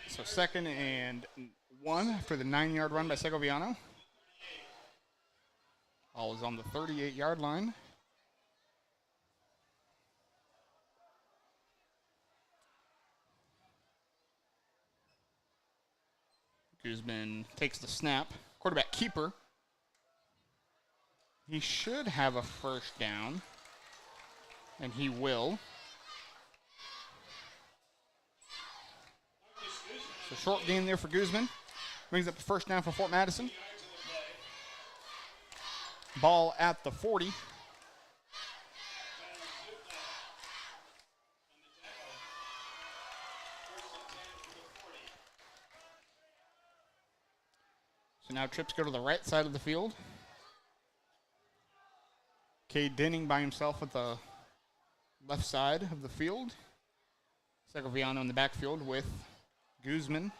So 2nd and 1 for the 9-yard run by Segoviano. Ball is on the 38-yard line. Guzman takes the snap. Quarterback keeper. He should have a first down, and he will. So short gain there for Guzman. Brings up the first down for Fort Madison. Ball at the 40. So now trips go to the right side of the field. Cade Denning by himself at the left side of the field. Segoviano in the backfield with Guzman.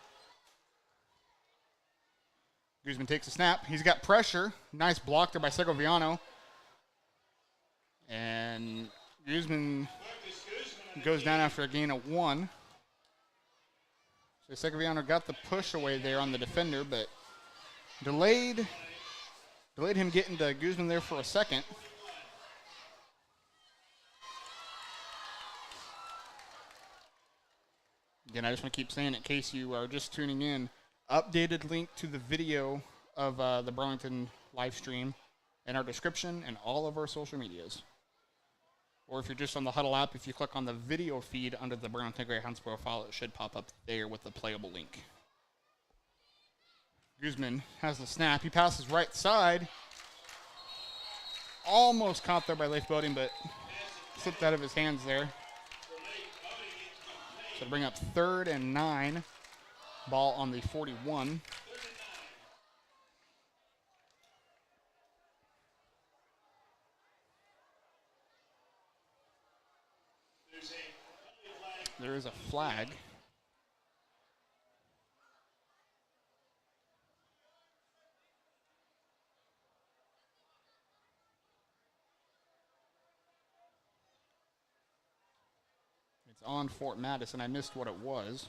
Guzman takes a snap. He's got pressure. Nice block there by Segoviano. And Guzman goes down after a gain of 1. So Segoviano got the push away there on the defender, but delayed him getting to Guzman there for a second. Again, I just want to keep saying it in case you are just tuning in. Updated link to the video of the Burlington live stream in our description and all of our social medias. Or if you're just on the Huddle app, if you click on the video feed under the Burlington Grayhounds profile, it should pop up there with the playable link. Guzman has the snap. He passes right side. Almost caught there by Leif Boding, but slipped out of his hands there. So to bring up 3rd and 9. Ball on the 41. There is a flag. It's on Fort Madison. I missed what it was.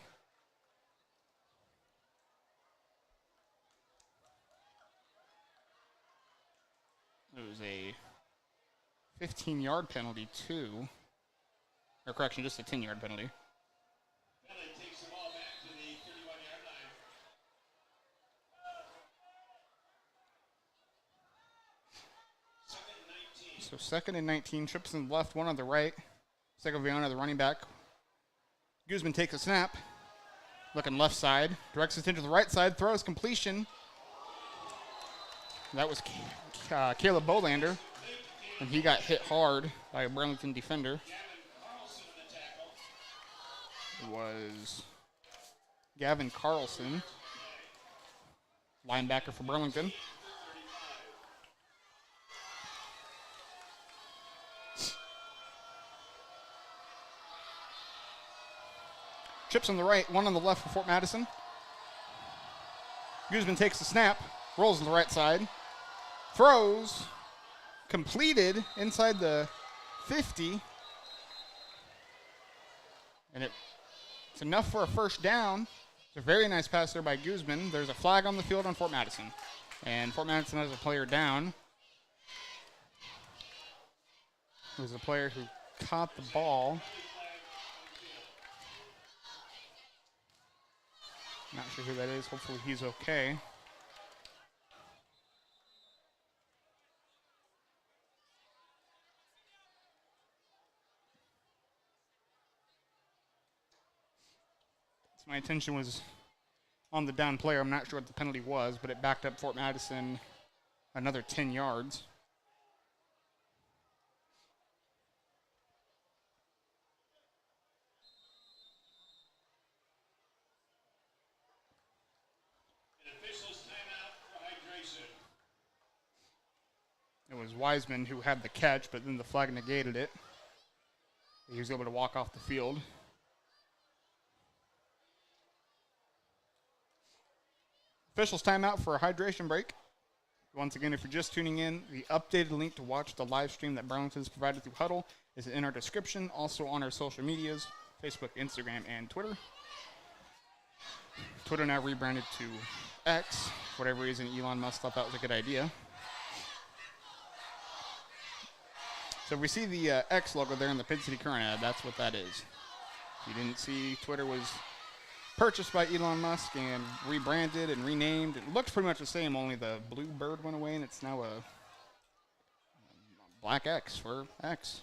It was a 15-yard penalty, too. Or correction, just a 10-yard penalty. Takes the ball back to the 31-yard line. So 2nd and 19. Trips in the left, one on the right. Segoviano, the running back. Guzman takes a snap. Looking left side. Directs it into the right side. Throws completion. That was Caleb Bolander. And he got hit hard by a Burlington defender. It was Gavin Carlson, linebacker for Burlington. Trips on the right, one on the left for Fort Madison. Guzman takes the snap, rolls on the right side, throws, completed inside the 50. And it's enough for a first down. It's a very nice pass there by Guzman. There's a flag on the field on Fort Madison. And Fort Madison has a player down. It was a player who caught the ball. Not sure who that is. Hopefully he's okay. My attention was on the down player. I'm not sure what the penalty was, but it backed up Fort Madison another 10 yards. An official's timeout for hydration. It was Wiseman who had the catch, but then the flag negated it. He was able to walk off the field. Officials timeout for a hydration break. Once again, if you're just tuning in, the updated link to watch the live stream that Burlington has provided through Huddle is in our description, also on our social medias, Facebook, Instagram, and Twitter. Twitter now rebranded to X. For whatever reason, Elon Musk thought that was a good idea. So if we see the X logo there in the Penn City Current ad, that's what that is. If you didn't see, Twitter was purchased by Elon Musk and rebranded and renamed. It looked pretty much the same, only the blue bird went away, and it's now a black X for X.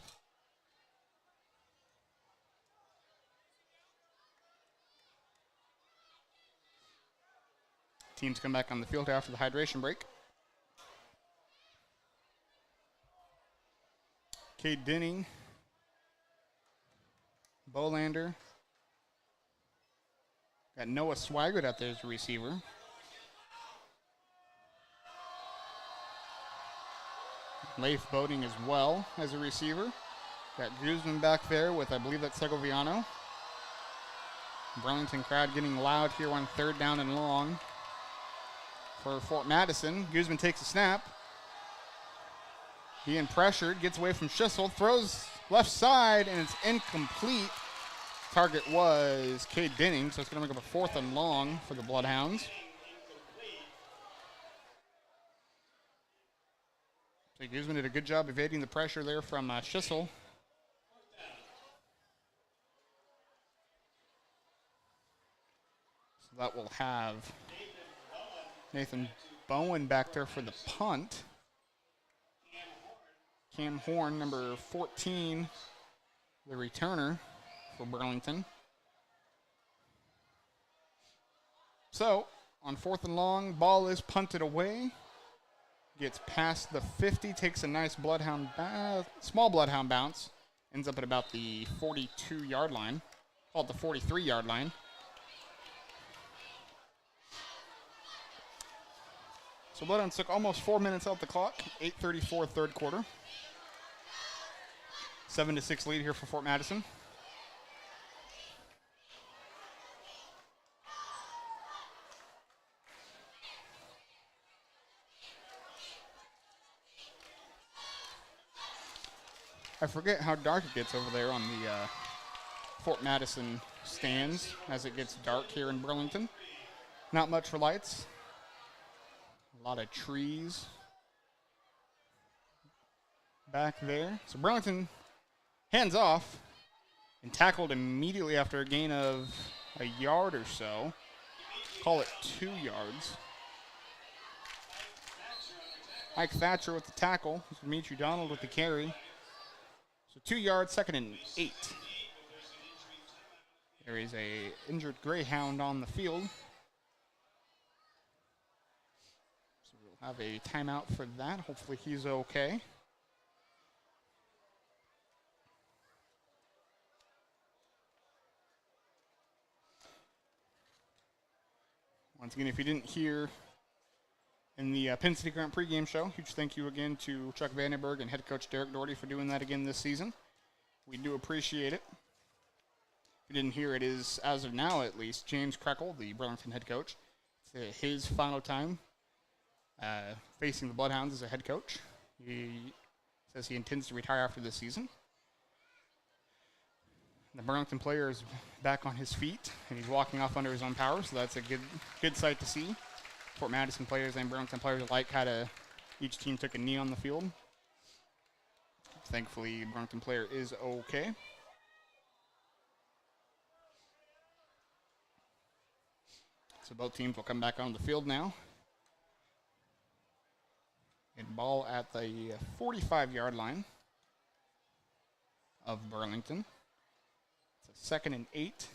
Teams come back on the field after the hydration break. Cade Denning, Bolander. Got Noah Swaggart out there as a receiver. Leif Boating as well as a receiver. Got Guzman back there with, I believe that's Segoviano. Burlington crowd getting loud here on 3rd down and long for Fort Madison. Guzman takes a snap. Being pressured, gets away from Schissel, throws left side, and it's incomplete. Target was Cade Denning, so it's going to make up a 4th and long for the Bloodhounds. So Guzman did a good job evading the pressure there from Schissel. So that will have Nathan Bowen back there for the punt. Cam Horn, number 14, the returner for Burlington. So, on 4th and long, ball is punted away. Gets past the 50, takes a nice small Bloodhound bounce. Ends up at about the 42-yard line. Call it the 43-yard line. So Bloodhounds took almost 4 minutes off the clock. 8:34 third quarter. 7-6 lead here for Fort Madison. I forget how dark it gets over there on the Fort Madison stands as it gets dark here in Burlington. Not much for lights. A lot of trees back there. So Burlington hands off and tackled immediately after a gain of a yard or so. Call it 2 yards. Mike Thatcher with the tackle. Dimitri Donald with the carry. So 2 yards, 2nd and 8. There is a injured Greyhound on the field. So we'll have a timeout for that. Hopefully he's okay. Once again, if you didn't hear in the Penn City Current pregame show, huge thank you again to Chuck Vandenberg and head coach Derek Dougherty for doing that again this season. We do appreciate it. If you didn't hear, it is, as of now at least, James Krekel, the Burlington head coach. It's his final time facing the Bloodhounds as a head coach. He Says he intends to retire after this season. The Burlington player is back on his feet, and he's walking off under his own power, so that's a good sight to see. Fort Madison players and Burlington players alike had each team took a knee on the field. Thankfully, Burlington player is okay. So both teams will come back on the field now. And ball at the 45-yard line of Burlington. It's a 2nd and 8.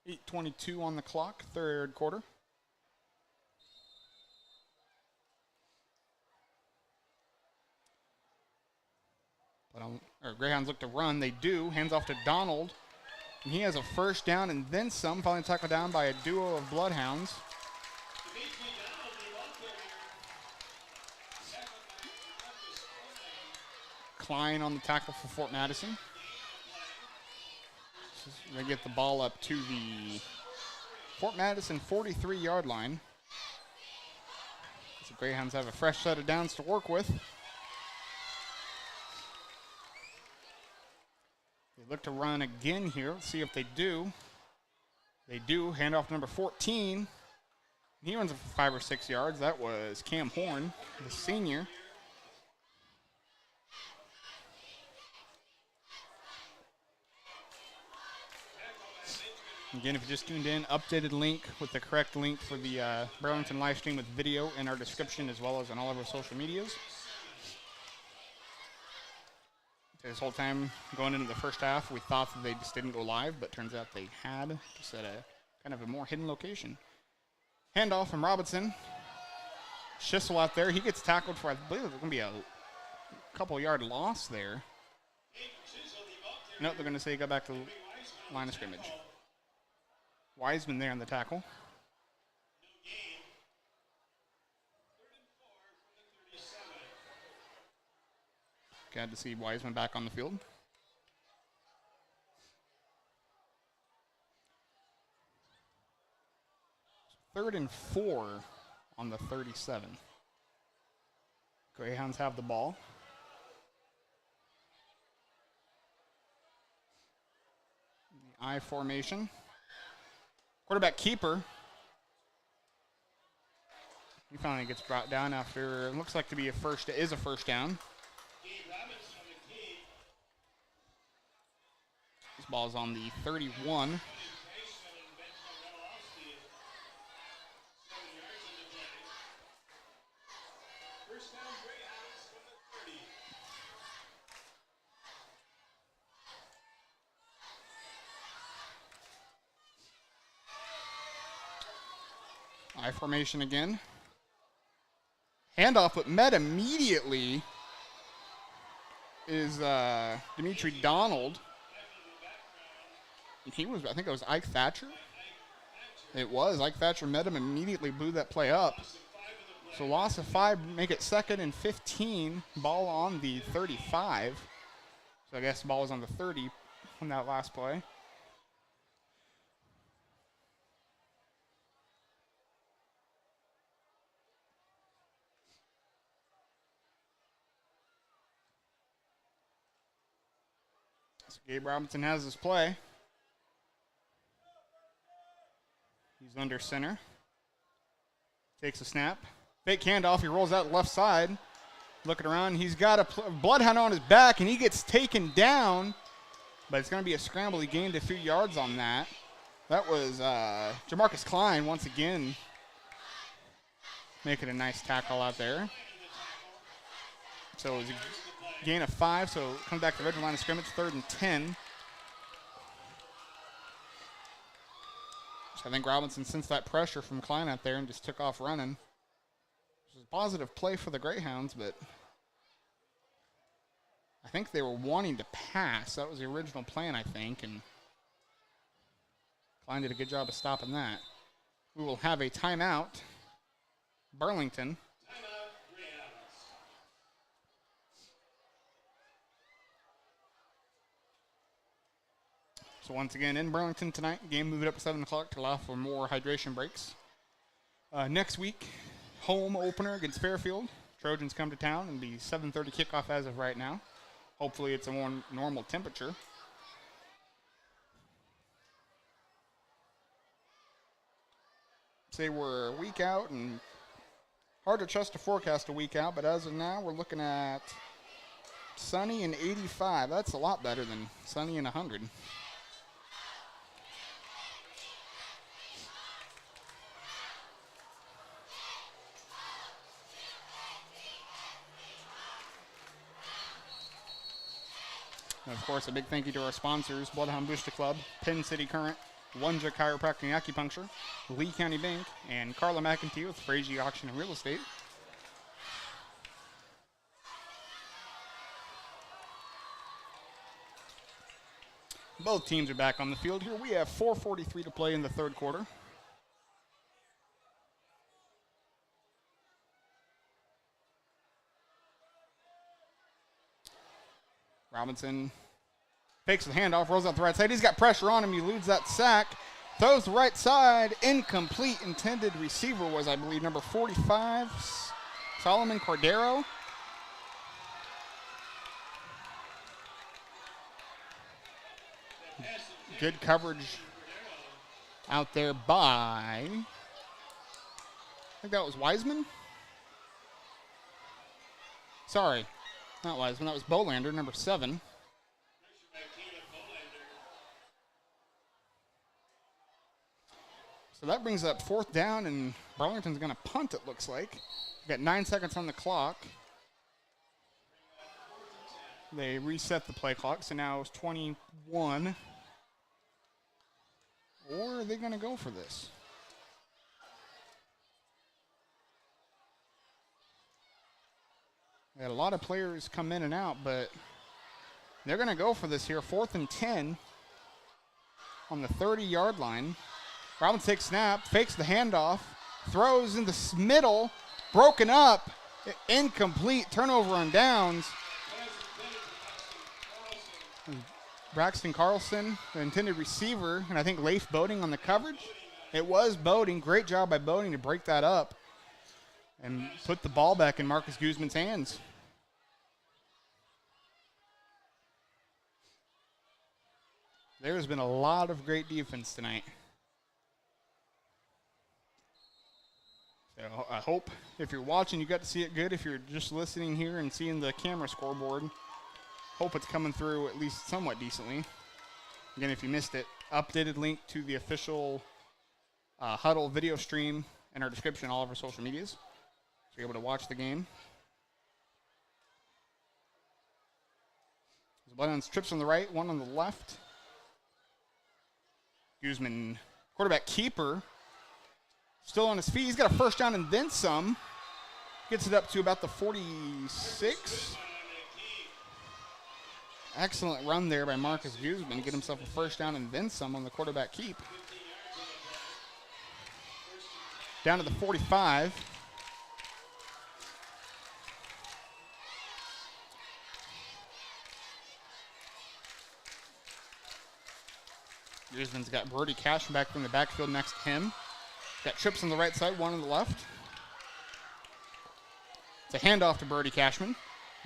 8:22 on the clock, third quarter. Greyhounds look to run. They do. Hands off to Donald. And he has a first down and then some. Finally tackled down by a duo of Bloodhounds. Klein on the tackle for Fort Madison. They get the ball up to the Fort Madison 43-yard line. So Greyhounds have a fresh set of downs to work with. They look to run again here. Let's see if they do. They do. Hand off to number 14. He runs for 5 or 6 yards. That was Cam Horn, the senior. Again, if you just tuned in, updated link with the correct link for the Burlington live stream with video in our description as well as on all of our social medias. This whole time going into the first half, we thought that they just didn't go live, but turns out they had, just at a kind of a more hidden location. Handoff from Robinson. Schissel out there. He gets tackled for, I believe there's going to be a couple-yard loss there. Nope, they're going to say he got back to the line of scrimmage. Wiseman there on the tackle. Glad to see Wiseman back on the field. Third and 4 on the 37. Greyhounds have the ball. The I formation. Quarterback keeper. He finally gets brought down after it looks like to be a first down. This ball's on the 31. I formation again. Handoff, but met immediately is Dimitri Donald. He was, I think it was Ike Thatcher. It was. Ike Thatcher met him immediately, blew that play up. So loss of 5, make it 2nd and 15. Ball on the 35. So I guess the ball was on the 30 on that last play. So Gabe Robinson has his play. He's under center. Takes a snap. Fake handoff. He rolls out left side. Looking around. He's got a Bloodhound on his back, and he gets taken down. But it's going to be a scramble. He gained a few yards on that. That was Jamarcus Klein once again making a nice tackle out there. So it was a gain of 5, so it comes back to the red line of scrimmage, 3rd and 10. So I think Robinson sensed that pressure from Klein out there and just took off running. It was a positive play for the Greyhounds, but I think they were wanting to pass. That was the original plan, I think, and Klein did a good job of stopping that. We will have a timeout. Burlington. So once again, in Burlington tonight, game moved up to 7 o'clock to allow for more hydration breaks. Next week, home opener against Fairfield. Trojans come to town, and the 7:30 kickoff as of right now. Hopefully it's a more normal temperature. Say we're a week out, and hard to trust to forecast a week out, but as of now, we're looking at sunny and 85. That's a lot better than sunny and 100. And of course, a big thank you to our sponsors, Bloodhound Booster Club, Penn City Current, Wunja Chiropractic and Acupuncture, Lee County Bank, and Carla McEntee with Frazee Auction and Real Estate. Both teams are back on the field here. We have 4:43 to play in the third quarter. Robinson fakes the handoff, rolls out the right side. He's got pressure on him. He eludes that sack. Throws the right side. Incomplete. Intended receiver was, I believe, number 45, Solomon Cordero. Good coverage out there by, I think that was Wiseman. Sorry, not Wiseman. That was Bolander, number 7. So that brings up 4th down, and Burlington's going to punt, it looks like. We've got 9 seconds on the clock. They reset the play clock, so now it's 21. Or are they going to go for this? They had a lot of players come in and out, but they're going to go for this here. 4th and 10 on the 30-yard line. Robinson takes snap, fakes the handoff, throws in the middle, broken up, incomplete, turnover on downs. Braxton Carlson, the intended receiver, and I think Leif Boating on the coverage. It was Boating. Great job by Boating to break that up and put the ball back in Marcus Guzman's hands. There's been a lot of great defense tonight. So I hope if you're watching, you got to see it good. If you're just listening here and seeing the camera scoreboard, hope it's coming through at least somewhat decently. Again, if you missed it, updated link to the official Huddle video stream in our description, all of our social medias. So you're able to watch the game. The Bloodhounds trips on the right, one on the left. Guzman, quarterback keeper, still on his feet. He's got a first down and then some. Gets it up to about the 46. Excellent run there by Marcus Guzman to get himself a first down and then some on the quarterback keep. Down to the 45. Guzman's got Brody Cashman back from the backfield next to him. Got trips on the right side, one on the left. It's a handoff to Brody Cashman.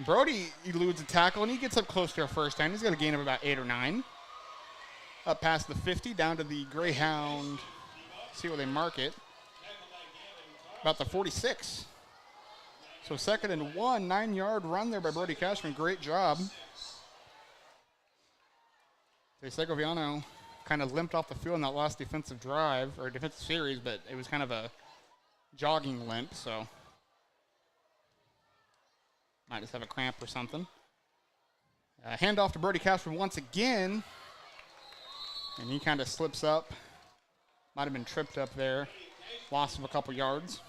Brody eludes a tackle, and he gets up close to a first down. He's got a gain of about 8 or 9. Up past the 50, down to the Greyhound. See where they mark it. About the 46. So 2nd and 1, 9-yard run there by Brody Cashman. Great job. Segoviano kind of limped off the field in that last defensive drive, or defensive series, but it was kind of a jogging limp, so might just have a cramp or something. Handoff to Brody Cashman once again, and he kind of slips up. Might have been tripped up there. Loss of a couple yards.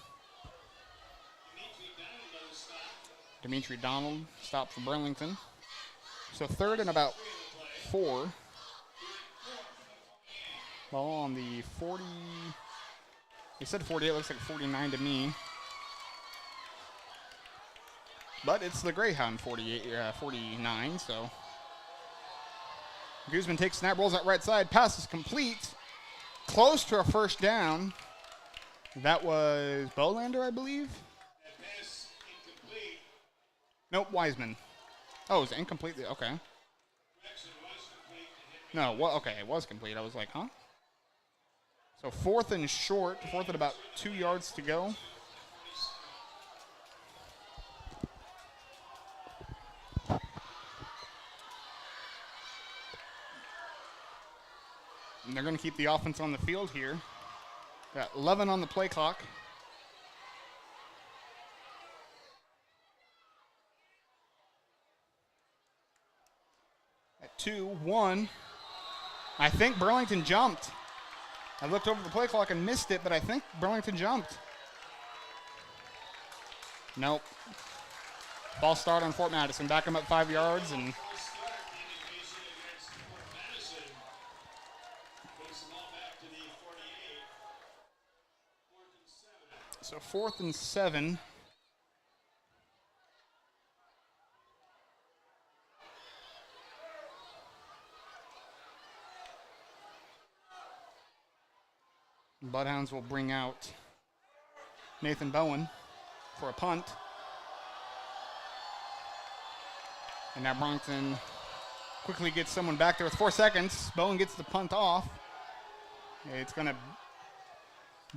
Dimitri Donald stopped for Burlington. So 3rd and about 4. Ball on the 40. He said 48, looks like 49 to me. But it's the Greyhound 49, so. Guzman takes snap, rolls out right side, pass is complete. Close to a first down. That was Bolander, I believe. Nope, Wiseman. Oh, it's incomplete. Okay. No, what? Okay, it was complete. I was like, huh? So 4th and short. 4th and about 2 yards to go. And they're going to keep the offense on the field here. Got 11 on the play clock. At 2-1. I think Burlington jumped. I looked over the play clock and missed it, but I think Burlington jumped. Nope. False start on Fort Madison. Back them up 5 yards and so 4th and 7. Bloodhounds will bring out Nathan Bowen for a punt. And now Burlington quickly gets someone back there with 4 seconds. Bowen gets the punt off. It's going to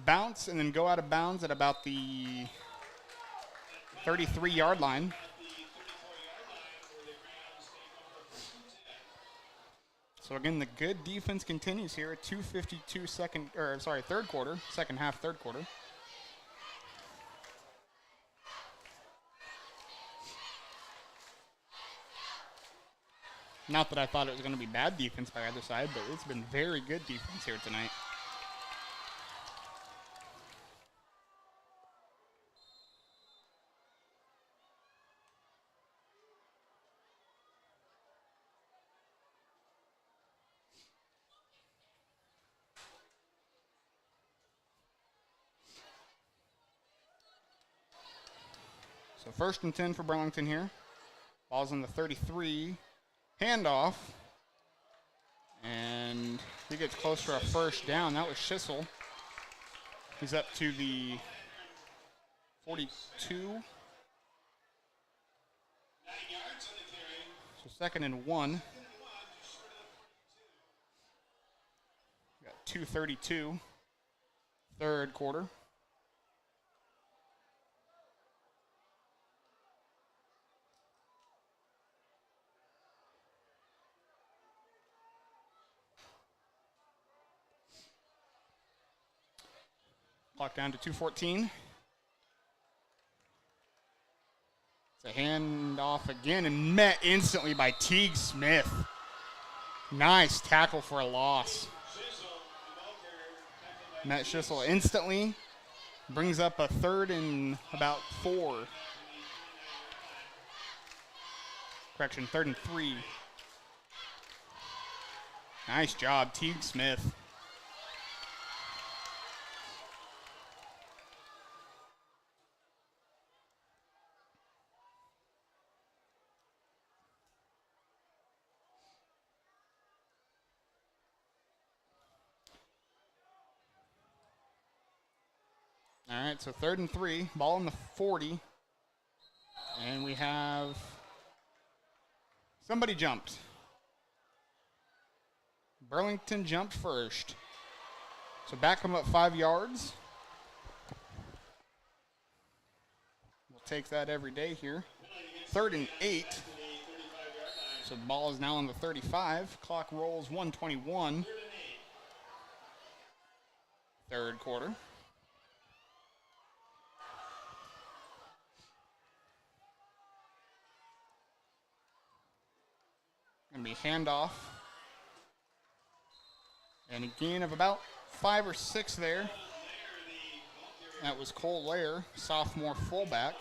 bounce and then go out of bounds at about the 33-yard line. So again, the good defense continues here. 2:52 third quarter, second half, third quarter. Not that I thought it was going to be bad defense by either side, but it's been very good defense here tonight. So 1st and 10 for Burlington here. Ball's on the 33. Handoff. And he gets close for a first down. That was Schissel. He's up to the 42. So 2nd and 1. Got 2:32. Third quarter. Clock down to 2:14. It's a handoff again and met instantly by Teague Smith. Nice tackle for a loss. Met Schissel instantly. Brings up a 3rd and about 4. Correction, 3rd and 3. Nice job, Teague Smith. All right, so 3rd and 3, ball on the 40. And we have somebody jumped. Burlington jumped first. So back them up 5 yards. We'll take that every day here. 3rd and 8. So the ball is now on the 35. Clock rolls 1:21. Third quarter. Going to be handoff. And a gain of about 5 or 6 there. That was Cole Lair, sophomore fullback.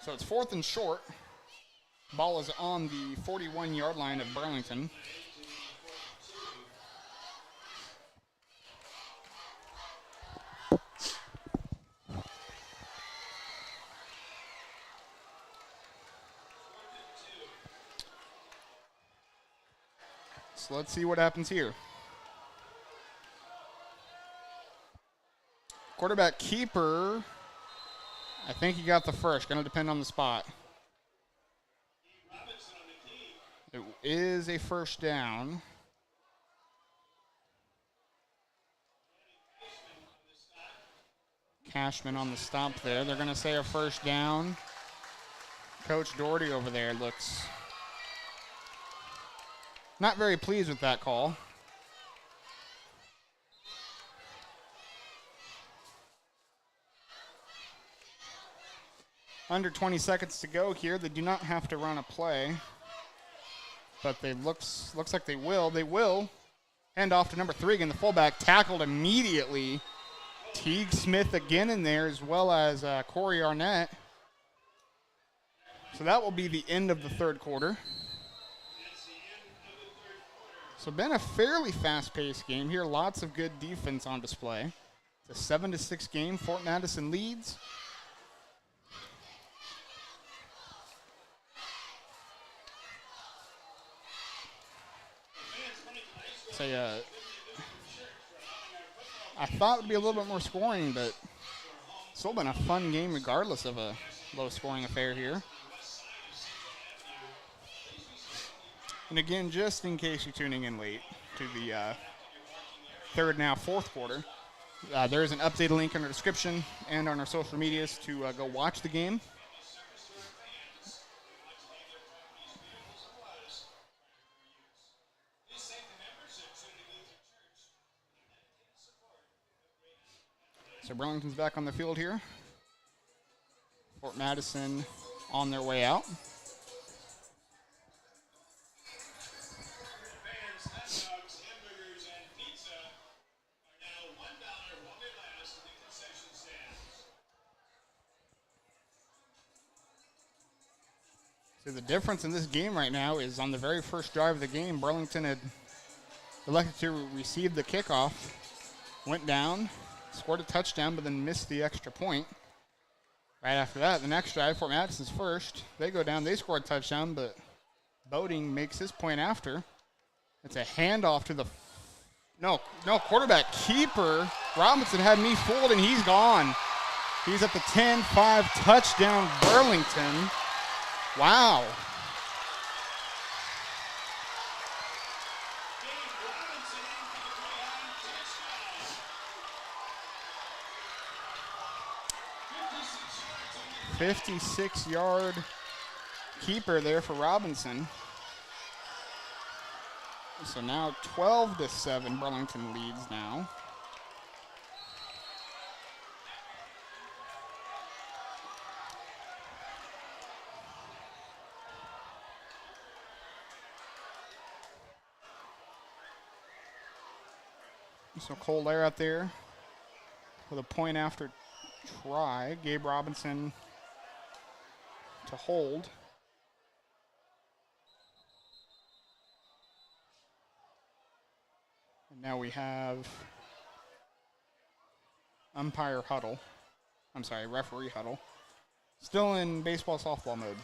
So it's 4th and short. Ball is on the 41-yard line of Burlington. So let's see what happens here. Quarterback keeper, I think he got the first. Going to depend on the spot. It is a first down. Cashman on the stop there. They're going to say a first down. Coach Dougherty over there looks not very pleased with that call. Under 20 seconds to go here. They do not have to run a play, but they looks like they will. They will hand off to number 3 again. The fullback tackled immediately. Teague Smith again in there, as well as Corey Arnett. So that will be the end of the third quarter. So been a fairly fast-paced game here. Lots of good defense on display. It's a 7-6 game. Fort Madison leads. I thought it would be a little bit more scoring, but still been a fun game regardless of a low-scoring affair here. And again, just in case you're tuning in late to the third, now fourth quarter, there is an updated link in our description and on our social medias to go watch the game. So Burlington's back on the field here. Fort Madison on their way out. So the difference in this game right now is on the very first drive of the game, Burlington had elected to receive the kickoff, went down, scored a touchdown, but then missed the extra point. Right after that, the next drive, Fort Madison's first. They go down, they score a touchdown, but Boating makes his point after. It's a handoff to the quarterback keeper. Robinson had me fooled, and he's gone. He's at the 10-5 touchdown, Burlington. Wow. "56-yard keeper there for Robinson." So now 12-7, Burlington leads now. So Cole Lair out there with a point after try. Gabe Robinson to hold. And now we have referee huddle. Still in baseball softball mode.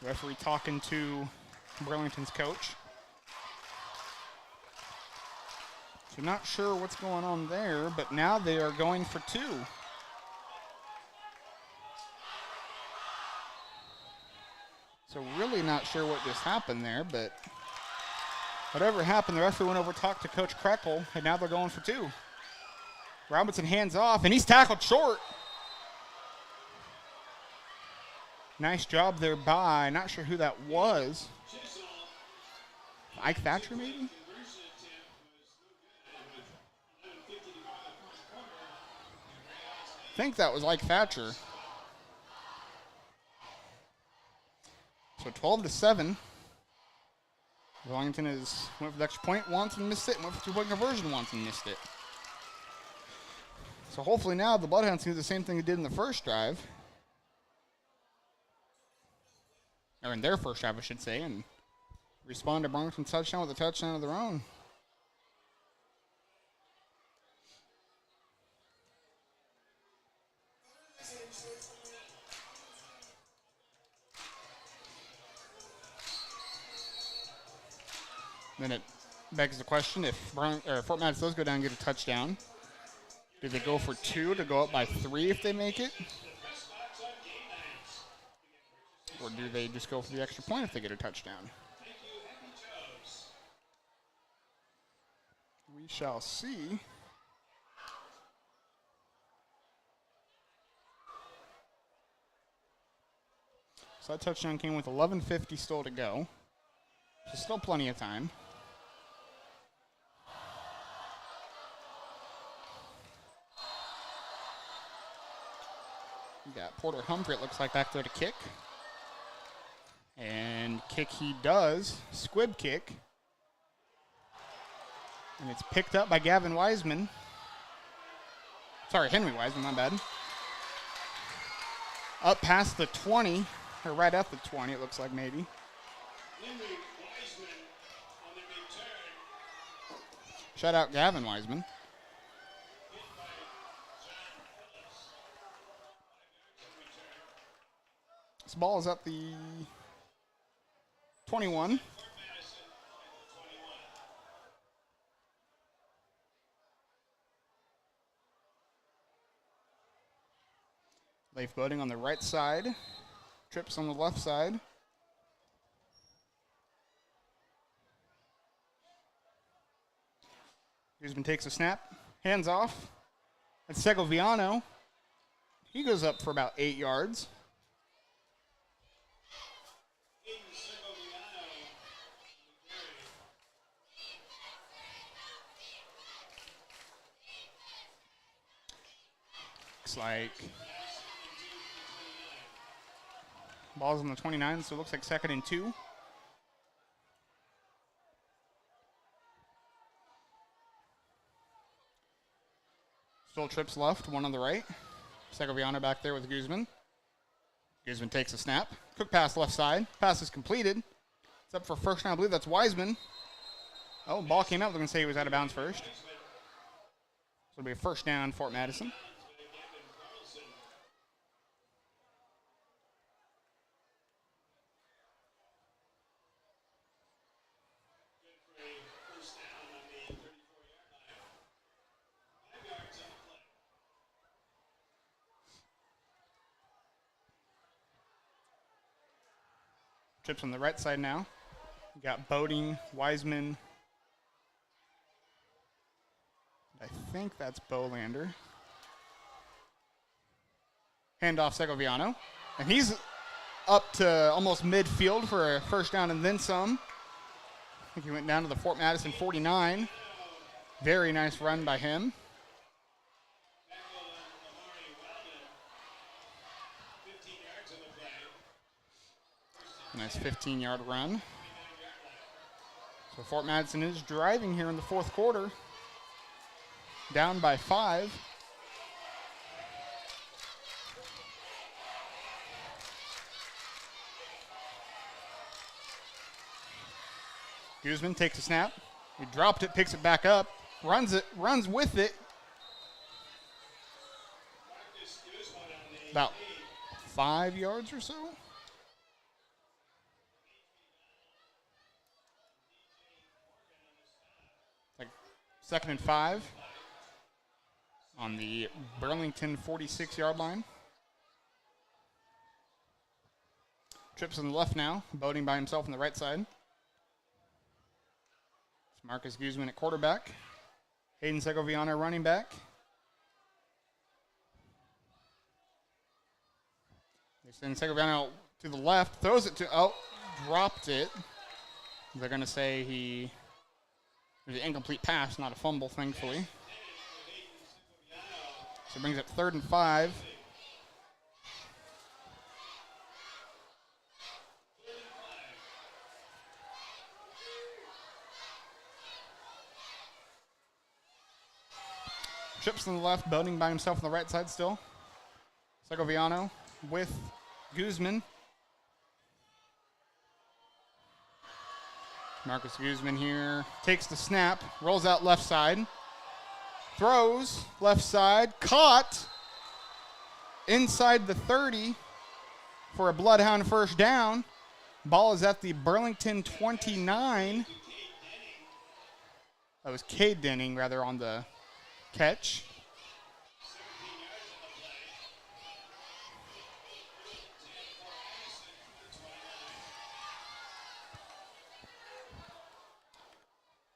Referee talking to Burlington's coach. So not sure what's going on there, but now they are going for 2. So really not sure what just happened there, but whatever happened, the referee went over, talked to Coach Krekel, and now they're going for 2. Robinson hands off, and he's tackled short. Nice job there by, not sure who that was. Ike Thatcher, maybe? I think that was Ike Thatcher. So 12-7. Wellington went for the extra point once and missed it. Went for 2-point conversion once and missed it. So hopefully now the Bloodhounds can do the same thing they did in the first drive. Or in their first drive, I should say, and respond to Burlington's touchdown with a touchdown of their own. Then it begs the question, if Fort Madison does go down and get a touchdown, do they go for 2 to go up by 3 if they make it? Or do they just go for the extra point if they get a touchdown? We shall see. So that touchdown came with 11:50 still to go. So still plenty of time. We got Porter Humphrey, it looks like, back there to kick. And kick he does. Squib kick. And it's picked up by Gavin Wiseman. Sorry, Henry Wiseman, my bad. Up past the 20, or right at the 20, it looks like maybe. Henry Wiseman on the return. Shout out Gavin Wiseman. Hit by John Phillips. 5 yards on return. This ball is at the 21. Fort Madison at the 21. Leif Boating on the right side. Trips on the left side. Guzman takes a snap. Hands off. That's Segoviano. He goes up for about 8 yards. Aiden Segoviano on the carry. Looks like ball's on the 29, so it looks like 2nd and 2. Still trips left, one on the right. Segoviano back there with Guzman. Guzman takes a snap. Quick pass left side. Pass is completed. It's up for first down. I believe that's Wiseman. Oh, ball came out. They're going to say he was out of bounds first. So it'll be a first down, Fort Madison. Trips on the right side now. We got Boating, Wiseman. I think that's Bolander. Handoff Segoviano. And he's up to almost midfield for a first down and then some. I think he went down to the Fort Madison 49. Very nice run by him. Nice 15-yard run. So Fort Madison is driving here in the fourth quarter. Down by 5. Guzman takes a snap. He dropped it, picks it back up, runs with it. About 5 yards or so. Like 2nd and 5 on the Burlington 46-yard line. Trips on the left now, Boating by himself on the right side. It's Marcus Guzman at quarterback. Hayden Segoviano running back. They send Segoviano to the left, throws it to, dropped it. They're going to say it was an incomplete pass, not a fumble, thankfully. So it brings up 3rd and 5. Trips on the left, Boating by himself on the right side still. Segoviano with Guzman. Marcus Guzman here takes the snap, rolls out left side, throws left side, caught inside the 30 for a Bloodhound first down. Ball is at the Burlington 29. That was Cade Denning, rather, on the catch.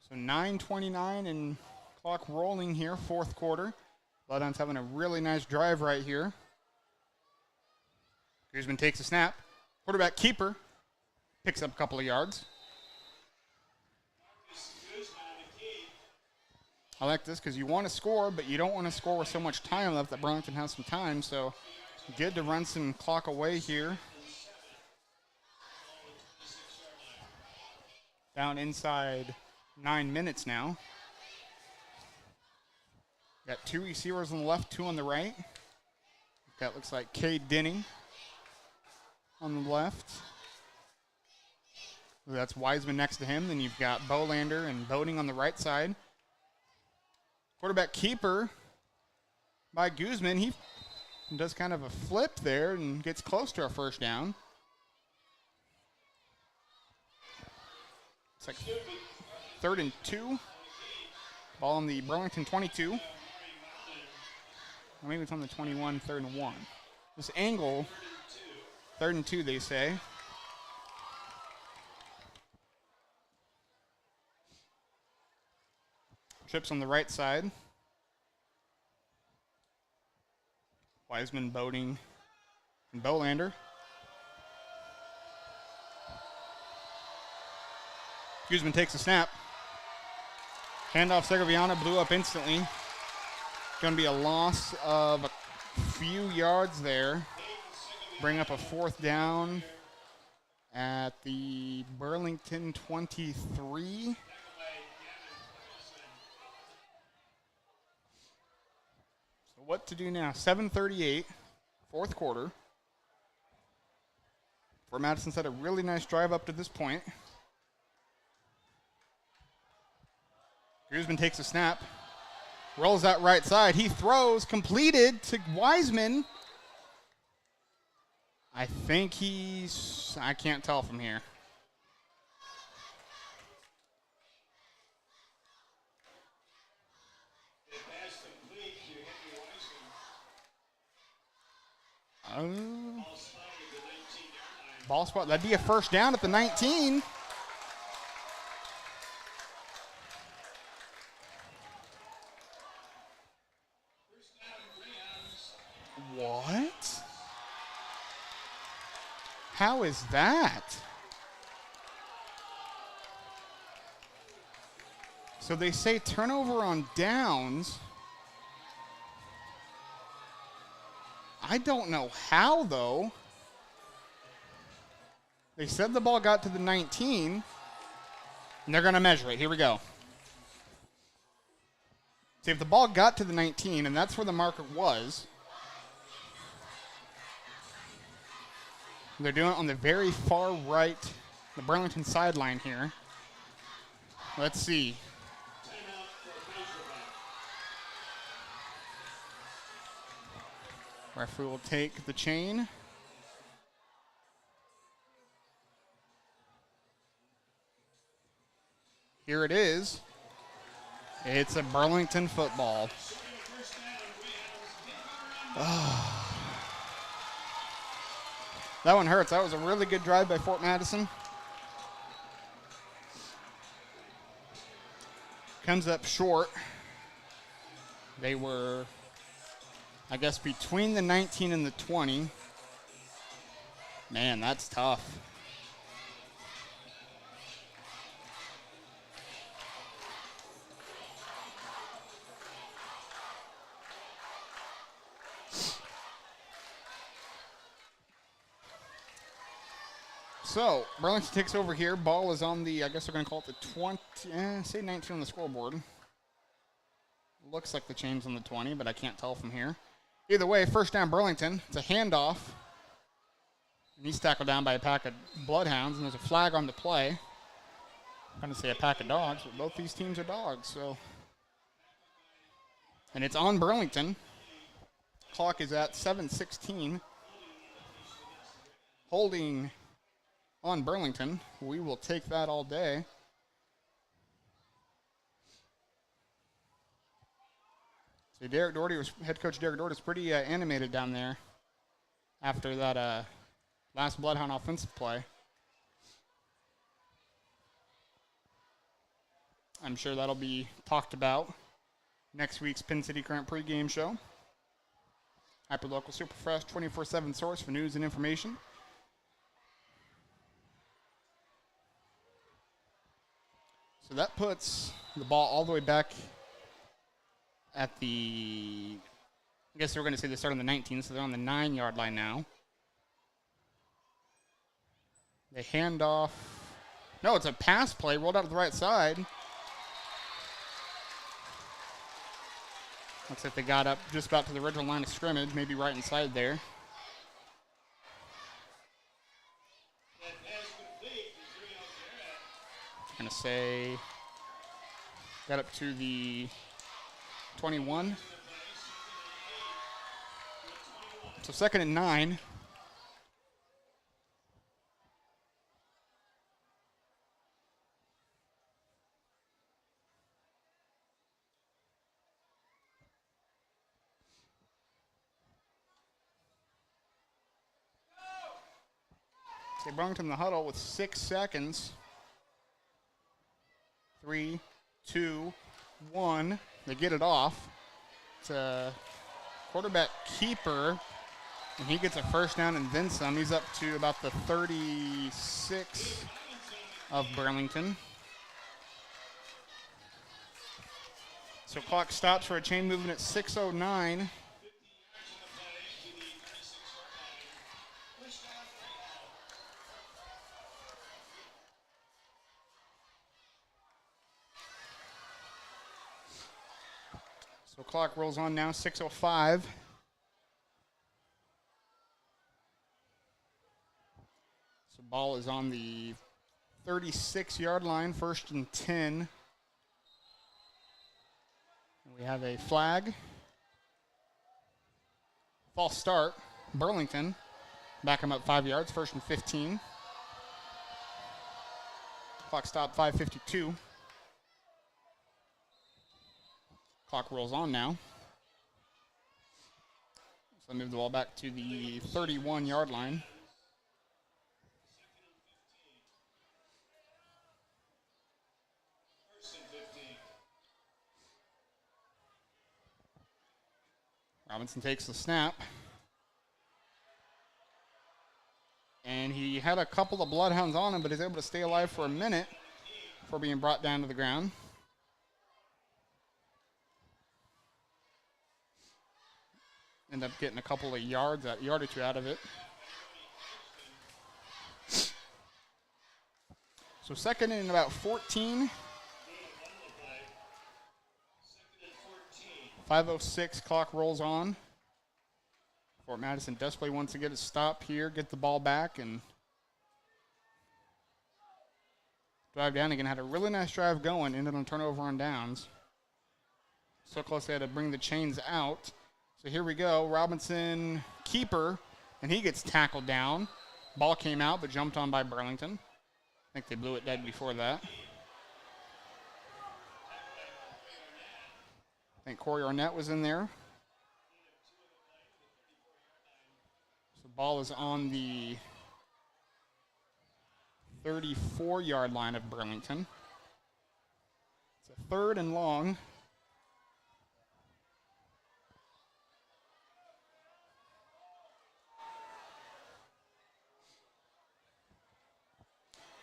So 9:29 and clock rolling here, fourth quarter. Bloodhounds having a really nice drive right here. Guzman takes a snap. Quarterback keeper picks up a couple of yards. I like this because you want to score, but you don't want to score with so much time left that Burlington has some time. So good to run some clock away here. Down inside 9 minutes now. Got 2 receivers on the left, 2 on the right. That looks like Cade Denning on the left. That's Wiseman next to him. Then you've got Bolander and Boating on the right side. Quarterback keeper by Guzman. He does kind of a flip there and gets close to our first down. It's like 3rd and 2. Ball on the Burlington 22. Or maybe it's on the 21, 3rd and 1. This angle, 3rd and 2, they say. Trips on the right side. Wiseman, Boating, and Bolander. Guzman takes a snap. Handoff Segoviana blew up instantly. Going to be a loss of a few yards there. Bring up a 4th down at the Burlington 23. So what to do now? 7:38, 4th quarter. Fort Madison's had a really nice drive up to this point. Guzman takes a snap. Rolls out right side. He throws, completed to Wiseman. I think I can't tell from here. Ball spot. That'd be a first down at the 19. What? How is that? So they say turnover on downs. I don't know how, though. They said the ball got to the 19, and they're going to measure it. Here we go. See, if the ball got to the 19, and that's where the marker was, they're doing it on the very far right, the Burlington sideline here. Let's see. Referee will take the chain. Here it is. It's a Burlington football. Oh. That one hurts. That was a really good drive by Fort Madison. Comes up short. They were, I guess, between the 19 and the 20. Man, that's tough. So, Burlington takes over here. Ball is on the, I guess we're going to call it the 20, say 19 on the scoreboard. Looks like the chain's on the 20, but I can't tell from here. Either way, first down Burlington. It's a handoff. And he's tackled down by a pack of Bloodhounds, and there's a flag on the play. I'm going to say a pack of dogs, but both these teams are dogs, so. And it's on Burlington. Clock is at 7:16. Holding on Burlington. We will take that all day. See, head coach Derek Dougherty was pretty animated down there after that last Bloodhound offensive play. I'm sure that'll be talked about next week's Penn City Current pregame show. Hyperlocal, super fresh, 24/7 source for news and information. So that puts the ball all the way back at I guess we're going to say they start on the 19, so they're on the 9-yard line now. They hand off. No, it's a pass play rolled out to the right side. Looks like they got up just about to the original line of scrimmage, maybe right inside there. I'm going to say got up to the 21. So 2nd and 9. They Burlington in the huddle with 6 seconds. 3, 2, 1. They get it off. It's a quarterback keeper, and he gets a first down and then some. He's up to about the 36 of Burlington. So clock stops for a chain movement at 6:09. So clock rolls on now, 6:05. So ball is on the 36-yard line, 1st and 10. And we have a flag. False start. Burlington. Back him up 5 yards, 1st and 15. Clock stop, 5:52. Clock rolls on now. So move the ball back to the 31-yard line. Robinson takes the snap. And he had a couple of Bloodhounds on him, but he's able to stay alive for a minute before being brought down to the ground. End up getting a couple of yard or two out of it. So 2nd and about 14. 5:06 clock rolls on. Fort Madison desperately wants to get a stop here, get the ball back, and drive down again. Had a really nice drive going, ended on turnover on downs. So close they had to bring the chains out. So here we go. Robinson, keeper, and he gets tackled down. Ball came out, but jumped on by Burlington. I think they blew it dead before that. I think Corey Arnett was in there. So ball is on the 34-yard line of Burlington. It's a 3rd and long.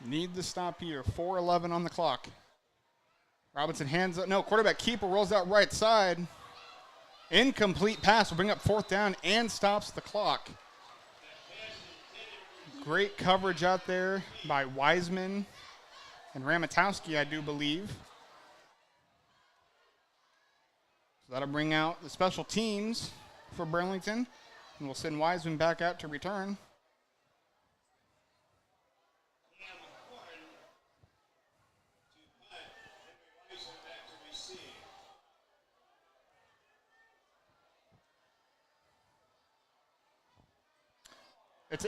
Need the stop here. 4:11 on the clock. Robinson hands up. No, quarterback keeper rolls out right side. Incomplete pass will bring up 4th down and stops the clock. Great coverage out there by Wiseman and Ramatowski, I do believe. So that'll bring out the special teams for Burlington, and we'll send Wiseman back out to return.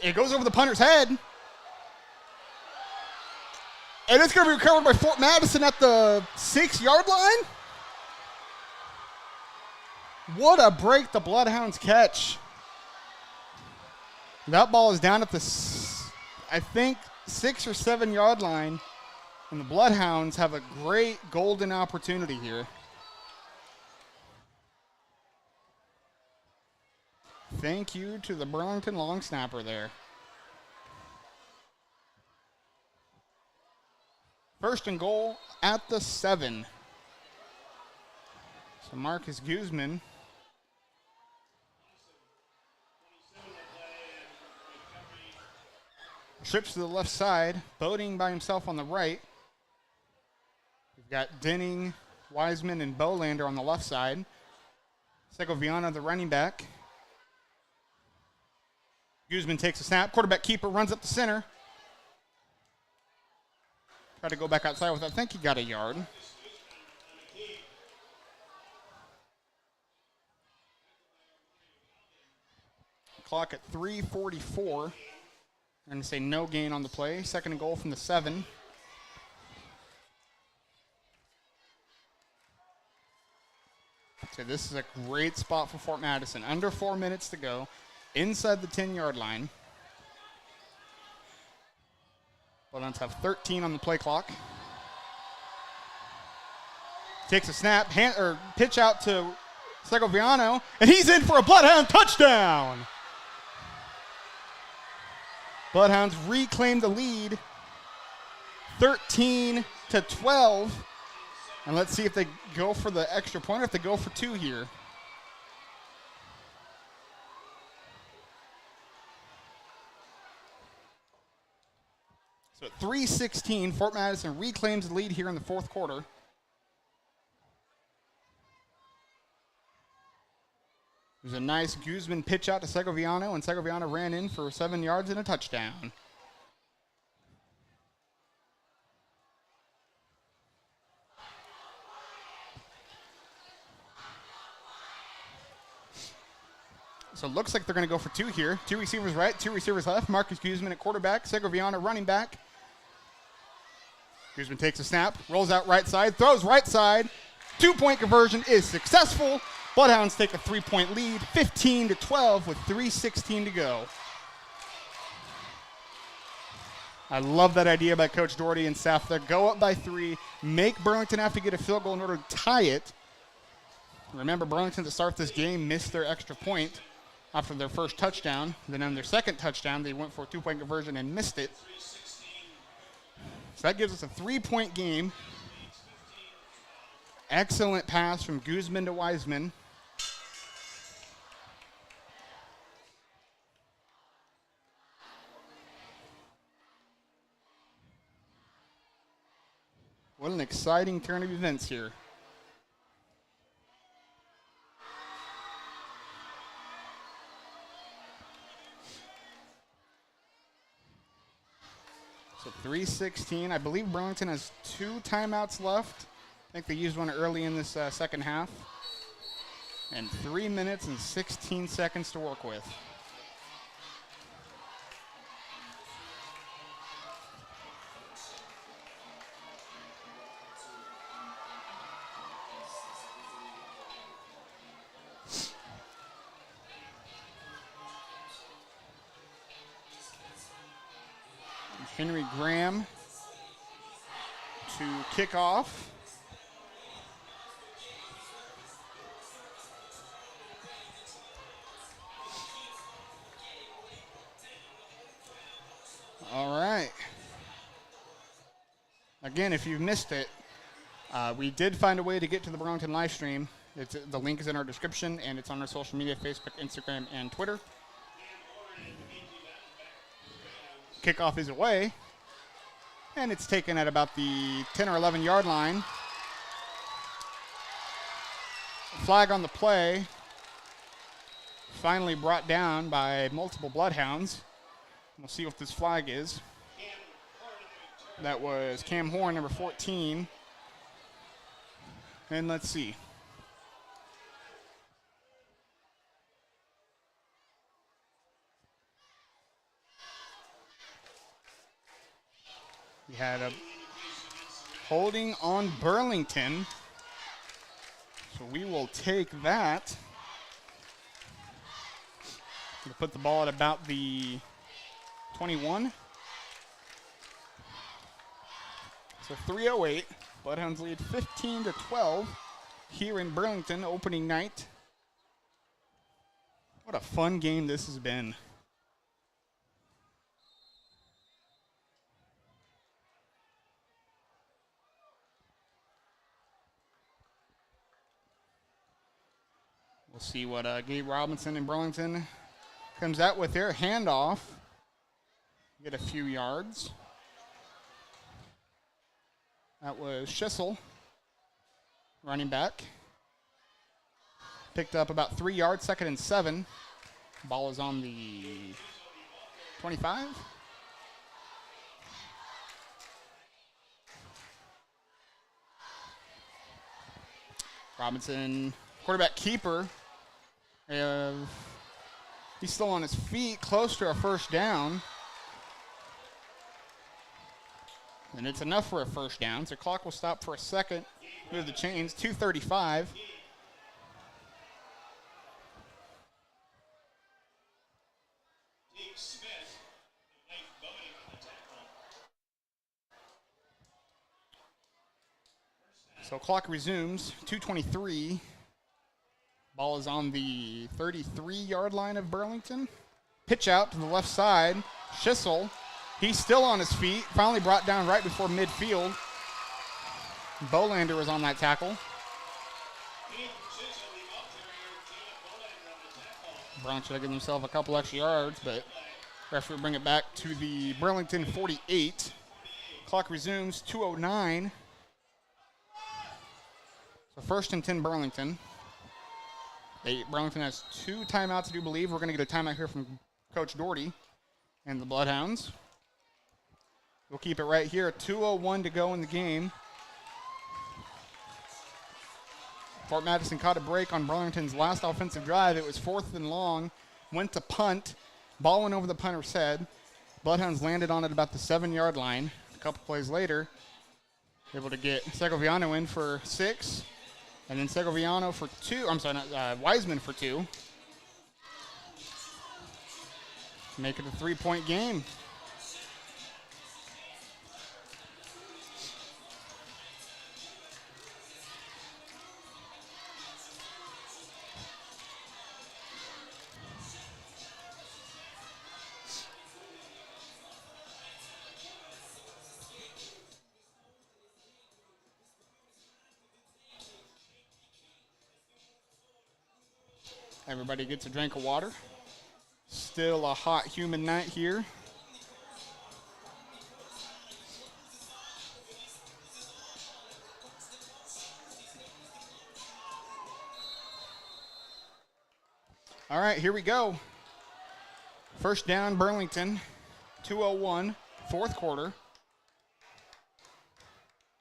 It goes over the punter's head. And it's going to be recovered by Fort Madison at the 6-yard line. What a break the Bloodhounds catch. That ball is down at the, I think, 6 or 7 yard line. And the Bloodhounds have a great golden opportunity here. Thank you to the Burlington long snapper there. First and goal at the 7. So Marcus Guzman trips to the left side, Boding by himself on the right. We've got Denning, Wiseman, and Bolander on the left side. Segoviano, the running back. Guzman takes a snap. Quarterback keeper runs up the center. Try to go back outside with it. I think he got a yard. Clock at 3:44. I'm going to say no gain on the play. Second and goal from the 7. So this is a great spot for Fort Madison. Under 4 minutes to go. Inside the 10-yard line. Bulldogs have 13 on the play clock. Takes a snap, pitch out to Segoviano, and he's in for a Bloodhound touchdown. Bloodhounds reclaim the lead, 13-12. And let's see if they go for the extra point or if they go for 2 here. So at 3:16, Fort Madison reclaims the lead here in the fourth quarter. There's a nice Guzman pitch out to Segoviano, and Segoviano ran in for 7 yards and a touchdown. So it looks like they're going to go for 2 here. 2 receivers right, 2 receivers left. Marcus Guzman at quarterback, Segoviano running back. Guzman takes a snap, rolls out right side, throws right side. 2-point conversion is successful. Bloodhounds take a 3-point lead, 15-12 with 3:16 to go. I love that idea by Coach Dougherty and staff there. Go up by 3, make Burlington have to get a field goal in order to tie it. Remember, Burlington to start this game missed their extra point after their first touchdown. Then on their second touchdown, they went for a 2-point conversion and missed it. So that gives us a 3-point game. Excellent pass from Guzman to Wiseman. What an exciting turn of events here. So 3:16. I believe Burlington has 2 timeouts left. I think they used one early in this second half. And 3 minutes and 16 seconds to work with. Henry Graham to kick off. All right. Again, if you've missed it, we did find a way to get to the Burlington live stream. The link is in our description, and it's on our social media, Facebook, Instagram, and Twitter. Kickoff is away, and it's taken at about the 10 or 11 yard line. Flag on the play, finally brought down by multiple Bloodhounds. We'll see what this flag is. That was Cam Horn, number 14. And let's see. We had a holding on Burlington. So we will take that. Gonna put the ball at about the 21. So 3:08. Bloodhounds lead 15-12 here in Burlington, opening night. What a fun game this has been. We'll see what Gabe Robinson in Burlington comes out with their handoff. Get a few yards. That was Schissel, running back. Picked up about 3 yards, 2nd and 7. Ball is on the 25. Robinson, quarterback keeper. He's still on his feet, close to a first down. And it's enough for a first down. So clock will stop for a second. Move the chains, 2:35. So clock resumes, 2:23. Ball is on the 33-yard line of Burlington. Pitch out to the left side. Schissel, he's still on his feet. Finally brought down right before midfield. Bolander was on that tackle. Brown should have given himself a couple extra yards, but referee will bring it back to the Burlington 48. Clock resumes, 2:09. So 1st and 10 Burlington. Burlington has 2 timeouts, I do believe. We're going to get a timeout here from Coach Dougherty and the Bloodhounds. We'll keep it right here. 2:01 to go in the game. Fort Madison caught a break on Burlington's last offensive drive. It was 4th and long. Went to punt. Ball went over the punter's head. Bloodhounds landed on it about the 7-yard line. A couple plays later, able to get Segoviano in for 6. And then Segoviano for 2. I'm sorry, Wiseman for 2. Make it a 3-point game. Everybody gets a drink of water. Still a hot, humid night here. All right, here we go. First down, Burlington. 2:01, 4th quarter.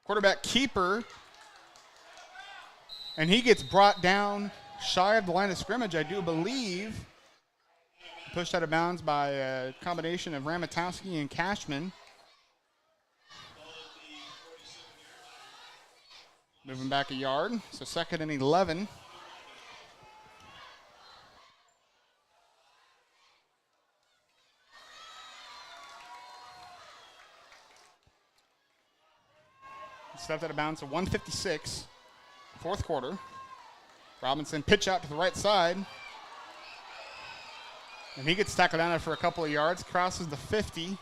Quarterback keeper. And he gets brought down shy of the line of scrimmage, I do believe. Pushed out of bounds by a combination of Ramatowski and Cashman. Moving back a yard, so 2nd and 11. Stepped out of bounds, so 1:56, 4th quarter. Robinson pitch out to the right side. And he gets tackled down there for a couple of yards. Crosses the 50.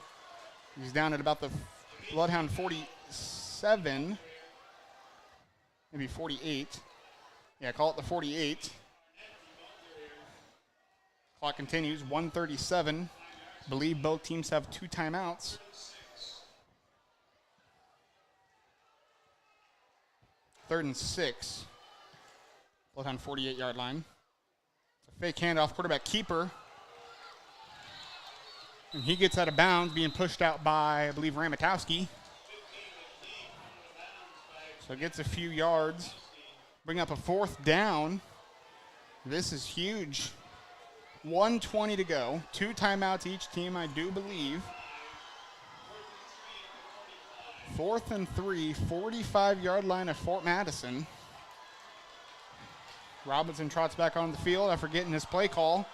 He's down at about the Bloodhound 47. Maybe 48. Yeah, call it the 48. Clock continues, 1:37. Believe both teams have 2 timeouts. Third and 6. Bloodhound 48-yard line. It's a fake handoff, quarterback keeper. And he gets out of bounds, being pushed out by, I believe, Ramatowski. So gets a few yards. Bring up a 4th down. This is huge. 1:20 to go. 2 timeouts each team, I do believe. 4th and 3, 45-yard line of Fort Madison. Robinson trots back on the field after getting his play call.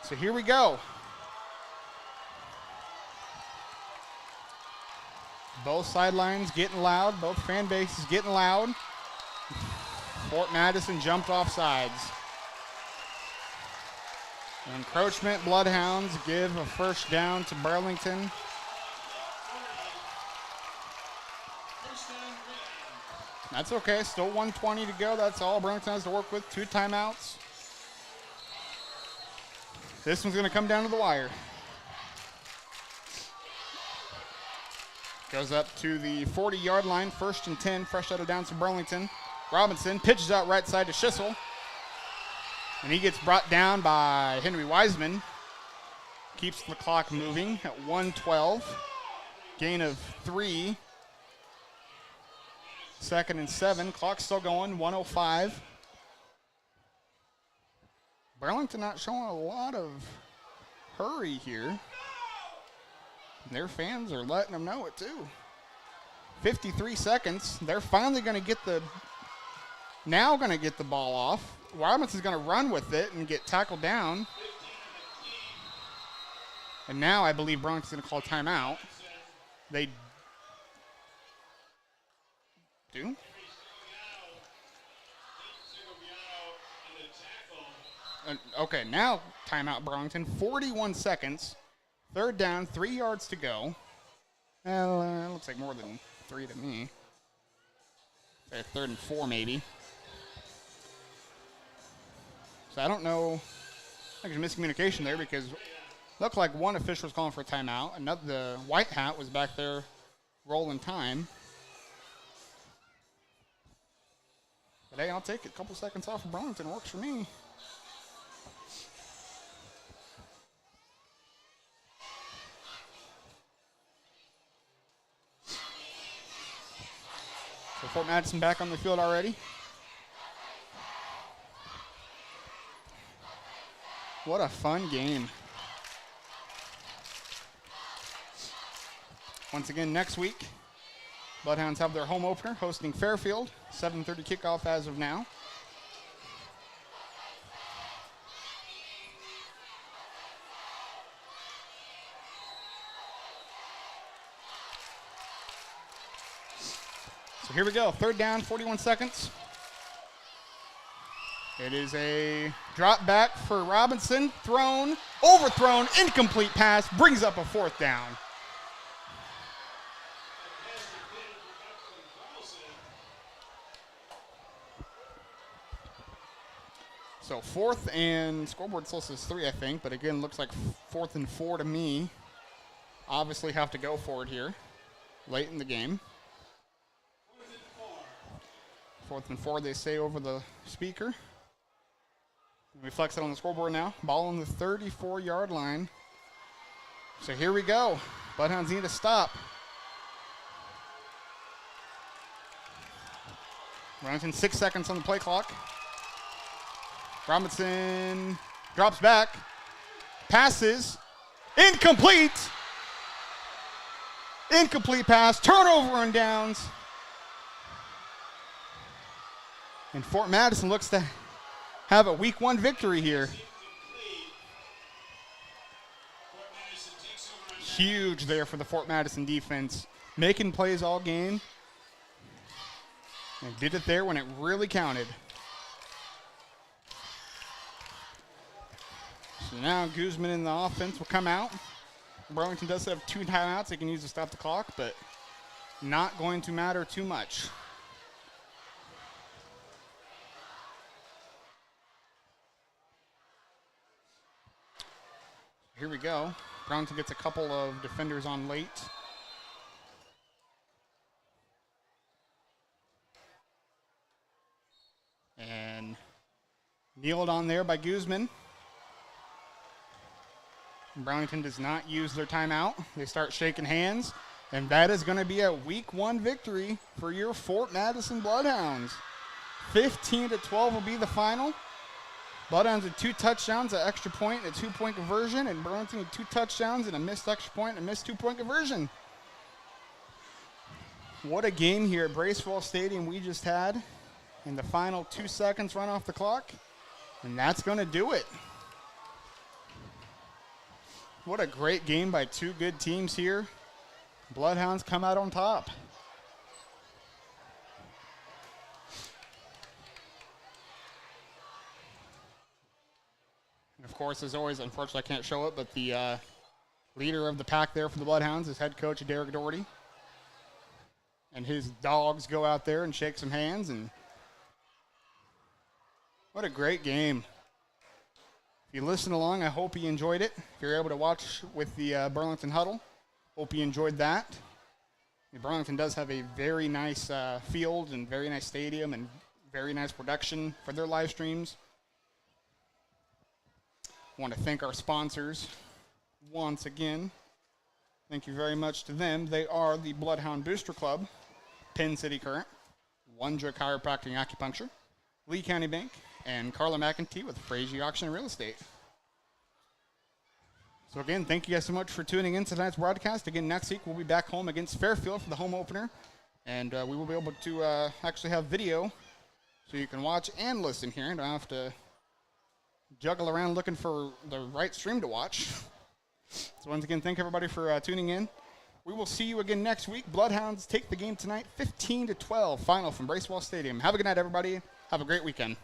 So here we go. Both sidelines getting loud. Both fan bases getting loud. Fort Madison jumped off sides. Encroachment. Bloodhounds give a first down to Burlington. That's okay. Still 1:20 to go. That's all Burlington has to work with. 2 timeouts. This one's going to come down to the wire. Goes up to the 40-yard line. 1st and 10. Fresh out of downs for Burlington. Robinson pitches out right side to Schissel. And he gets brought down by Henry Wiseman. Keeps the clock moving at 1:12. Gain of 3. 2nd and 7. Clock's still going. 1:05. Burlington not showing a lot of hurry here. Their fans are letting them know it too. 53 seconds. They're finally going to get the ball off. Robinson's going to run with it and get tackled down. And now I believe Burlington's going to call timeout. They do. Okay, now timeout Burlington. 41 seconds. 3rd down, 3 yards to go. Well, looks like more than 3 to me. 3rd and 4 maybe. So I don't know. I think there's miscommunication there because it looked like one official was calling for a timeout. Another, the white hat was back there rolling time. But hey, I'll take it. A couple seconds off of Burlington. Works for me. So Fort Madison back on the field already. What a fun game. Once again, next week, Bloodhounds have their home opener hosting Fairfield. 7:30 kickoff as of now. So here we go. 3rd down, 41 seconds. It is a drop back for Robinson. Thrown, overthrown, incomplete pass. Brings up a 4th down. So 4th and scoreboard still says 3, I think. But again, looks like 4th and 4 to me. Obviously have to go for it here late in the game. 4th and 4, they say over the speaker. Reflects it on the scoreboard now. Ball on the 34-yard line. So here we go. Bloodhounds need to stop. Burlington 6 seconds on the play clock. Robinson drops back. Passes. Incomplete. Incomplete pass. Turnover on downs. And Fort Madison looks to have a week 1 victory here. Huge there for the Fort Madison defense. Making plays all game. And did it there when it really counted. So now Guzman in the offense will come out. Burlington does have 2 timeouts they can use to stop the clock, but not going to matter too much. Here we go. Burlington gets a couple of defenders on late. And kneeled on there by Guzman. Burlington does not use their timeout. They start shaking hands. And that is going to be a week 1 victory for your Fort Madison Bloodhounds. 15-12 will be the final. Bloodhounds with 2 touchdowns, an extra point, and a 2-point conversion, and Burlington with 2 touchdowns and a missed extra point and a missed 2-point conversion. What a game here at Bracewell Stadium we just had. In the final 2 seconds run off the clock, and that's going to do it. What a great game by two good teams here. Bloodhounds come out on top. And of course, as always, unfortunately I can't show it, but the leader of the pack there for the Bloodhounds is head coach Derek Dougherty. And his dogs go out there and shake some hands. And what a great game. If you listen along, I hope you enjoyed it. If you're able to watch with the Burlington Huddle, hope you enjoyed that. Burlington does have a very nice field and very nice stadium and very nice production for their live streams. I want to thank our sponsors once again. Thank you very much to them. They are the Bloodhound Booster Club, Penn City Current, Wondra Chiropractic and Acupuncture, Lee County Bank, and Carla McEntee with Frazee Auction and Real Estate. So again, thank you guys so much for tuning in to tonight's broadcast. Again, next week we'll be back home against Fairfield for the home opener, and we will be able to actually have video so you can watch and listen here. You don't have to juggle around looking for the right stream to watch. So once again, thank everybody for tuning in. We will see you again next week. Bloodhounds take the game tonight, 15-12, final from Bracewell Stadium. Have a good night, everybody. Have a great weekend.